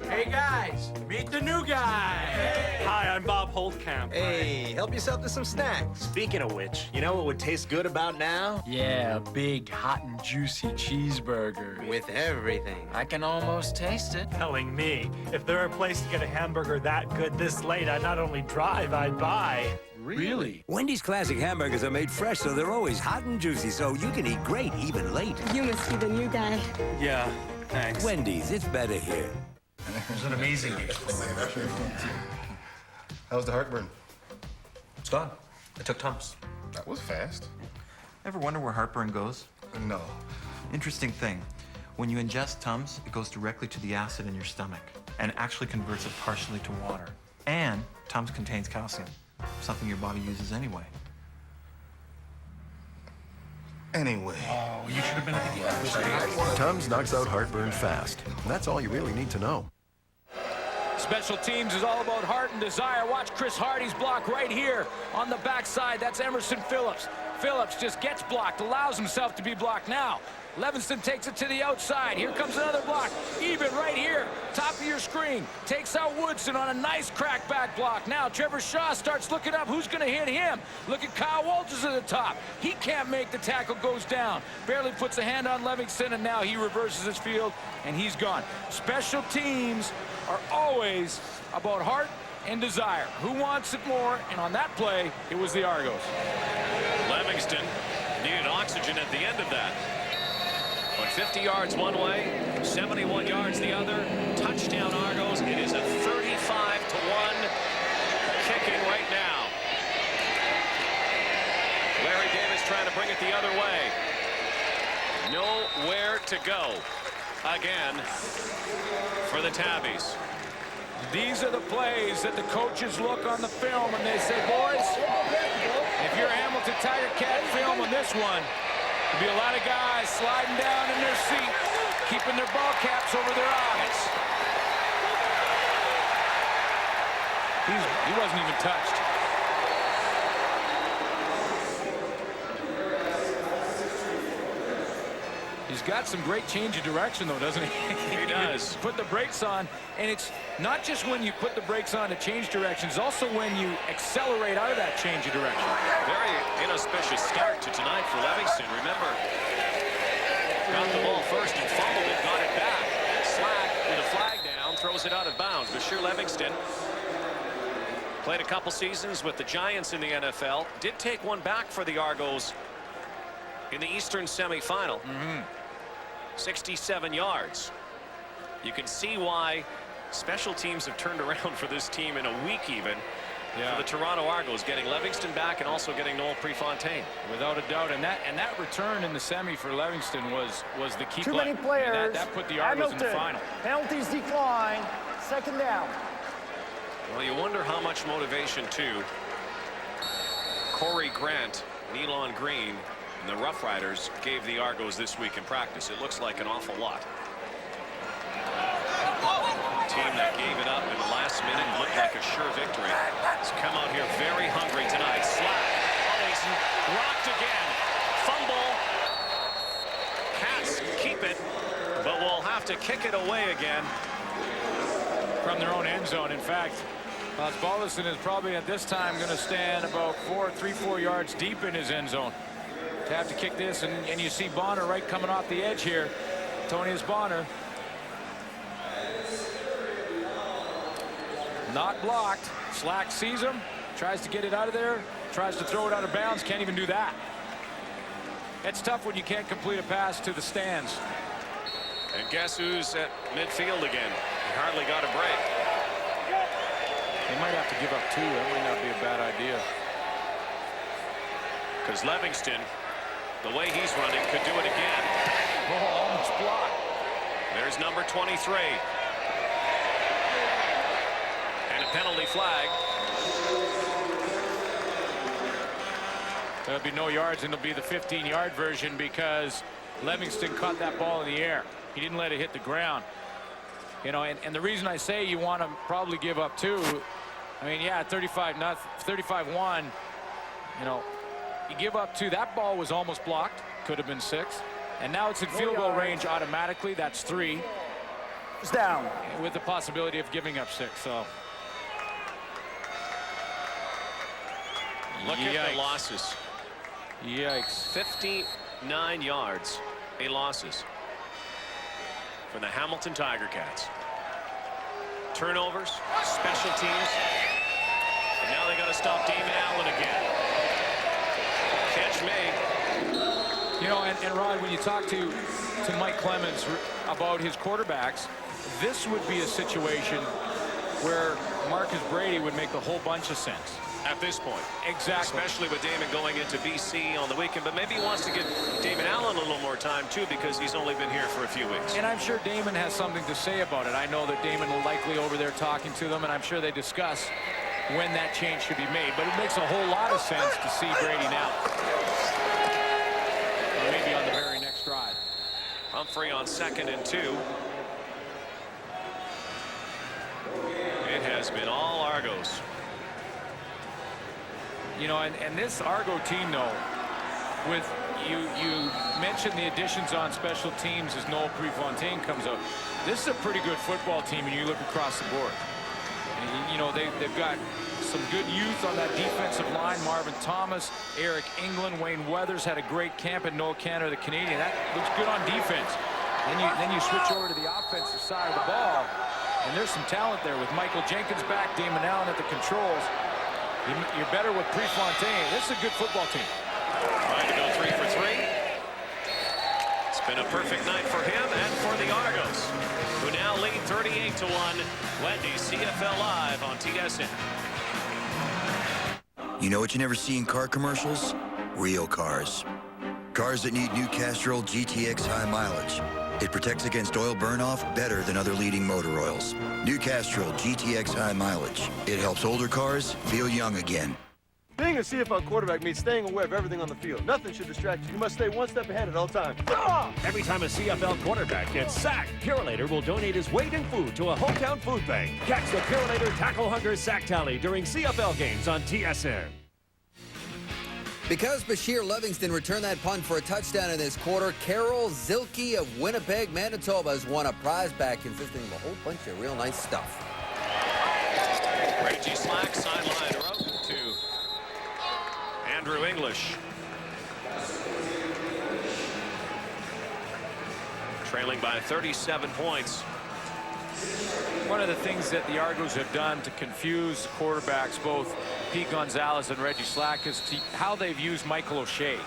Hey guys, meet the new guy. Hey. Hi, I'm Bob Holtkamp. Hey, help yourself to some snacks. Speaking of which, you know what would taste good about now? Yeah, a big, hot and juicy cheeseburger. With everything. I can almost taste it. Telling me, if there were a place to get a hamburger that good this late, I'd not only drive, I'd buy. Really? Wendy's classic hamburgers are made fresh, so they're always hot and juicy, so you can eat great even late. You must be the new guy. Yeah, thanks. Wendy's, it's better here. It was an amazing game. How's the heartburn? It's gone. I took Tums. That was fast. Ever wonder where heartburn goes? No. Interesting thing. When you ingest Tums, it goes directly to the acid in your stomach and actually converts it partially to water. And Tums contains calcium, something your body uses anyway. Anyway. Oh, you should have been at the game. Tums knocks out heartburn fast. That's all you really need to know. Special teams is all about heart and desire. Watch Chris Hardy's block right here on the backside. That's Emerson Phillips. Phillips just gets blocked, allows himself to be blocked now. Levinston takes it to the outside. Here comes another block. Eben right here, top of your screen. Takes out Woodson on a nice crackback block. Now Trevor Shaw starts looking up. Who's going to hit him? Look at Kyle Walters at the top. He can't make the tackle, goes down. Barely puts a hand on Livingston, and now he reverses his field, and he's gone. Special teams are always about heart and desire. Who wants it more? And on that play, it was the Argos. Livingston needed oxygen at the end of that. But 50 yards one way, 71 yards the other. Touchdown Argos. It is a 35-1 kicking right now. Larry Davis trying to bring it the other way. Nowhere to go again for the Tabbies. These are the plays that the coaches look on the film and they say, boys, if you're Hamilton Tiger Cat film on this one, there'll be a lot of guys sliding down in their seat, keeping their ball caps over their eyes. He wasn't even touched. He's got some great change of direction, though, doesn't he? He does. Put the brakes on, and it's not just when you put the brakes on to change directions, also when you accelerate out of that change of direction. Very inauspicious start to tonight for Livingston. Remember, got the ball first and fumbled it, got it back. Bashir Livingston played a couple seasons with the Giants in the NFL. Did take one back for the Argos in the Eastern semifinal. 67 yards. You can see why special teams have turned around for this team in a week even. For the Toronto Argos, getting Livingston back and also getting Noel Prefontaine. Without a doubt, and that return in the semi for Livingston was the key Too play. many players. That put the Argos in the final. Penalties decline. Second down. Well, you wonder how much motivation, too, Corey Grant, Nealon Green, and the Rough Riders gave the Argos this week in practice. It looks like an awful lot. Team that gave it up in the last minute looked like a sure victory. Has come out here very hungry tonight. Slack. Collies rocked again. Fumble. Cats keep it, but will have to kick it away again. From their own end zone. In fact, Osbaldiston is probably at this time going to stand about 3-4 yards deep in his end zone to have to kick this. And you see Bonner right coming off the edge here. Tonius Bonner. Not blocked. Slack sees him, tries to get it out of there, tries to throw it out of bounds, can't even do that. It's tough when you can't complete a pass to the stands. And guess who's at midfield again? He hardly got a break. They might have to give up 2. That might not be a bad idea. Because Livingston, the way he's running, could do it again. Oh, almost blocked. There's number 23. Penalty flag. There'll be no yards, and it'll be the 15-yard version because Livingston caught that ball in the air. He didn't let it hit the ground. You know, and the reason I say you want to probably give up 2, I mean, yeah, 35-1. You know, you give up 2. That ball was almost blocked. Could have been 6. And now it's in field goal range automatically. That's 3. It's down. With the possibility of giving up 6. So. Look at the losses. Yikes. 59 yards in losses for the Hamilton Tiger Cats. Turnovers, special teams, and now they got to stop Damon Allen again. Catch me. You know, and Rod, when you talk to Mike Clemens about his quarterbacks, this would be a situation where Marcus Brady would make a whole bunch of sense. At this point. Exactly. Especially with Damon going into BC on the weekend. But maybe he wants to give Damon Allen a little more time, too, because he's only been here for a few weeks. And I'm sure Damon has something to say about it. I know that Damon will likely over there talking to them, and I'm sure they discuss when that change should be made. But it makes a whole lot of sense to see Brady now. Or maybe on the very next drive. Humphrey on 2nd and 2. It has been all Argos. You know, and this Argo team, though, with you mentioned the additions on special teams as Noel Prefontaine comes out. This is a pretty good football team when you look across the board. And, you know, they've got some good youth on that defensive line. Marvin Thomas, Eric England, Wayne Weathers had a great camp, and Noel Cantor, the Canadian. That looks good on defense. Then you switch over to the offensive side of the ball, and there's some talent there with Michael Jenkins back, Damon Allen at the controls. You're better with Prefontaine. This is a good football team. Trying to go 3 for 3. It's been a perfect night for him and for the Argos, who now lead 38-1. Wendy's CFL Live on TSN. You know what you never see in car commercials? Real cars. Cars that need new Castrol GTX high mileage. It protects against oil burn-off better than other leading motor oils. New Castrol GTX high mileage. It helps older cars feel young again. Being a CFL quarterback means staying aware of everything on the field. Nothing should distract you. You must stay one step ahead at all times. Every time a CFL quarterback gets sacked, Purolator will donate his weight in food to a hometown food bank. Catch the Purolator Tackle Hunger Sack Tally during CFL games on TSN. Because Bashir Livingston returned that punt for a touchdown in this quarter, Carol Zilke of Winnipeg, Manitoba has won a prize bag consisting of a whole bunch of real nice stuff. Reggie Slack sideline route to Andrew English. Trailing by 37 points. One of the things that the Argos have done to confuse quarterbacks, both Pete Gonzalez and Reggie Slack, is how they've used Michael O'Shea.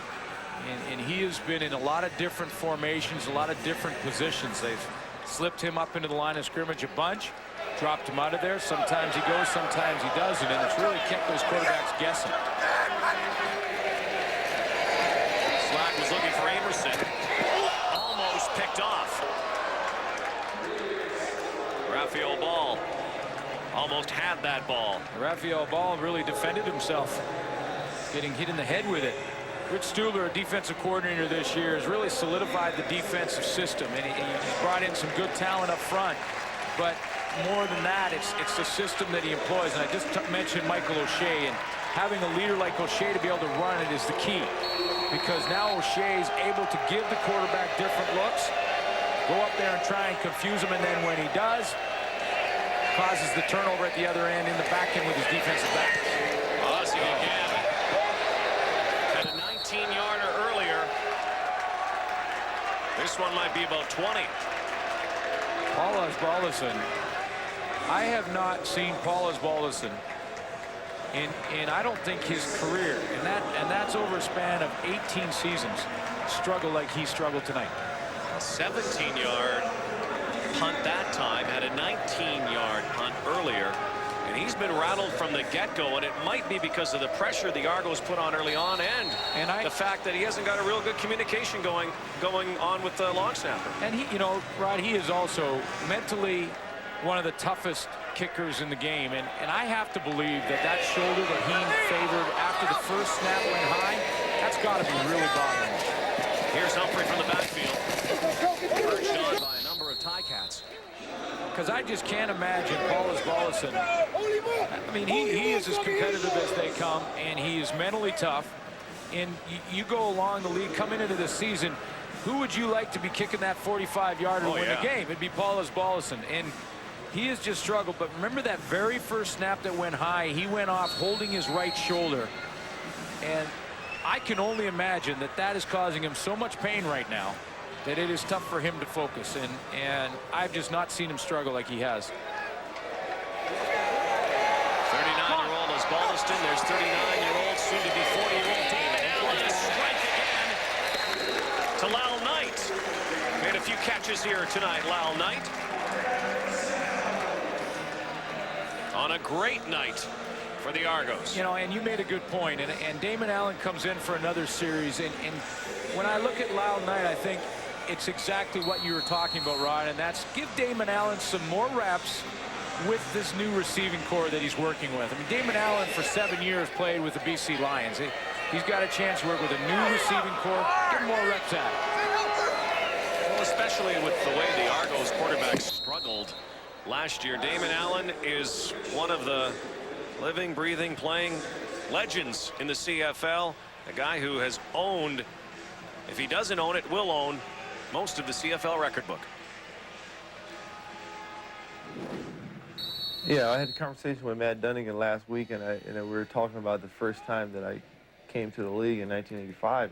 And he has been in a lot of different formations, a lot of different positions. They've slipped him up into the line of scrimmage a bunch, dropped him out of there. Sometimes he goes, sometimes he doesn't, and it's really kept those quarterbacks guessing. Slack was looking for Amerson. Almost picked off. Raphael Ball almost had that ball. Raphael Ball really defended himself, getting hit in the head with it. Rich Stuhler, a defensive coordinator this year, has really solidified the defensive system, and he's brought in some good talent up front. But more than that, it's the system that he employs. And I just mentioned Michael O'Shea, and having a leader like O'Shea to be able to run it is the key. Because now O'Shea is able to give the quarterback different looks, go up there and try and confuse him, and then when he does, causes the turnover at the other end in the back end with his defensive backs. Ozzie again. Had a 19-yarder earlier. This one might be about 20. Paul Osbaldiston. I have not seen Paul Osbaldiston in I don't think his career, and that's over a span of 18 seasons, struggle like he struggled tonight. 17-yard punt that time, had a 19-yard punt earlier, and he's been rattled from the get-go, and it might be because of the pressure the Argos put on early on, and the fact that he hasn't got a real good communication going on with the long snapper. And he, you know, Rod, he is also mentally one of the toughest kickers in the game, and I have to believe that shoulder that he favored after the first snap went high, that's got to be really bothering him. Here's Humphrey from the backfield, urged on by a number of Ticats. Because I just can't imagine Paul Osbaldiston. I mean, he is as competitive as they come, and he is mentally tough. And you go along the league, coming into the season, who would you like to be kicking that 45-yarder to win the game? It'd be Paul Osbaldiston. And he has just struggled. But remember that very first snap that went high, he went off holding his right shoulder. And I can only imagine that is causing him so much pain right now that it is tough for him to focus, and I've just not seen him struggle like he has. 39-year-old Osbaldiston. There's 39-year-old, soon to be 40-year-old Damon Allen. A strike again to Lyle Knight. Made a few catches here tonight, Lyle Knight. On a great night for the Argos. You know, and you made a good point, and Damon Allen comes in for another series, and when I look at Lyle Knight, I think it's exactly what you were talking about, Rod, and that's give Damon Allen some more reps with this new receiving core that he's working with. I mean, Damon Allen for 7 years played with the BC Lions. He's got a chance to work with a new receiving core. Give him more reps at it. Well, especially with the way the Argos quarterbacks struggled last year. Damon Allen is one of the living, breathing, playing legends in the CFL. A guy who has owned, if he doesn't own it, will own most of the CFL record book. Yeah, I had a conversation with Matt Dunnigan last week, and we were talking about the first time that I came to the league in 1985,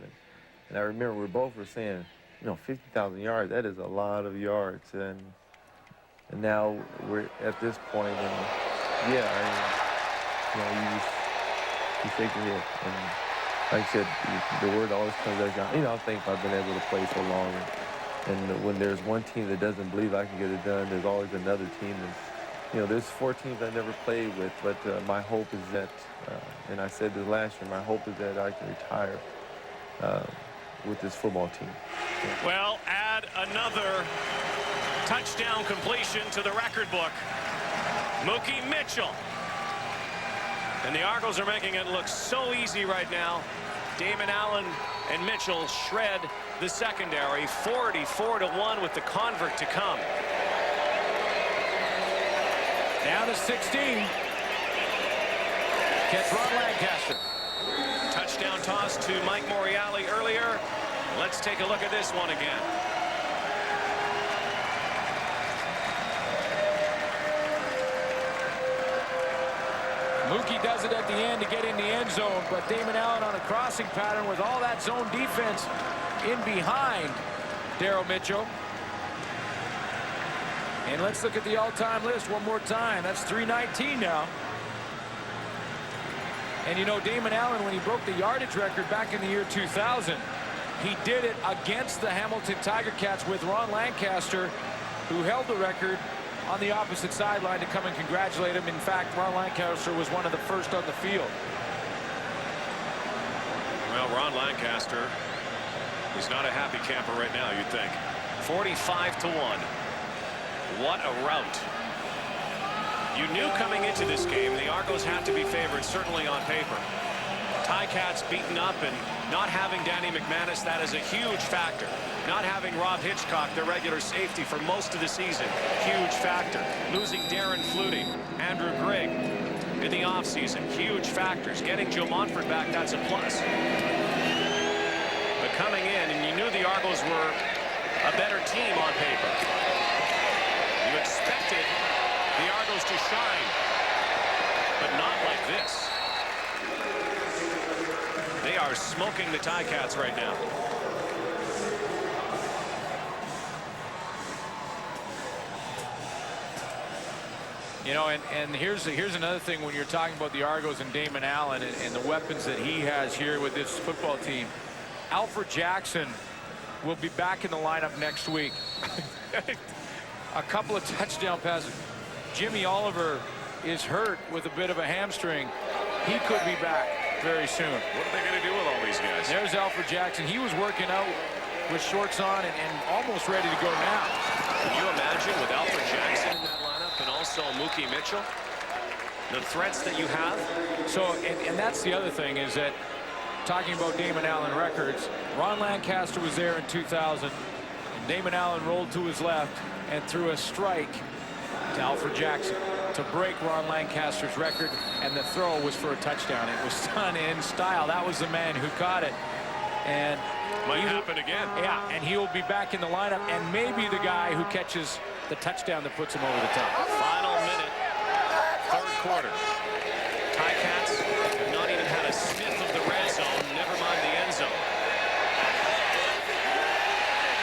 and I remember we both were saying, you know, 50,000 yards, that is a lot of yards, and now we're at this point, and yeah, I mean, you know, you shake your head, and like I said, the word always comes out. You know, I think I've been able to play so long, and when there's one team that doesn't believe I can get it done, there's always another team that's, you know, there's 4 teams I never played with, but my hope is that, and I said this last year, my hope is that I can retire with this football team. Yeah. Well, add another touchdown completion to the record book. Mookie Mitchell. And the Argos are making it look so easy right now. Damon Allen and Mitchell shred the secondary, 44-1 with the convert to come. Down to 16. Catch Ron Lancaster. Touchdown toss to Mike Morreale earlier. Let's take a look at this one again. Mookie does it at the end to get in the end zone, but Damon Allen on a crossing pattern with all that zone defense in behind Daryl Mitchell. And let's look at the all-time list one more time. That's 319 now. And you know, Damon Allen, when he broke the yardage record back in the year 2000, he did it against the Hamilton Tiger Cats with Ron Lancaster, who held the record on the opposite sideline to come and congratulate him. In fact, Ron Lancaster was one of the first on the field. Well, Ron Lancaster, he's not a happy camper right now, you'd think. 45-1. What a rout. You knew coming into this game the Argos had to be favored, certainly on paper. Ticats beaten up, and not having Danny McManus, that is a huge factor. Not having Rob Hitchcock, the regular safety for most of the season, huge factor. Losing Darren Flutie, Andrew Grigg in the offseason, huge factors. Getting Joe Montford back, that's a plus. But coming in, and you knew the Argos were a better team on paper. You expected the Argos to shine, but not like this. They are smoking the Ticats right now. You know, and here's another thing when you're talking about the Argos and Damon Allen and the weapons that he has here with this football team. Alfred Jackson will be back in the lineup next week. A couple of touchdown passes. Jimmy Oliver is hurt with a bit of a hamstring. He could be back very soon. What are they going to do with all these guys? There's Alfred Jackson. He was working out with shorts on and almost ready to go now. Can you imagine with Alfred Jackson in that lineup and also Mookie Mitchell, the threats that you have? So, and that's the other thing is that talking about Damon Allen records, Ron Lancaster was there in 2000. And Damon Allen rolled to his left and threw a strike to Alfred Jackson to break Ron Lancaster's record, and the throw was for a touchdown. It was done in style. That was the man who caught it. And might happen again. Yeah, and he will be back in the lineup, and maybe the guy who catches the touchdown that puts him over the top. Final minute, third quarter. Ticats have not even had a sniff of the red zone, never mind the end zone.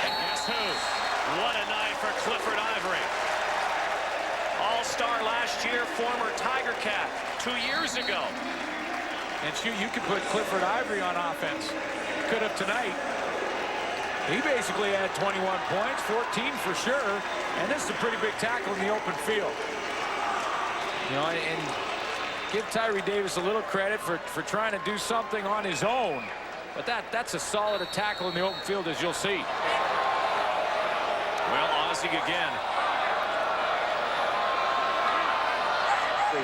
And guess who? What a night for Clifford Ivory. All-star last year, former Tiger Cat 2 years ago. And shoot, you could put Clifford Ivory on offense. Could have tonight. He basically had 21 points, 14 for sure, and this is a pretty big tackle in the open field. You know, and give Tyree Davis a little credit for trying to do something on his own, but that's a solid tackle in the open field, as you'll see. Well, Ozzie again.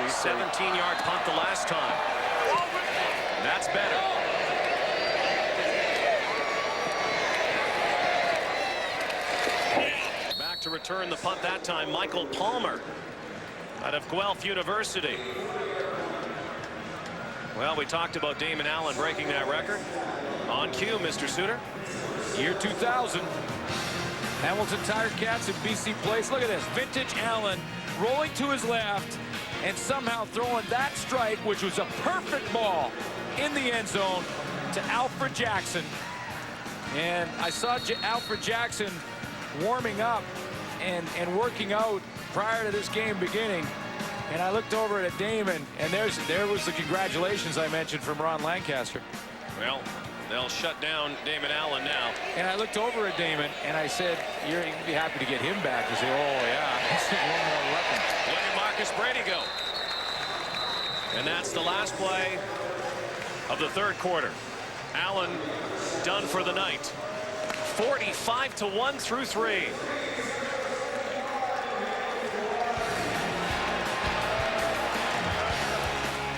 17-yard punt the last time. That's better. Back to return the punt that time, Michael Palmer out of Guelph University. Well, we talked about Damon Allen breaking that record. On cue, Mr. Suter. Year 2000. Hamilton Tiger Cats in BC Place. Look at this. Vintage Allen rolling to his left and somehow throwing that strike, which was a perfect ball, in the end zone to Alfred Jackson. And I saw Alfred Jackson warming up and working out prior to this game beginning. And I looked over at Damon, and there was the congratulations I mentioned from Ron Lancaster. Well, they'll shut down Damon Allen now. And I looked over at Damon, and I said, you'd be happy to get him back. He said, oh, yeah, that's one more weapon. Look at Marcus Brady go. And that's the last play of the third quarter. Allen done for the night. 45-1 through 3.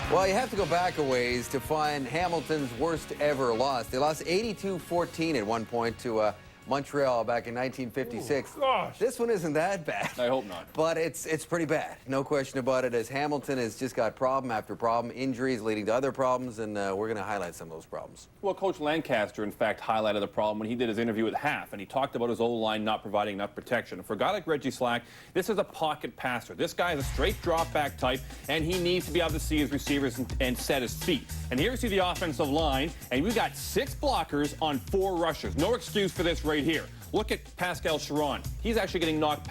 Well, you have to go back a ways to find Hamilton's worst ever loss. They lost 82-14 at one point to Montreal back in 1956. Oh, gosh. This one isn't that bad. I hope not. But it's pretty bad. No question about it, as Hamilton has just got problem after problem, injuries leading to other problems, and we're going to highlight some of those problems. Well, Coach Lancaster, in fact, highlighted the problem when he did his interview at half, and he talked about his O-line not providing enough protection. For a guy like Reggie Slack, this is a pocket passer. This guy is a straight drop-back type, and he needs to be able to see his receivers and set his feet. And here you see the offensive line, and we've got 6 blockers on 4 rushers. No excuse for this right here. Look at Pascal Charon. He's actually getting knocked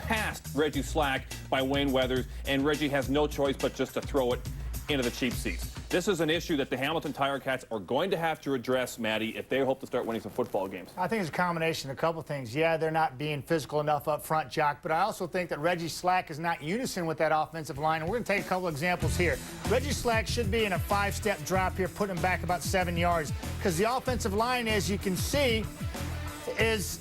past Reggie Slack by Wayne Weathers, and Reggie has no choice but just to throw it into the cheap seats. This is an issue that the Hamilton Tiger Cats are going to have to address, Maddie, if they hope to start winning some football games. I think it's a combination of a couple things. Yeah, they're not being physical enough up front, Jock, but I also think that Reggie Slack is not unison with that offensive line, and we're going to take a couple examples here. Reggie Slack should be in a 5-step drop here, putting him back about 7 yards, because the offensive line, as you can see, is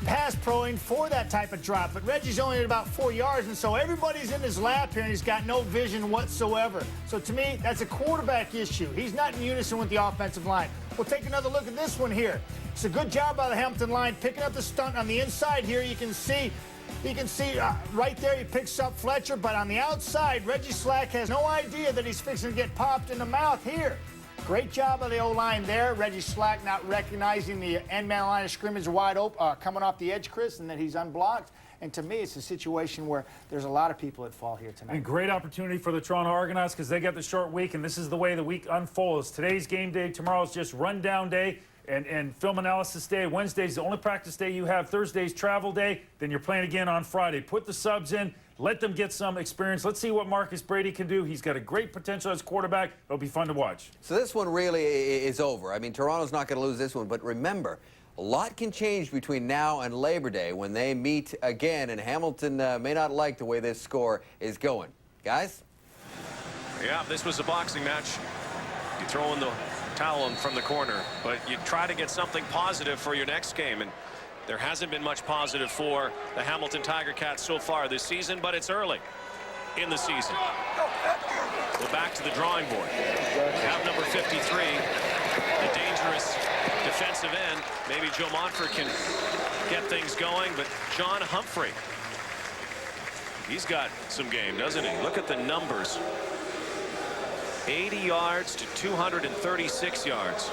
pass proing for that type of drop, but Reggie's only at about 4 yards, and so everybody's in his lap here, and he's got no vision whatsoever. So to me, that's a quarterback issue. He's not in unison with the offensive line. We'll take another look at this one here. It's a good job by the Hamilton line picking up the stunt on the inside here. You can see right there he picks up Fletcher, but on the outside, Reggie Slack has no idea that he's fixing to get popped in the mouth here. Great job of the O-line there. Reggie Slack not recognizing the end man line of scrimmage wide open, coming off the edge, Chris, and that he's unblocked. And to me, it's a situation where there's a lot of people that fall here tonight. And great opportunity for the Toronto Argonauts because they got the short week, and this is the way the week unfolds. Today's game day, tomorrow's just rundown day and film analysis day. Wednesday's the only practice day you have. Thursday's travel day. Then you're playing again on Friday. Put the subs in. Let them get some experience. Let's see what Marcus Brady can do. He's got a great potential as quarterback. It'll be fun to watch. So this one really is over. I mean, Toronto's not going to lose this one, but remember, a lot can change between now and Labor Day when they meet again, and Hamilton may not like the way this score is going. Guys? Yeah, this was a boxing match. You throw in the towel from the corner, but you try to get something positive for your next game, and there hasn't been much positive for the Hamilton Tiger Cats so far this season, but it's early in the season. Go back to the drawing board. We have number 53, the dangerous defensive end. Maybe Joe Montfort can get things going, but John Humphrey, he's got some game, doesn't he? Look at the numbers. 80 yards to 236 yards.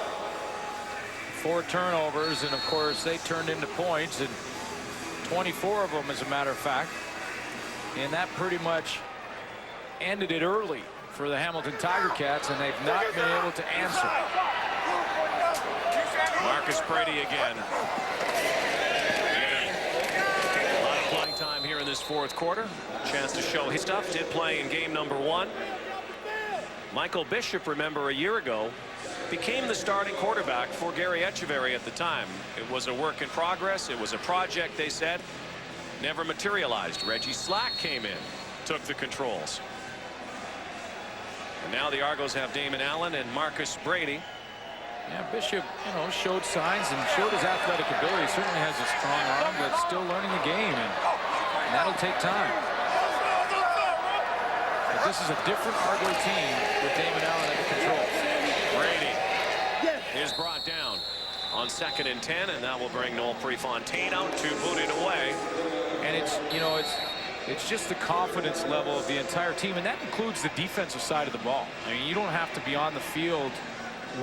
4 turnovers, and of course they turned into points, and 24 of them, as a matter of fact. And that pretty much ended it early for the Hamilton Tiger Cats, and they've not been able to answer. Marcus Brady again. A lot of playing time here in this fourth quarter. Chance to show his stuff. Did play in game number 1. Michael Bishop, remember, a year ago, became the starting quarterback for Gary Echeverry at the time. It was a work in progress. It was a project, they said. Never materialized. Reggie Slack came in, took the controls. And now the Argos have Damon Allen and Marcus Brady. Yeah, Bishop, showed signs and showed his athletic ability. He certainly has a strong arm, but still learning the game, and that'll take time. But this is a different Argo team with Damon Allen at the controls. Brady is brought down on 2nd and 10, and that will bring Noel Prefontaine out to boot it away. And it's just the confidence level of the entire team, and that includes the defensive side of the ball. I mean, you don't have to be on the field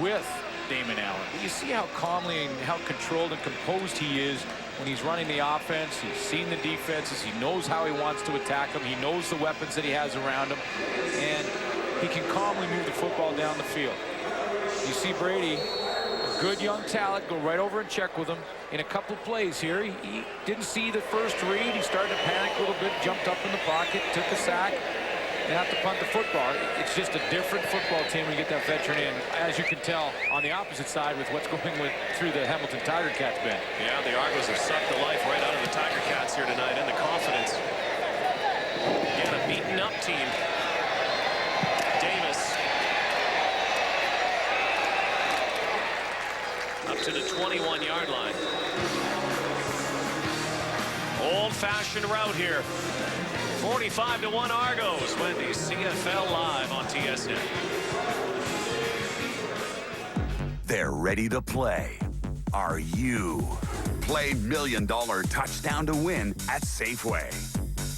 with Damon Allen. But you see how calmly and how controlled and composed he is when he's running the offense. He's seen the defenses. He knows how he wants to attack them. He knows the weapons that he has around him, and he can calmly move the football down the field. You see Brady, a good young talent, go right over and check with him in a couple of plays here. He didn't see the first read. He started to panic a little bit, jumped up in the pocket, took a sack, and have to punt the football. It's just a different football team when you get that veteran in, as you can tell on the opposite side with what's going through the Hamilton Tiger Cats bench. Yeah, the Argos have sucked the life right out of the Tiger Cats here tonight, and the confidence. Again, a beaten up team. Davis up to the 21-yard line. Old-fashioned route here. 45-1 Argos. Wendy's CFL Live on TSN. They're ready to play. Are you? Play $1 Million Touchdown to Win at Safeway.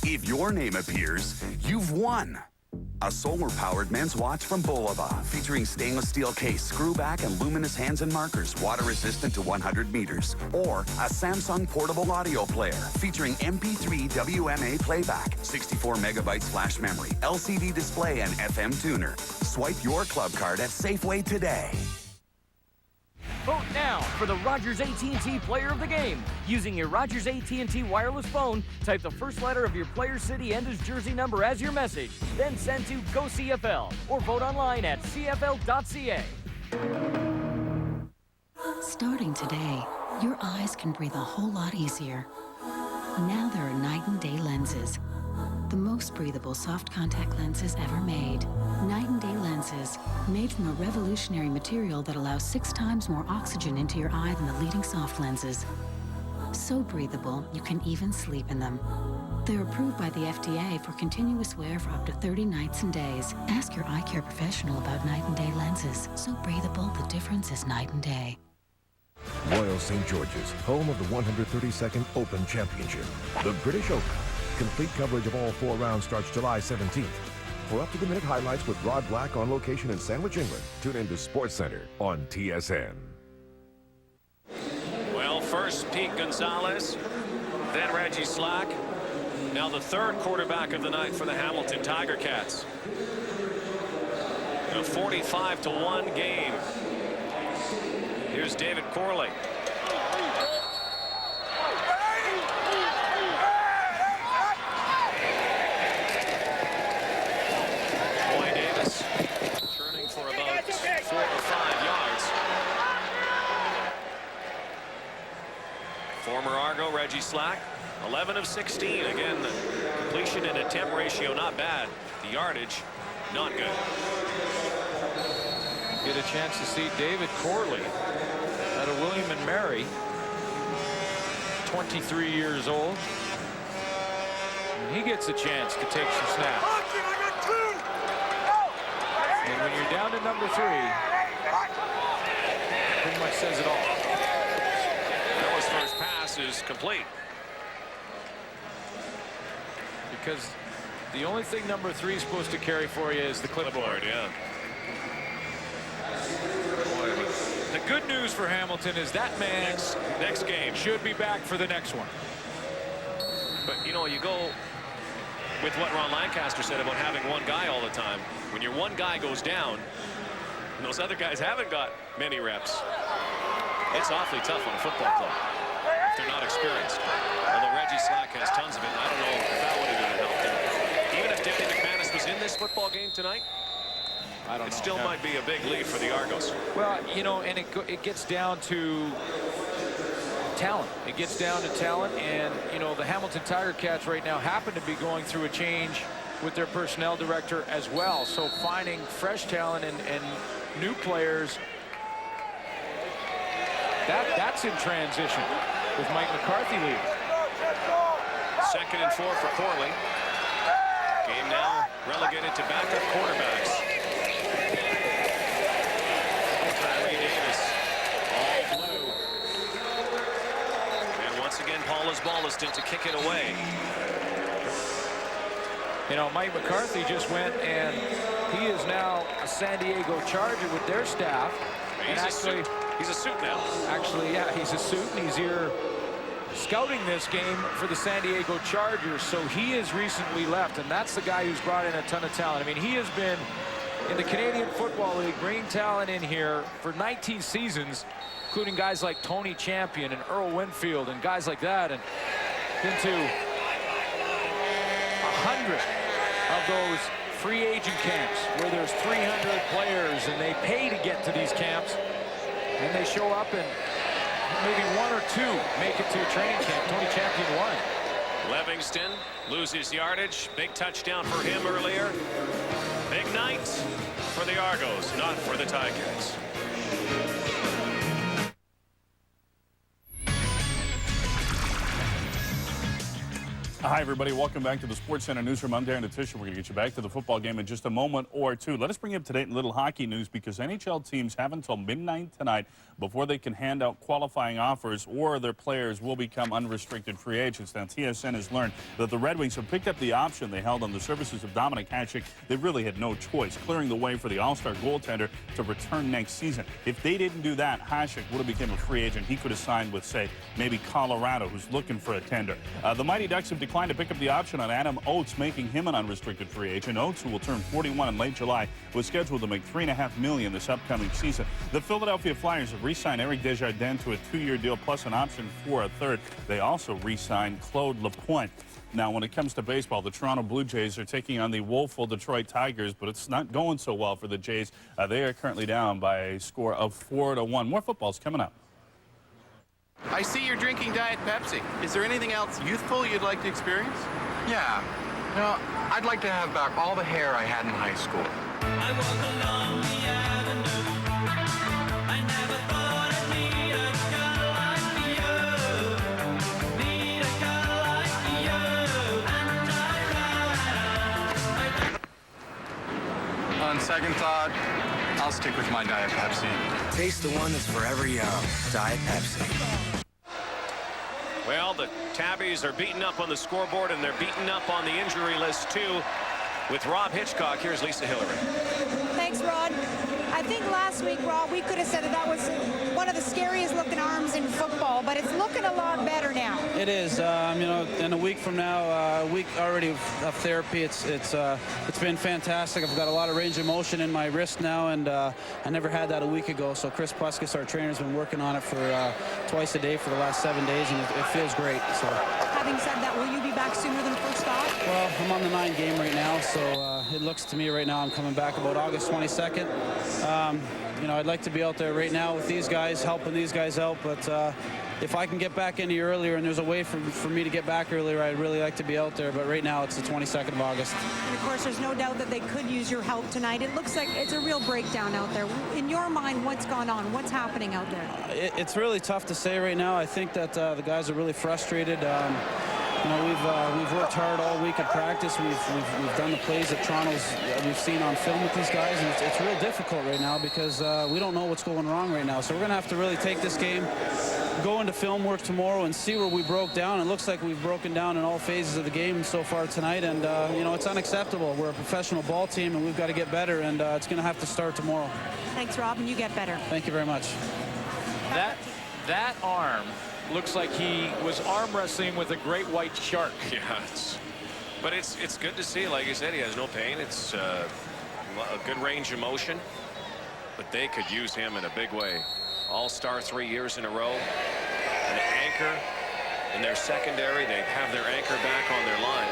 If your name appears, you've won. A solar-powered men's watch from Bulova, featuring stainless steel case, screw back, and luminous hands and markers, water-resistant to 100 meters. Or a Samsung portable audio player, featuring MP3 WMA playback, 64 megabytes flash memory, LCD display, and FM tuner. Swipe your club card at Safeway today. Vote now for the Rogers AT&T Player of the Game. Using your Rogers AT&T wireless phone, type the first letter of your player's city and his jersey number as your message. Then send to Go CFL or vote online at CFL.ca. Starting today, your eyes can breathe a whole lot easier. Now there are Night and Day lenses. The most breathable soft contact lenses ever made. Night and Day lenses, made from a revolutionary material that allows 6 times more oxygen into your eye than the leading soft lenses. So breathable, you can even sleep in them. They're approved by the FDA for continuous wear for up to 30 nights and days. Ask your eye care professional about Night and Day lenses. So breathable, the difference is night and day. Royal St. George's, home of the 132nd Open Championship. The British Open. Complete coverage of all 4 rounds starts July 17th. For up-to-the-minute highlights with Rod Black on location in Sandwich, England, tune in to SportsCenter on TSN. Well, first Pete Gonzalez, then Reggie Slack. Now the third quarterback of the night for the Hamilton Tiger Cats. In a 45-1 game. Here's David Corley. Roy Davis turning for about 4 or 5 yards. Former Argo Reggie Slack, 11 of 16. Again, the completion and attempt ratio not bad. The yardage not good. Get a chance to see David Corley out of William and Mary, 23 years old. And he gets a chance to take some snaps. And when you're down to number 3, pretty much says it all. Noah's first pass is complete. Because the only thing number 3 is supposed to carry for you is the clipboard. Yeah. The good news for Hamilton is that man next game should be back for the next one. But you know, you go with what Ron Lancaster said about having one guy all the time. When your one guy goes down and those other guys haven't got many reps, it's awfully tough on a football club if they're not experienced. Although Reggie Slack has tons of it, I don't know if that would have even helped him. Even if Danny McManus was in this football game tonight, I don't know. It still might be a big lead for the Argos. Well, you know, and it gets down to talent. It gets down to talent, and you know, the Hamilton Tiger Cats right now happen to be going through a change with their personnel director as well. So finding fresh talent and new players, that's in transition with Mike McCarthy leading. 2nd and 4 for Corley. Game now relegated to backup quarterbacks. Ray Davis, all blue. And once again, Paul Osbaldiston to kick it away. You know, Mike McCarthy just went, and he is now a San Diego Charger with their staff. He's a suit now. Actually, yeah, he's a suit, and he's here scouting this game for the San Diego Chargers. So he has recently left, and that's the guy who's brought in a ton of talent. I mean, he has been in the Canadian Football League bringing talent in here for 19 seasons, including guys like Tony Champion and Earl Winfield and guys like that, and into 100 of those free agent camps where there's 300 players and they pay to get to these camps, and they show up and maybe 1 or 2 make it to a training camp. Tony Champion won. Livingston loses yardage. Big touchdown for him earlier. Big night for the Argos, not for the Tigers. Hi, everybody. Welcome back to the SportsCenter Newsroom. I'm Darren Letitia. We're going to get you back to the football game in just a moment or two. Let us bring you up to date in little hockey news, because NHL teams have until midnight tonight before they can hand out qualifying offers, or their players will become unrestricted free agents. Now, TSN has learned that the Red Wings have picked up the option they held on the services of Dominik Hasek. They really had no choice, clearing the way for the All-Star goaltender to return next season. If they didn't do that, Hasek would have become a free agent. He could have signed with, say, maybe Colorado, who's looking for a tender. The Mighty Ducks have declared declined to pick up the option on Adam Oates, making him an unrestricted free agent. Oates, who will turn 41 in late July, was scheduled to make $3.5 million this upcoming season. The Philadelphia Flyers have re-signed Eric Desjardins to a 2-year deal plus an option for a third. They also re-signed Claude Lapointe. Now, when it comes to baseball, the Toronto Blue Jays are taking on the woeful Detroit Tigers, but it's not going so well for the Jays. They are currently down by a score of 4-1. More football's coming up. I see you're drinking Diet Pepsi. Is there anything else youthful you'd like to experience? Yeah. You know, I'd like to have back all the hair I had in high school. I walk along the avenue. I never thought I'd meet a girl like you. Meet a girl like you. And On second thought, I'll stick with my Diet Pepsi. Taste the one that's forever young. Diet Pepsi. Well, the Tabbies are beaten up on the scoreboard, and they're beaten up on the injury list, too. With Rob Hitchcock, here's Lisa Hillary. Thanks, Rod. I think last week, Rob, we could have said that was one of the scariest looking arms in football, but it's looking a lot better now. It is. You know, in a week from now, a week already of therapy, it's been fantastic. I've got a lot of range of motion in my wrist now, and I never had that a week ago. So Chris Puskis, our trainer, has been working on it for twice a day for the last 7 days, and it feels great. So. Having said that, will you be back sooner than first thought? Well, I'm on the 9 game right now, so it looks to me right now I'm coming back about August 22nd. You know, I'd like to be out there right now with these guys, helping these guys out, but if I can get back into you earlier and there's a way for me to get back earlier, I'd really like to be out there, but right now it's the 22nd of August. And of course, there's no doubt that they could use your help tonight. It looks like it's a real breakdown out there. In your mind, what's gone on? What's happening out there? It's really tough to say right now. I think that the guys are really frustrated. You know, we've worked hard all week at practice. We've done the plays that we've seen on film with these guys, and it's real difficult right now because we don't know what's going wrong right now. So we're going to have to really take this game, go into film work tomorrow, and see where we broke down. It looks like we've broken down in all phases of the game so far tonight, and you know, it's unacceptable. We're a professional ball team, and we've got to get better, and it's going to have to start tomorrow. Thanks, Rob, and you get better. Thank you very much. That arm looks like he was arm wrestling with a great white shark. Yeah, but it's good to see. Like you said, he has no pain. It's a good range of motion, but they could use him in a big way. All-star 3 years in a row, an anchor in their secondary. They have their anchor back on their line.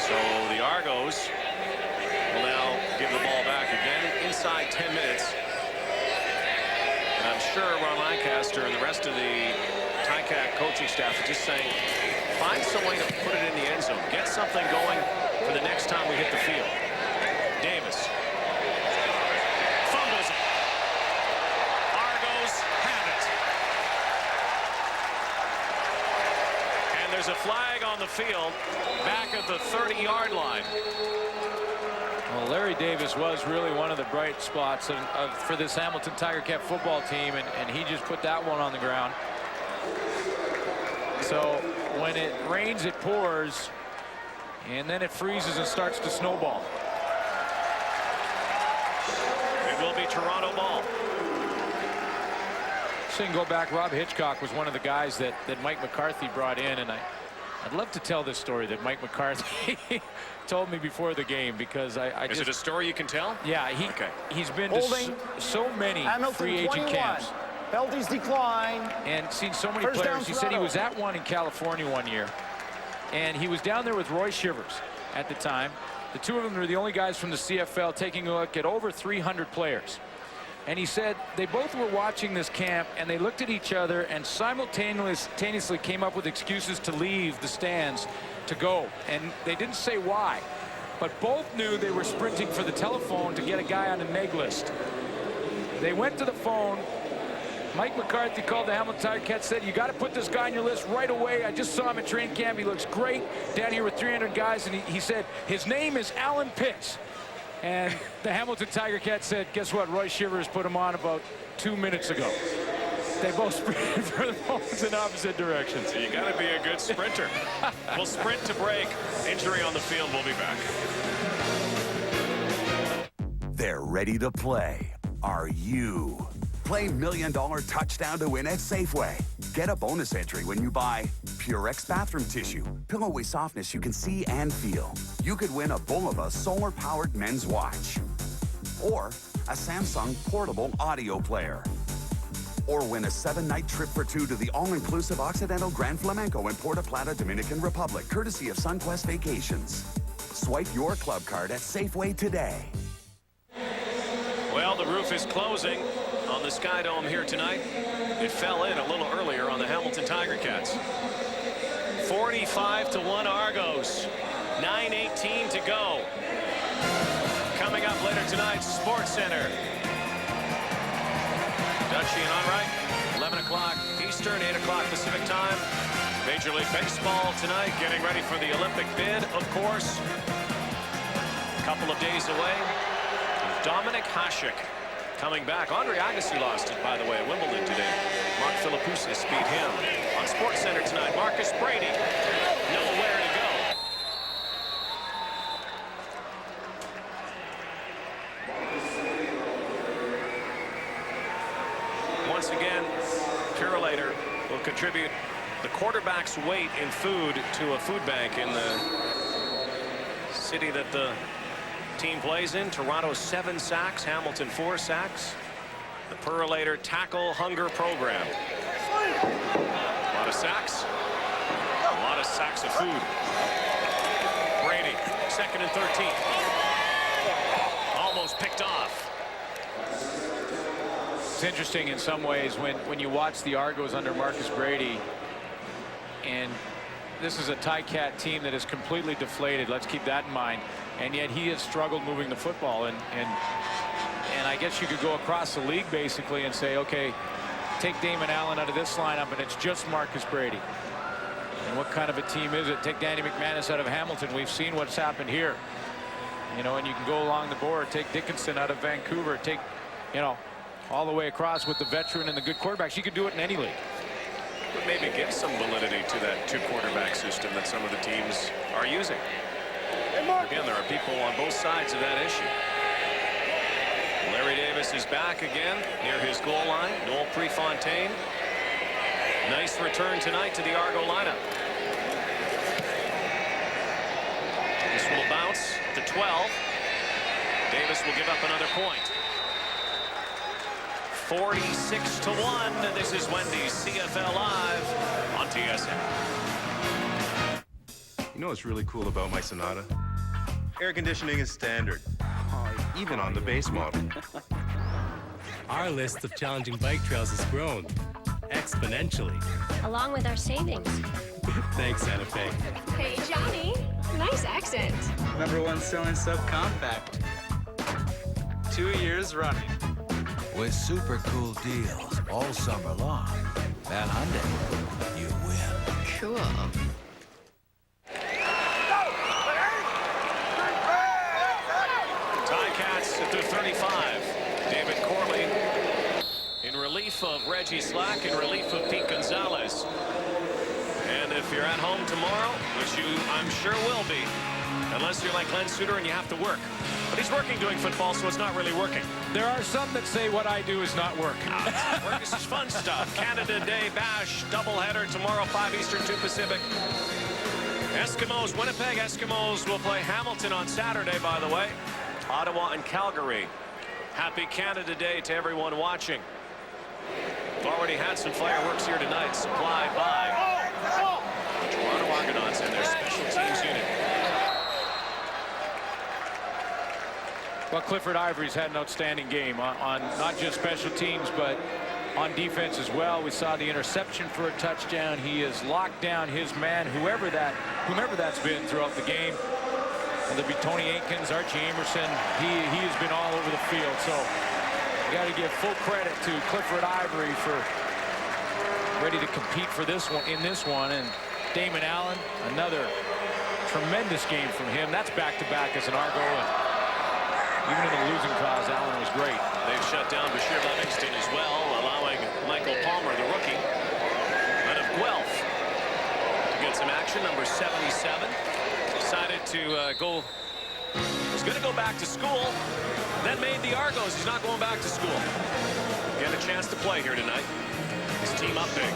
So the Argos will now give the ball back again inside 10 minutes. And I'm sure Ron Lancaster and the rest of the Ticat coaching staff are just saying, find some way to put it in the end zone. Get something going for the next time we hit the field. Davis fumbles it. Argos have it. And there's a flag on the field back at the 30-yard line. Well, Larry Davis was really one of the bright spots for this Hamilton Tiger Cat football team, and he just put that one on the ground. So when it rains, it pours, and then it freezes and starts to snowball. It will be Toronto ball. So you can go back. Rob Hitchcock was one of the guys that Mike McCarthy brought in, and I'd love to tell this story that Mike McCarthy told me before the game, because Is it a story you can tell? Yeah, he's been to so many Hamilton free agent 21. camps. Penalties decline. And seen so many First players. down, He said he Toronto. was at one in California one year, and he was down there with Roy Shivers at the time. The two of them were the only guys from the CFL taking a look at over 300 players. And he said they both were watching this camp, and they looked at each other and simultaneously came up with excuses to leave the stands to go. And they didn't say why, but both knew they were sprinting for the telephone to get a guy on the neg list. They went to the phone. Mike McCarthy called the Hamilton Tiger Cats, said, you got to put this guy on your list right away. I just saw him at training camp. He looks great down here with 300 guys. And he said, his name is Alan Pitts. And the Hamilton Tiger Cats said, guess what? Roy Shivers put him on about 2 minutes ago. They both sprinted for the phones in opposite directions. So you got to be a good sprinter. We'll sprint to break. Injury on the field. We'll be back. They're ready to play. Are you? Play $1 Million Touchdown to Win at Safeway. Get a bonus entry when you buy Purex bathroom tissue. Pillowy softness you can see and feel. You could win a Bulova solar-powered men's watch. Or a Samsung portable audio player. Or win a 7-night trip for 2 to the all-inclusive Occidental Grand Flamenco in Puerto Plata, Dominican Republic, courtesy of SunQuest Vacations. Swipe your club card at Safeway today. Well, the roof is closing on the Sky Dome here tonight. It fell in a little earlier on the Hamilton Tiger Cats. 45-1 Argos. 9:18 to go. Coming up later tonight, Sports Center. Dutchie and Onright, 11 o'clock Eastern, 8 o'clock Pacific time. Major League Baseball tonight, getting ready for the Olympic bid, of course. A couple of days away. Dominic Hasek coming back. Andre Agassi lost it, by the way, at Wimbledon today. Mark Philippoussis beat him. On Sports Center tonight, Marcus Brady, nowhere to go. Once again, Purolator will contribute the quarterback's weight in food to a food bank in the city that the team plays in. Toronto 7 sacks, Hamilton 4 sacks. The Purolator Tackle Hunger Program. A lot of sacks. A lot of sacks of food. Brady, 2nd and 13. Almost picked off. It's interesting in some ways when you watch the Argos under Marcus Brady, and this is a Ticat team that is completely deflated. Let's keep that in mind. And yet he has struggled moving the football, and I guess you could go across the league basically and say, okay, take Damon Allen out of this lineup and it's just Marcus Brady. And what kind of a team is it? Take Danny McManus out of Hamilton. We've seen what's happened here. You know, and you can go along the board. Take Dickinson out of Vancouver. Take, you know, all the way across with the veteran and the good quarterbacks. You could do it in any league. But maybe give some validity to that 2-quarterback system that some of the teams are using. Again, there are people on both sides of that issue. Larry Davis is back again near his goal line. Noel Prefontaine. Nice return tonight to the Argo lineup. This will bounce to 12. Davis will give up another point. 46-1. This is Wendy's CFL Live on TSN. You know what's really cool about my Sonata? Air conditioning is standard, even on the base model. Our list of challenging bike trails has grown exponentially. Along with our savings. Thanks, Santa Fe. Hey, Johnny. Nice accent. #1 selling subcompact. 2 years running. With super cool deals all summer long, at Hyundai, you win. Cool. Ticats at their 35. David Corley in relief of Reggie Slack, in relief of Pete Gonzalez. And if you're at home tomorrow, which you I'm sure will be, unless you're like Glenn Suter and you have to work. But he's working doing football, so it's not really working. There are some that say what I do is not work. Work. This is fun stuff. Canada Day Bash doubleheader tomorrow, 5 Eastern, 2 Pacific. Eskimos, Winnipeg Eskimos will play Hamilton on Saturday, by the way. Ottawa and Calgary. Happy Canada Day to everyone watching. We've already had some fireworks here tonight, supplied by the Toronto Argonauts and their special teams unit. Well, Clifford Ivory's had an outstanding game on not just special teams, but on defense as well. We saw the interception for a touchdown. He has locked down his man, whomever that's been throughout the game. Whether it be Tony Aikens, Archie Amerson, he has been all over the field. So you got to give full credit to Clifford Ivory for ready to compete for this one and Damon Allen, another tremendous game from him. That's back-to-back as an Argo. Even in the losing cause, Allen was great. They've shut down Bashir Livingston as well, allowing Michael Palmer, the rookie, out of Guelph, to get some action. Number 77 decided to was going to go back to school, then made the Argos. He's not going back to school. Get a chance to play here tonight. His team up big.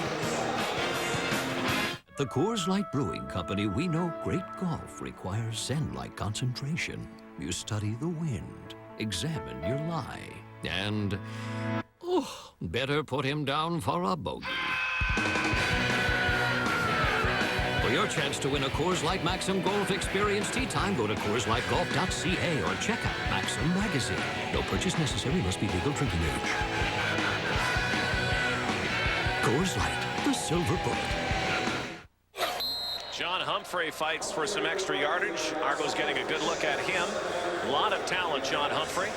At the Coors Light Brewing Company, we know great golf requires Zen-like concentration. You study the wind, examine your lie, and, oh, better put him down for a bogey. For your chance to win a Coors Light Maxim Golf Experience tee time, go to CoorsLightGolf.ca or check out Maxim Magazine. No purchase necessary, must be legal drinking age. Coors Light, the silver bullet. John Humphrey fights for some extra yardage. Argo's getting a good look at him. A lot of talent, John Humphrey.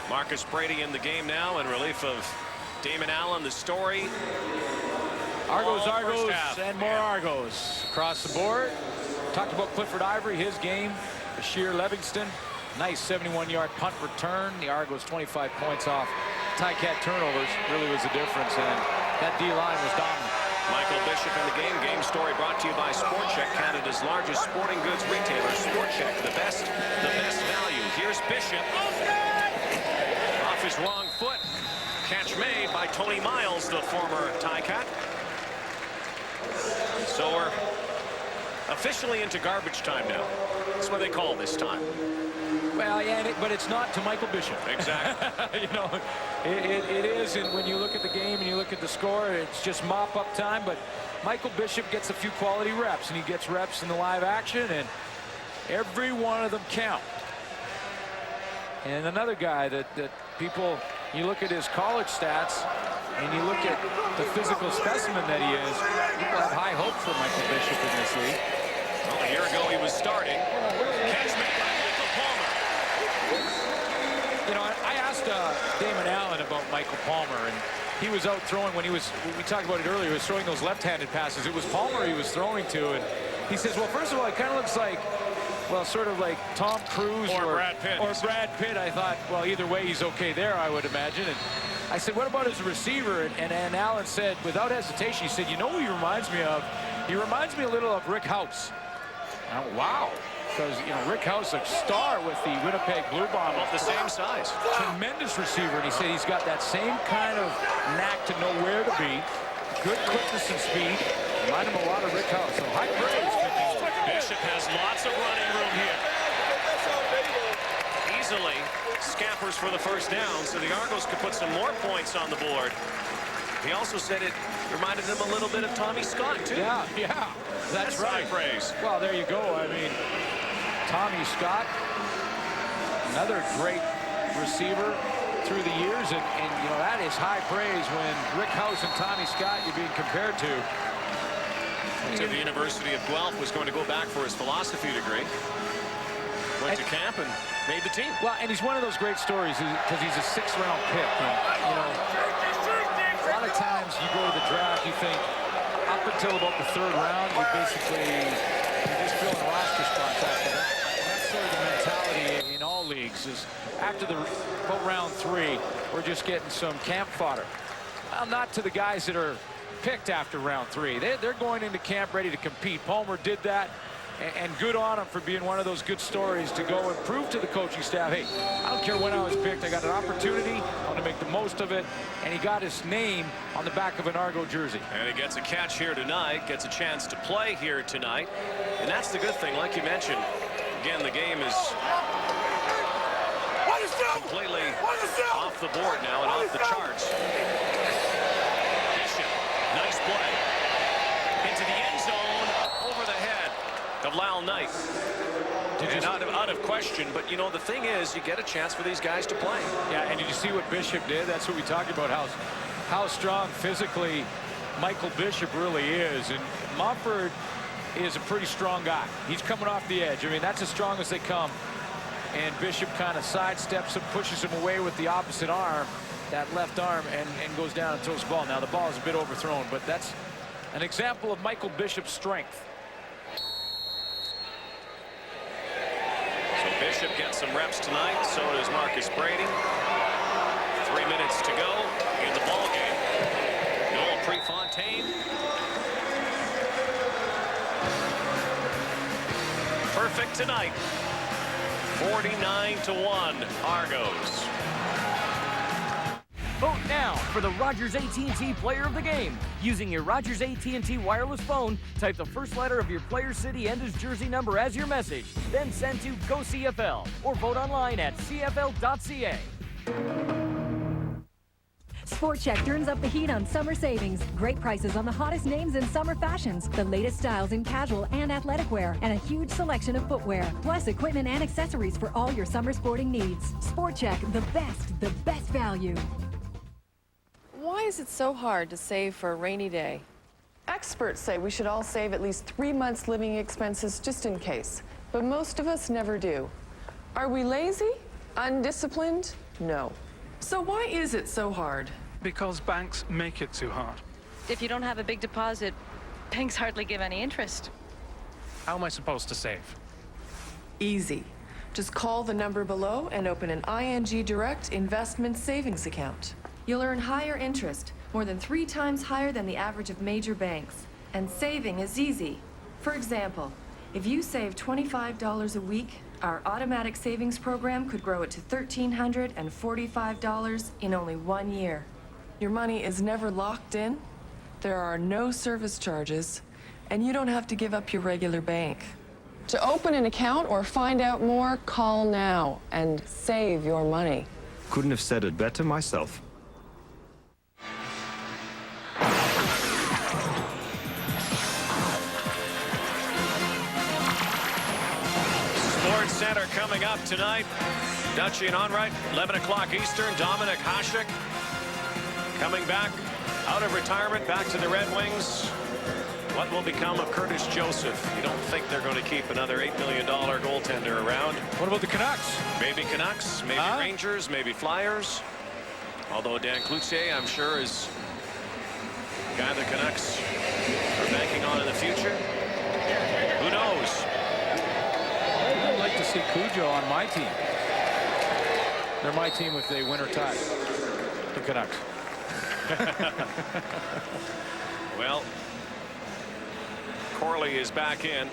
Marcus Brady in the game now in relief of Damon Allen. The story. Argos, and more Argos across the board. Talked about Clifford Ivory, his game. Bashir Livingston, nice 71-yard punt return. The Argos 25 points off. Ticat turnovers really was the difference, and that D-line was dominant. Michael Bishop in the game. Game story brought to you by Sport Check, Canada's largest sporting goods retailer. Sport Check, the best value. Here's Bishop. Off his wrong foot. Catch made by Tony Miles, the former Ticat. So we're officially into garbage time now. That's what they call this time. Well, yeah, but it's not to Michael Bishop. Exactly. You know, it is, and when you look at the game and you look at the score, it's just mop-up time. But Michael Bishop gets a few quality reps, and he gets reps in the live action, and every one of them count. And another guy that people, you look at his college stats, and you look at the physical specimen that he is, people have high hopes for Michael Bishop in this league. Well, a year ago he was starting. Catch made by Michael Palmer. You know, I asked Damon Allen about Michael Palmer, and he was out throwing when we talked about it earlier, he was throwing those left-handed passes. It was Palmer he was throwing to, and he says, well, first of all, it kind of looks like, well, sort of like Tom Cruise or Brad Pitt. Or Brad Pitt. I thought, well, either way, he's okay there, I would imagine. And I said, what about as a receiver? And Allen said, without hesitation, he said, you know who he reminds me of? He reminds me a little of Rick House. And I went, wow. Because, you know, Rick House, a star with the Winnipeg Blue Bombers. About the same size. Tremendous receiver. And he said he's got that same kind of knack to know where to be. Good quickness and speed. Remind him a lot of Rick House. So high praise. Bishop has lots of running room here. Easily scampers for the first down, so the Argos could put some more points on the board. He also said it reminded him a little bit of Tommy Scott, too. Yeah, that's right. High praise. Well, there you go. I mean, Tommy Scott, another great receiver through the years, and you know, that is high praise when Rick House and Tommy Scott you're being compared to. Went to the University of Guelph, was going to go back for his philosophy degree. Went to camp and made the team. Well, and he's one of those great stories because he's a 6th-round pick. And, you know, a lot of times you go to the draft, you think up until about the 3rd round, you're just filling roster spots after that. And that's sort of the mentality in all leagues is after about round 3, we're just getting some camp fodder. Well, not to the guys that are picked after round 3. They're going into camp ready to compete. Palmer did that, and good on him for being one of those good stories to go and prove to the coaching staff, hey, I don't care when I was picked, I got an opportunity, I want to make the most of it, and he got his name on the back of an Argo jersey. And he gets a catch here tonight, gets a chance to play here tonight, and that's the good thing, like you mentioned. Again, the game is completely off the board now and off the charts. Nice play. Into the end zone, over the head of Lyle Knight. And out of question, but you know, the thing is, you get a chance for these guys to play. Yeah, and did you see what Bishop did? That's what we talked about, how strong physically Michael Bishop really is. And Mumford is a pretty strong guy. He's coming off the edge. I mean, that's as strong as they come. And Bishop kind of sidesteps him, pushes him away with the opposite arm, that left arm, and goes down and throws the ball. Now, the ball is a bit overthrown, but that's an example of Michael Bishop's strength. So Bishop gets some reps tonight. So does Marcus Brady. 3 minutes to go in the ball game. Noel Prefontaine. Perfect tonight. 49-1 Argos. Vote now for the Rogers AT&T Player of the Game. Using your Rogers AT&T wireless phone, type the first letter of your player's city and his jersey number as your message. Then send to GoCFL or vote online at cfl.ca. Sport Check turns up the heat on summer savings. Great prices on the hottest names in summer fashions, the latest styles in casual and athletic wear, and a huge selection of footwear, plus equipment and accessories for all your summer sporting needs. Sport Check, the best value. Why is it so hard to save for a rainy day? Experts say we should all save at least 3 months' living expenses just in case, but most of us never do. Are we lazy? Undisciplined? No. So why is it so hard? Because banks make it too hard. If you don't have a big deposit, banks hardly give any interest. How am I supposed to save? Easy. Just call the number below and open an ING Direct Investment Savings account. You'll earn higher interest, more than 3 times higher than the average of major banks. And saving is easy. For example, if you save $25 a week, our automatic savings program could grow it to $1,345 in only 1 year. Your money is never locked in, there are no service charges, and you don't have to give up your regular bank. To open an account or find out more, call now and save your money. Couldn't have said it better myself. Sports Center coming up tonight. Dutchie and Onright, 11 o'clock Eastern. Dominic Hasek coming back out of retirement, back to the Red Wings. What will become of Curtis Joseph? You don't think they're going to keep another $8 million goaltender around? What about the Canucks? Maybe Canucks, maybe Rangers, maybe Flyers. Although Dan Cloutier, I'm sure, is a guy the Canucks are banking on in the future. Who knows? I'd like to see Cujo on my team. They're my team if they win or tie. The Canucks. Well, Corley is back in.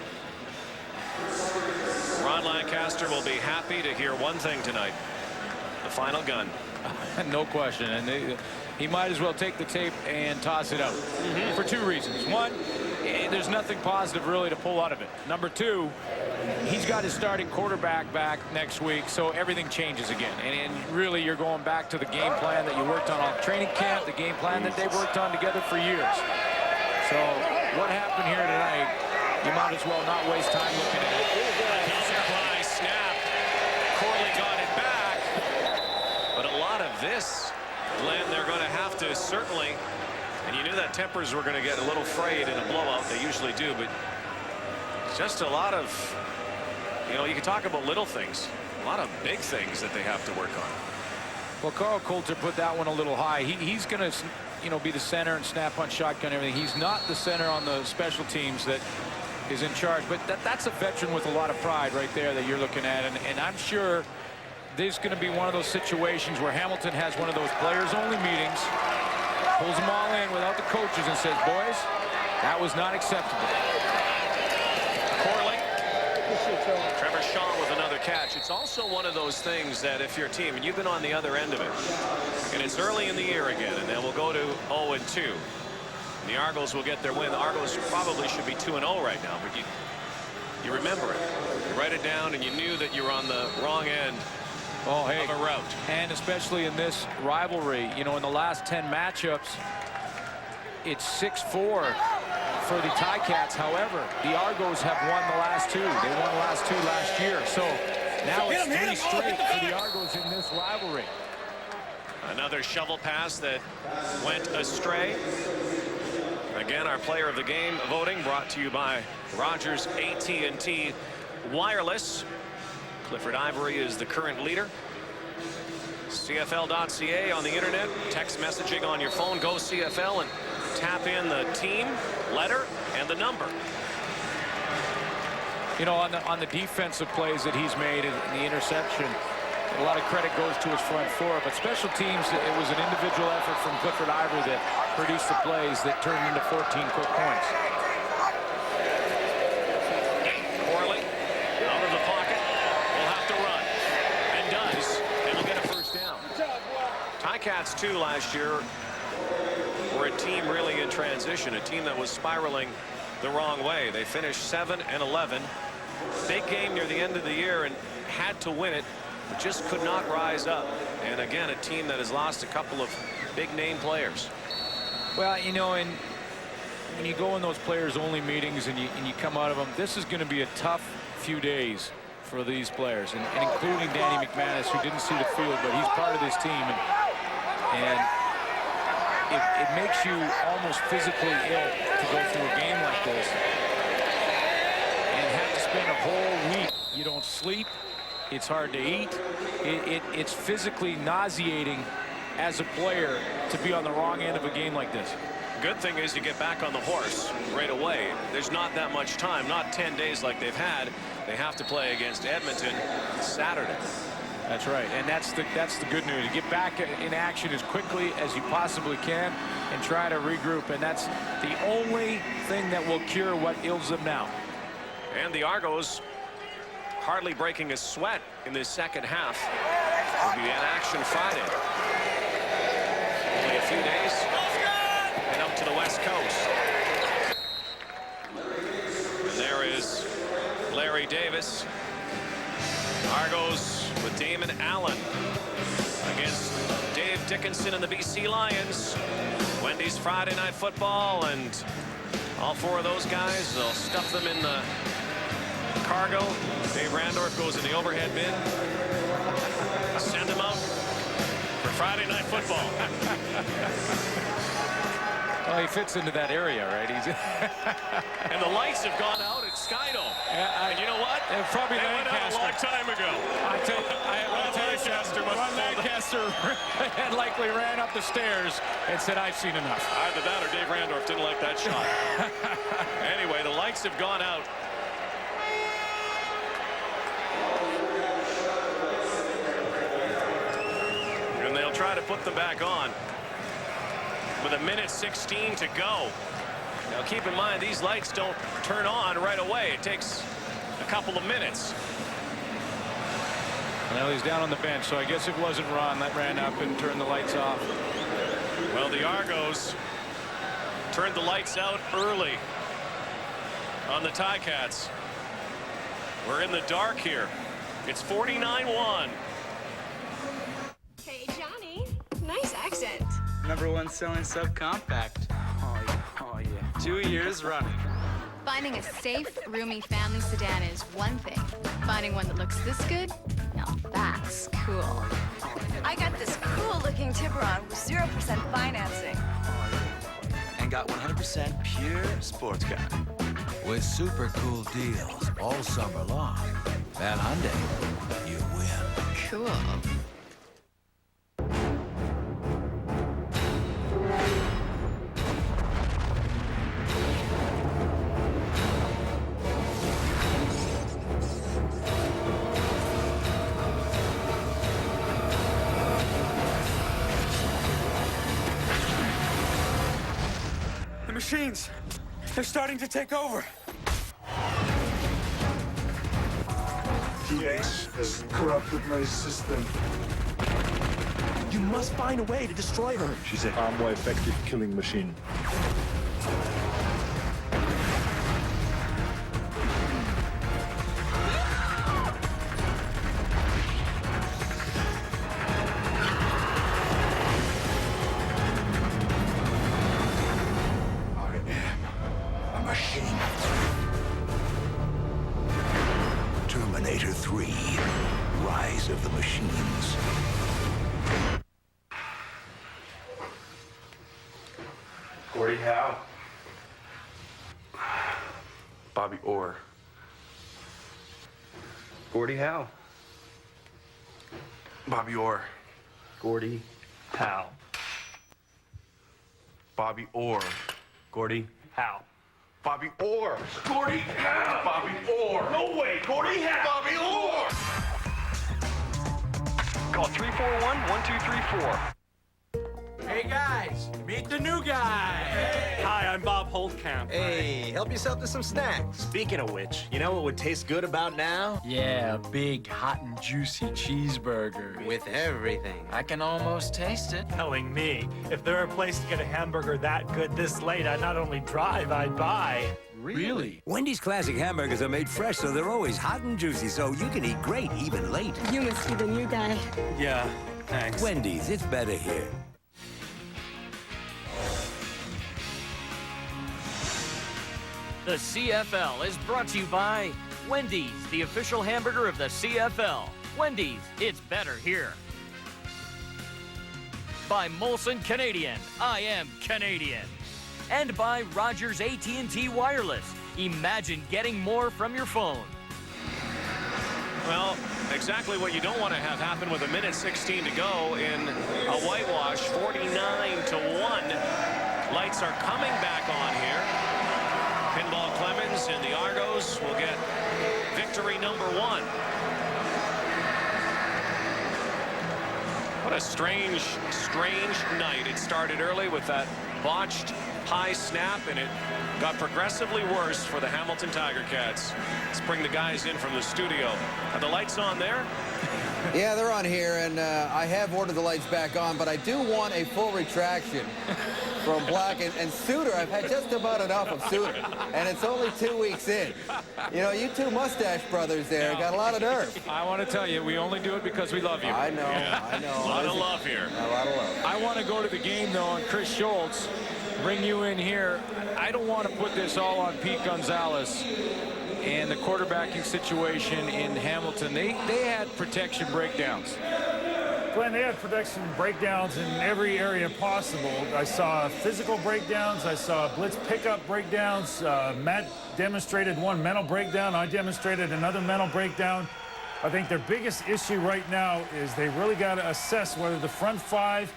Ron Lancaster will be happy to hear one thing tonight: the final gun. No question. And he might as well take the tape and toss it out for 2 reasons. One, there's nothing positive really to pull out of it. Number 2, he's got his starting quarterback back next week, so everything changes again. And really, you're going back to the game plan that you worked on training camp, the game plan that they worked on together for years. So what happened here tonight, you might as well not waste time looking at it. High snap. Corley got it back. But a lot of this, Glenn, they're going to have to certainly, and you knew that tempers were going to get a little frayed in a blowout. They usually do, but just a lot of, you know, you can talk about little things, a lot of big things that they have to work on. Well, Carl Coulter put that one a little high. He's going to, you know, be the center and snap on shotgun and everything. He's not the center on the special teams that is in charge, but that's a veteran with a lot of pride right there that you're looking at. And I'm sure this is going to be one of those situations where Hamilton has one of those players-only meetings, pulls them all in without the coaches and says, boys, that was not acceptable. Corley. Trevor Shaw with another catch. It's also one of those things that if you're a team, and you've been on the other end of it, and it's early in the year again, and then we'll go to 0-2. And the Argos will get their win. The Argos probably should be 2-0 right now, but you remember it. You write it down, and you knew that you were on the wrong end of a route. And especially in this rivalry, you know, in the last 10 matchups, it's 6-4 for the Ticats. However, the Argos have won the last 2. They won the last 2 last year. So now it's 3 straight for the Argos in this rivalry. Another shovel pass that went astray. Again, our player of the game voting brought to you by Rogers AT&T Wireless. Clifford Ivory is the current leader. CFL.ca on the internet. Text messaging on your phone. Go CFL and tap in the team, letter, and the number. You know, on the defensive plays that he's made in the interception, a lot of credit goes to his front four, but special teams, it was an individual effort from Clifford Ivory that produced the plays that turned into 14 quick points. Corley out of the pocket, will have to run, and does, and will get a first down. Ticats, too, last year were a team really in transition, a team that was spiraling the wrong way. They finished 7-11. Big game near the end of the year and had to win it, but just could not rise up. And again, a team that has lost a couple of big-name players. Well, you know, and when you go in those players-only meetings and you come out of them, this is going to be a tough few days for these players, and including Danny McManus, who didn't see the field, but he's part of this team, and it makes you almost physically ill to go through a game like this and have to spend a whole week. You don't sleep. It's hard to eat. It's physically nauseating as a player to be on the wrong end of a game like this. Good thing is you get back on the horse right away. There's not that much time, not 10 days like they've had. They have to play against Edmonton Saturday. That's right, and that's the good news. You get back in action as quickly as you possibly can and try to regroup, and that's the only thing that will cure what ails them now. And the Argos hardly breaking a sweat in this second half. Will be in action Friday. Only a few days and up to the West Coast. And there is Larry Davis. Argos with Damon Allen against Dave Dickinson and the BC Lions. Wendy's Friday Night Football, and all four of those guys, they'll stuff them in the cargo. Dave Randorf goes in the overhead bin. Send him out for Friday Night Football. Well, he fits into that area, right? He's and the lights have gone out at Skydome. And you know what? Probably they went out a long time ago. I tell you, Ron Lancaster likely ran up the stairs and said, "I've seen enough." Either that or Dave Randorf didn't like that shot. Anyway, the lights have gone out. And they'll try to put them back on with 1:16 to go. Now keep in mind, these lights don't turn on right away. It takes a couple of minutes. Well, he's down on the bench, so I guess it wasn't Ron that ran up and turned the lights off. Well, the Argos turned the lights out early on the Ticats. We're in the dark here. It's 49-1. Hey, Johnny. Nice accent. #1 selling subcompact. Oh yeah. 2 years running. Finding a safe, roomy family sedan is one thing. Finding one that looks this good? Now that's cool. I got this cool-looking Tiburon with 0% financing. And got 100% pure sports car. With super cool deals all summer long. At Hyundai, you win. Cool. The machines, they're starting to take over. TX has corrupted my system. You must find a way to destroy her. She's a far more effective killing machine. Terminator 3, Rise of the Machines. Gordie Howe. Bobby Orr. Gordie Howe. Bobby Orr. Gordie Howe. Bobby Orr. Gordie Howe. Bobby Orr. Gordie Howe. Bobby Orr. No way. Gordie Howe. Bobby Orr. Call 341-1234. Hey guys, meet the new guy. Hi, I'm Bob Holtkamp. Hey, help yourself to some snacks. Speaking of which, you know what would taste good about now? Yeah, a big, hot and juicy cheeseburger. With everything. I can almost taste it. Telling me, if there were a place to get a hamburger that good this late, I'd not only drive, I'd buy. Really? Wendy's classic hamburgers are made fresh, so they're always hot and juicy, so you can eat great even late. You must be the new guy. Yeah, thanks. Wendy's, it's better here. The CFL is brought to you by Wendy's, the official hamburger of the CFL. Wendy's, it's better here. By Molson Canadian, I am Canadian. And by Rogers AT&T Wireless. Imagine getting more from your phone. Well, exactly what you don't want to have happen with 1:16 to go in a whitewash, 49-1. Lights are coming back on here. Pinball Clemens and the Argos will get victory number 1. What a strange night. It started early with that botched high snap, and it got progressively worse for the Hamilton Tiger Cats. Let's bring the guys in from the studio. Are the lights on there? Yeah, they're on here, and I have ordered the lights back on, but I do want a full retraction from Black and Suter. I've had just about enough of Suter, and it's only 2 weeks in. You know, you two mustache brothers there got a lot of nerve. I want to tell you, we only do it because we love you. I know, Yeah. I know. A lot of love here. A lot of love. I want to go to the game, though, and Chris Schultz, bring you in here. I don't want to put this all on Pete Gonzalez and the quarterbacking situation in Hamilton. They had protection breakdowns. Glenn, they had protection breakdowns in every area possible. I saw physical breakdowns. I saw blitz pickup breakdowns. Matt demonstrated one mental breakdown. I demonstrated another mental breakdown. I think their biggest issue right now is they really got to assess whether the front five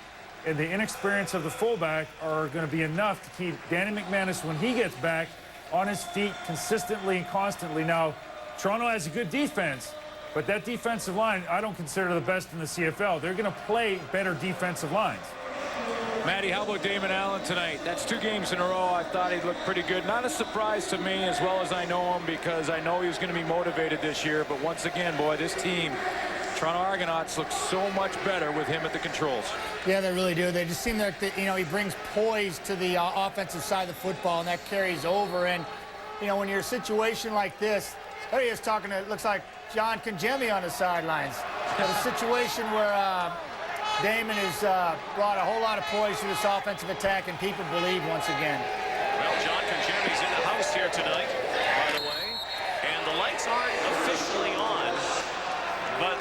and the inexperience of the fullback are going to be enough to keep Danny McManus, when he gets back, on his feet consistently and constantly. Now, Toronto has a good defense, but that defensive line, I don't consider the best in the CFL. They're going to play better defensive lines. Matty, how about Damon Allen tonight? That's 2 games in a row. I thought he looked pretty good. Not a surprise to me, as well as I know him, because I know he was going to be motivated this year. But once again, boy, this team, Toronto Argonauts, look so much better with him at the controls. Yeah, they really do. They just seem like, he brings poise to the offensive side of the football, and that carries over. And, when you're in a situation like this, there he is talking to, it looks like John Congemi on the sidelines. A situation where Damon has brought a whole lot of poise to this offensive attack, and people believe once again. Well, John Congemi's in the house here tonight, by the way. And the lights aren't officially on, but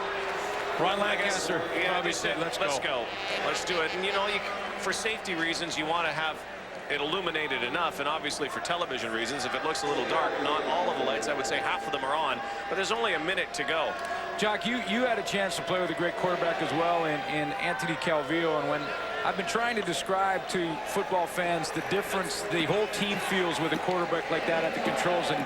Ron Lancaster probably said, let's go. Let's do it. And, for safety reasons, you want to have it illuminated enough, and obviously for television reasons, if it looks a little dark, not all of the lights, I would say half of them are on, but there's only a minute to go. Jock, you had a chance to play with a great quarterback as well in Anthony Calvillo, and when I've been trying to describe to football fans the difference the whole team feels with a quarterback like that at the controls, and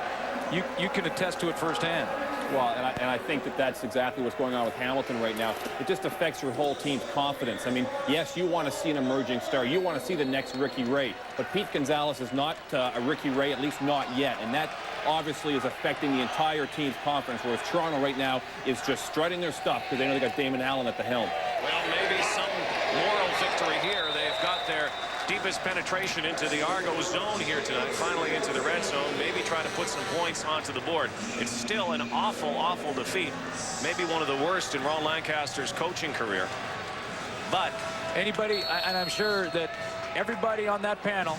you can attest to it firsthand. Well, and I think that's exactly what's going on with Hamilton right now. It just affects your whole team's confidence. I mean, yes, you want to see an emerging star. You want to see the next Ricky Ray. But Pete Gonzalez is not a Ricky Ray, at least not yet. And that obviously is affecting the entire team's confidence, whereas Toronto right now is just strutting their stuff because they know they got Damon Allen at the helm. Well, maybe some moral victory here. They've got their deepest penetration into the Argo zone here tonight, finally into the red zone, maybe try to put some points onto the board. It's still an awful defeat, maybe one of the worst in Ron Lancaster's coaching career. But anybody, and I'm sure that everybody on that panel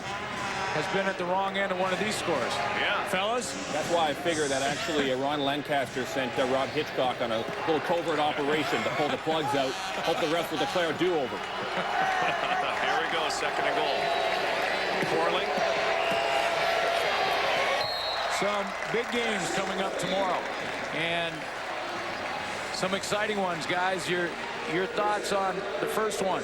has been at the wrong end of one of these scores. Yeah. Fellas? That's why I figured that actually Ron Lancaster sent Rob Hitchcock on a little covert operation to pull the plugs out, hope the refs will declare a do-over. Here we go, second and goal. Corley. Some big games coming up tomorrow, and some exciting ones, guys. Your thoughts on the first one?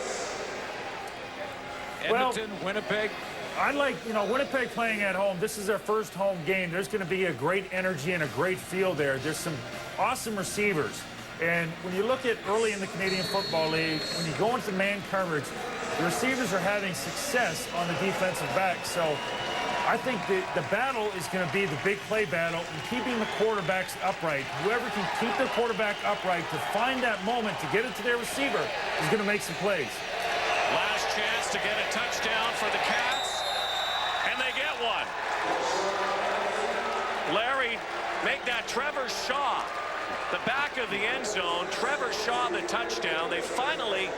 Edmonton, Winnipeg. I like, Winnipeg playing at home. This is their first home game. There's going to be a great energy and a great feel there. There's some awesome receivers. And when you look at early in the Canadian Football League, when you go into man coverage, the receivers are having success on the defensive back. So I think the battle is going to be the big play battle and keeping the quarterbacks upright. Whoever can keep their quarterback upright to find that moment to get it to their receiver is going to make some plays. Last chance to get a touchdown for the Cats, and they get one. Larry, make that Trevor Shaw the back of the end zone. Trevor Shaw the touchdown. They finally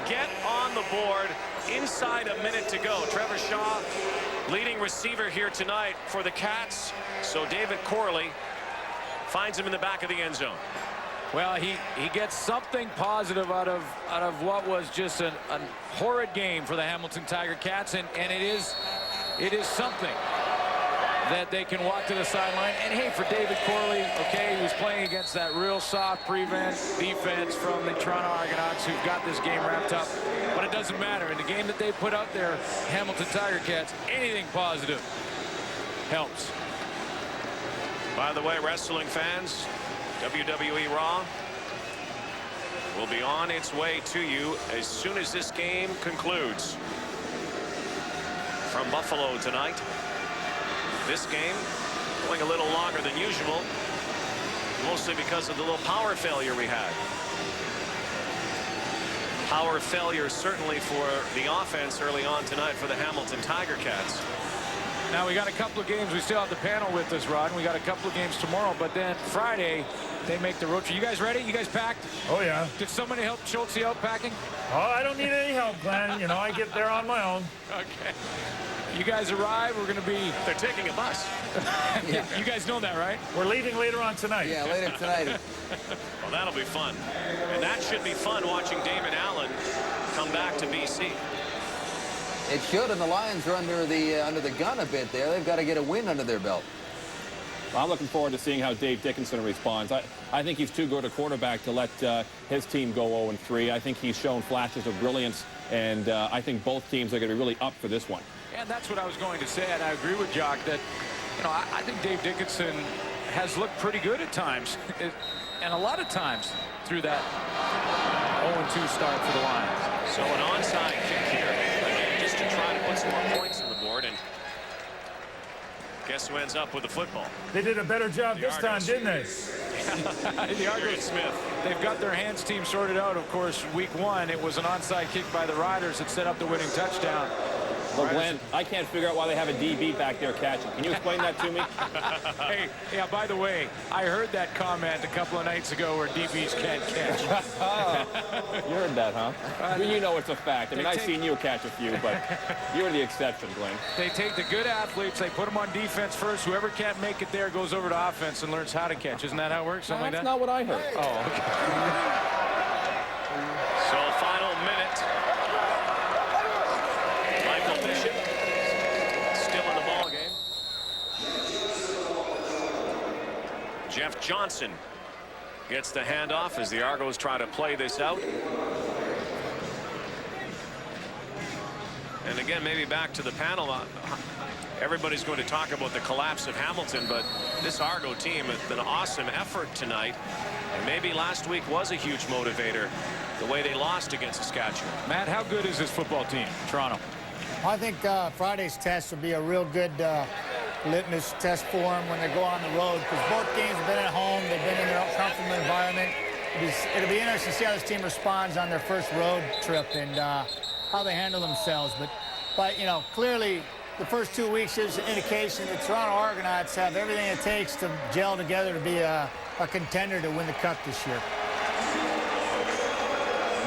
get on the board inside a minute to go. Trevor Shaw, leading receiver here tonight for the Cats. So David Corley finds him in the back of the end zone. Well, he gets something positive out of what was just a horrid game for the Hamilton Tiger Cats, and it is something that they can walk to the sideline. And hey, for David Corley, okay, he was playing against that real soft prevent defense from the Toronto Argonauts who've got this game wrapped up. But it doesn't matter. In the game that they put out there, Hamilton Tiger Cats, anything positive helps. By the way, wrestling fans, WWE Raw will be on its way to you as soon as this game concludes. From Buffalo tonight. This game going a little longer than usual, mostly because of the little power failure we had. Power failure certainly for the offense early on tonight for the Hamilton Tiger Cats. Now we got a couple of games. We still have the panel with us, Rod. And we got a couple of games tomorrow, but then Friday they make the road trip. You guys ready? You guys packed? Oh yeah. Did somebody help Schultz out packing? Oh, I don't need any help, Glenn. You know, I get there on my own. Okay. You guys arrive. We're going to be. They're taking a bus. Yeah. You guys know that, right? We're leaving later on tonight. Yeah, later tonight. Well, that'll be fun. And that should be fun watching Damon Allen come back to BC. It should, and the Lions are under the gun a bit there. They've got to get a win under their belt. Well, I'm looking forward to seeing how Dave Dickinson responds. I think he's too good a quarterback to let his team go 0-3. I think he's shown flashes of brilliance, and I think both teams are going to be really up for this one. And that's what I was going to say, and I agree with Jock that, you know, I think Dave Dickinson has looked pretty good at times, and a lot of times through that 0-2 start for the Lions. So an onside kick here, again, just to try to put some more points on the board, and guess who ends up with the football? They did a better job this time, didn't they? The Argos Smith. They've got their hands team sorted out. Of course, week one, it was an onside kick by the Riders that set up the winning touchdown. Well, Glenn, I can't figure out why they have a DB back there catching. Can you explain that to me? Hey, yeah, by the way, I heard that comment a couple of nights ago where DBs can't catch. You heard that, huh? Well, you know it's a fact. I mean, I've seen you catch a few, but you're the exception, Glenn. They take the good athletes, they put them on defense first. Whoever can't make it there goes over to offense and learns how to catch. Isn't that how it works? Something like that? That's not what I heard. Oh, okay. So final minute. Michael Bishop still in the ball game. Jeff Johnson gets the handoff as the Argos try to play this out. And again, maybe back to the panel. Everybody's going to talk about the collapse of Hamilton, but this Argo team has been an awesome effort tonight. And maybe last week was a huge motivator, the way they lost against Saskatchewan. Matt, how good is this football team, Toronto? I think Friday's test will be a real good litmus test for them when they go on the road, because both games have been at home. They've been in their own comfortable environment. It'll be interesting to see how this team responds on their first road trip and how they handle themselves. But you know, clearly the first 2 weeks is an indication that Toronto Argonauts have everything it takes to gel together to be a contender to win the Cup this year.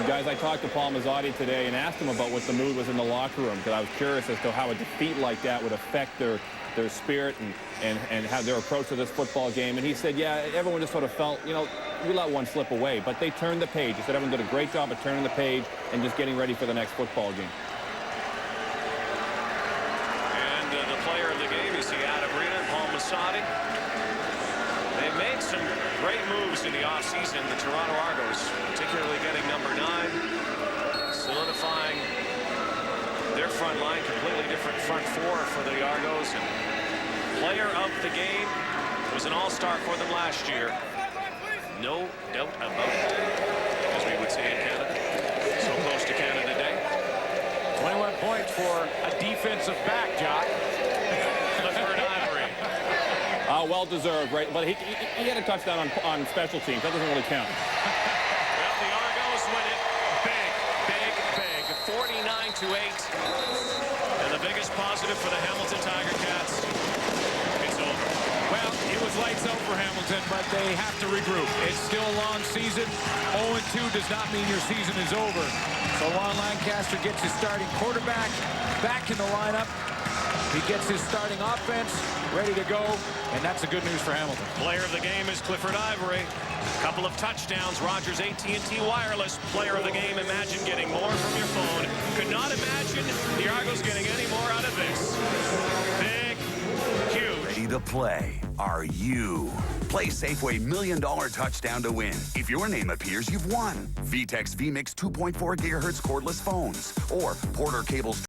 Guys, I talked to Paul Mazzotti today and asked him about what the mood was in the locker room, because I was curious as to how a defeat like that would affect their spirit and how their approach to this football game. And he said, yeah, everyone just sort of felt, you know, we let one slip away, but they turned the page. He said everyone did a great job of turning the page and just getting ready for the next football game. And the player of the game, you see Adam Rita and Paul Mazzotti. They've made some great moves in the offseason, the Toronto Argos, particularly getting number 9, solidifying their front line, completely different front four for the Argos. And player of the game was an all-star for them last year. No doubt about it, as we would say in Canada. So close to Canada Day. 21 points for a defensive back, Jock. Clifford Ivory. Well deserved, right? But he had a touchdown on special teams. That doesn't really count. Well, the Argos win it big, 49-8. And the biggest positive for the Hamilton Tiger Cats, it's over. Well, it was lights out for Hamilton, but they have to regroup. It's still a long season. 0-2 does not mean your season is over. So Ron Lancaster gets his starting quarterback back in the lineup. He gets his starting offense ready to go, and that's the good news for Hamilton. Player of the game is Clifford Ivory. Couple of touchdowns. Rogers AT&T Wireless. Player of the game. Imagine getting more from your phone. Could not imagine the Argos getting any more out of this. Big, huge. Ready to play. Are you? Play Safeway $1 Million Touchdown to win. If your name appears, you've won. VTEX VMix 2.4 GHz cordless phones or Porter Cable's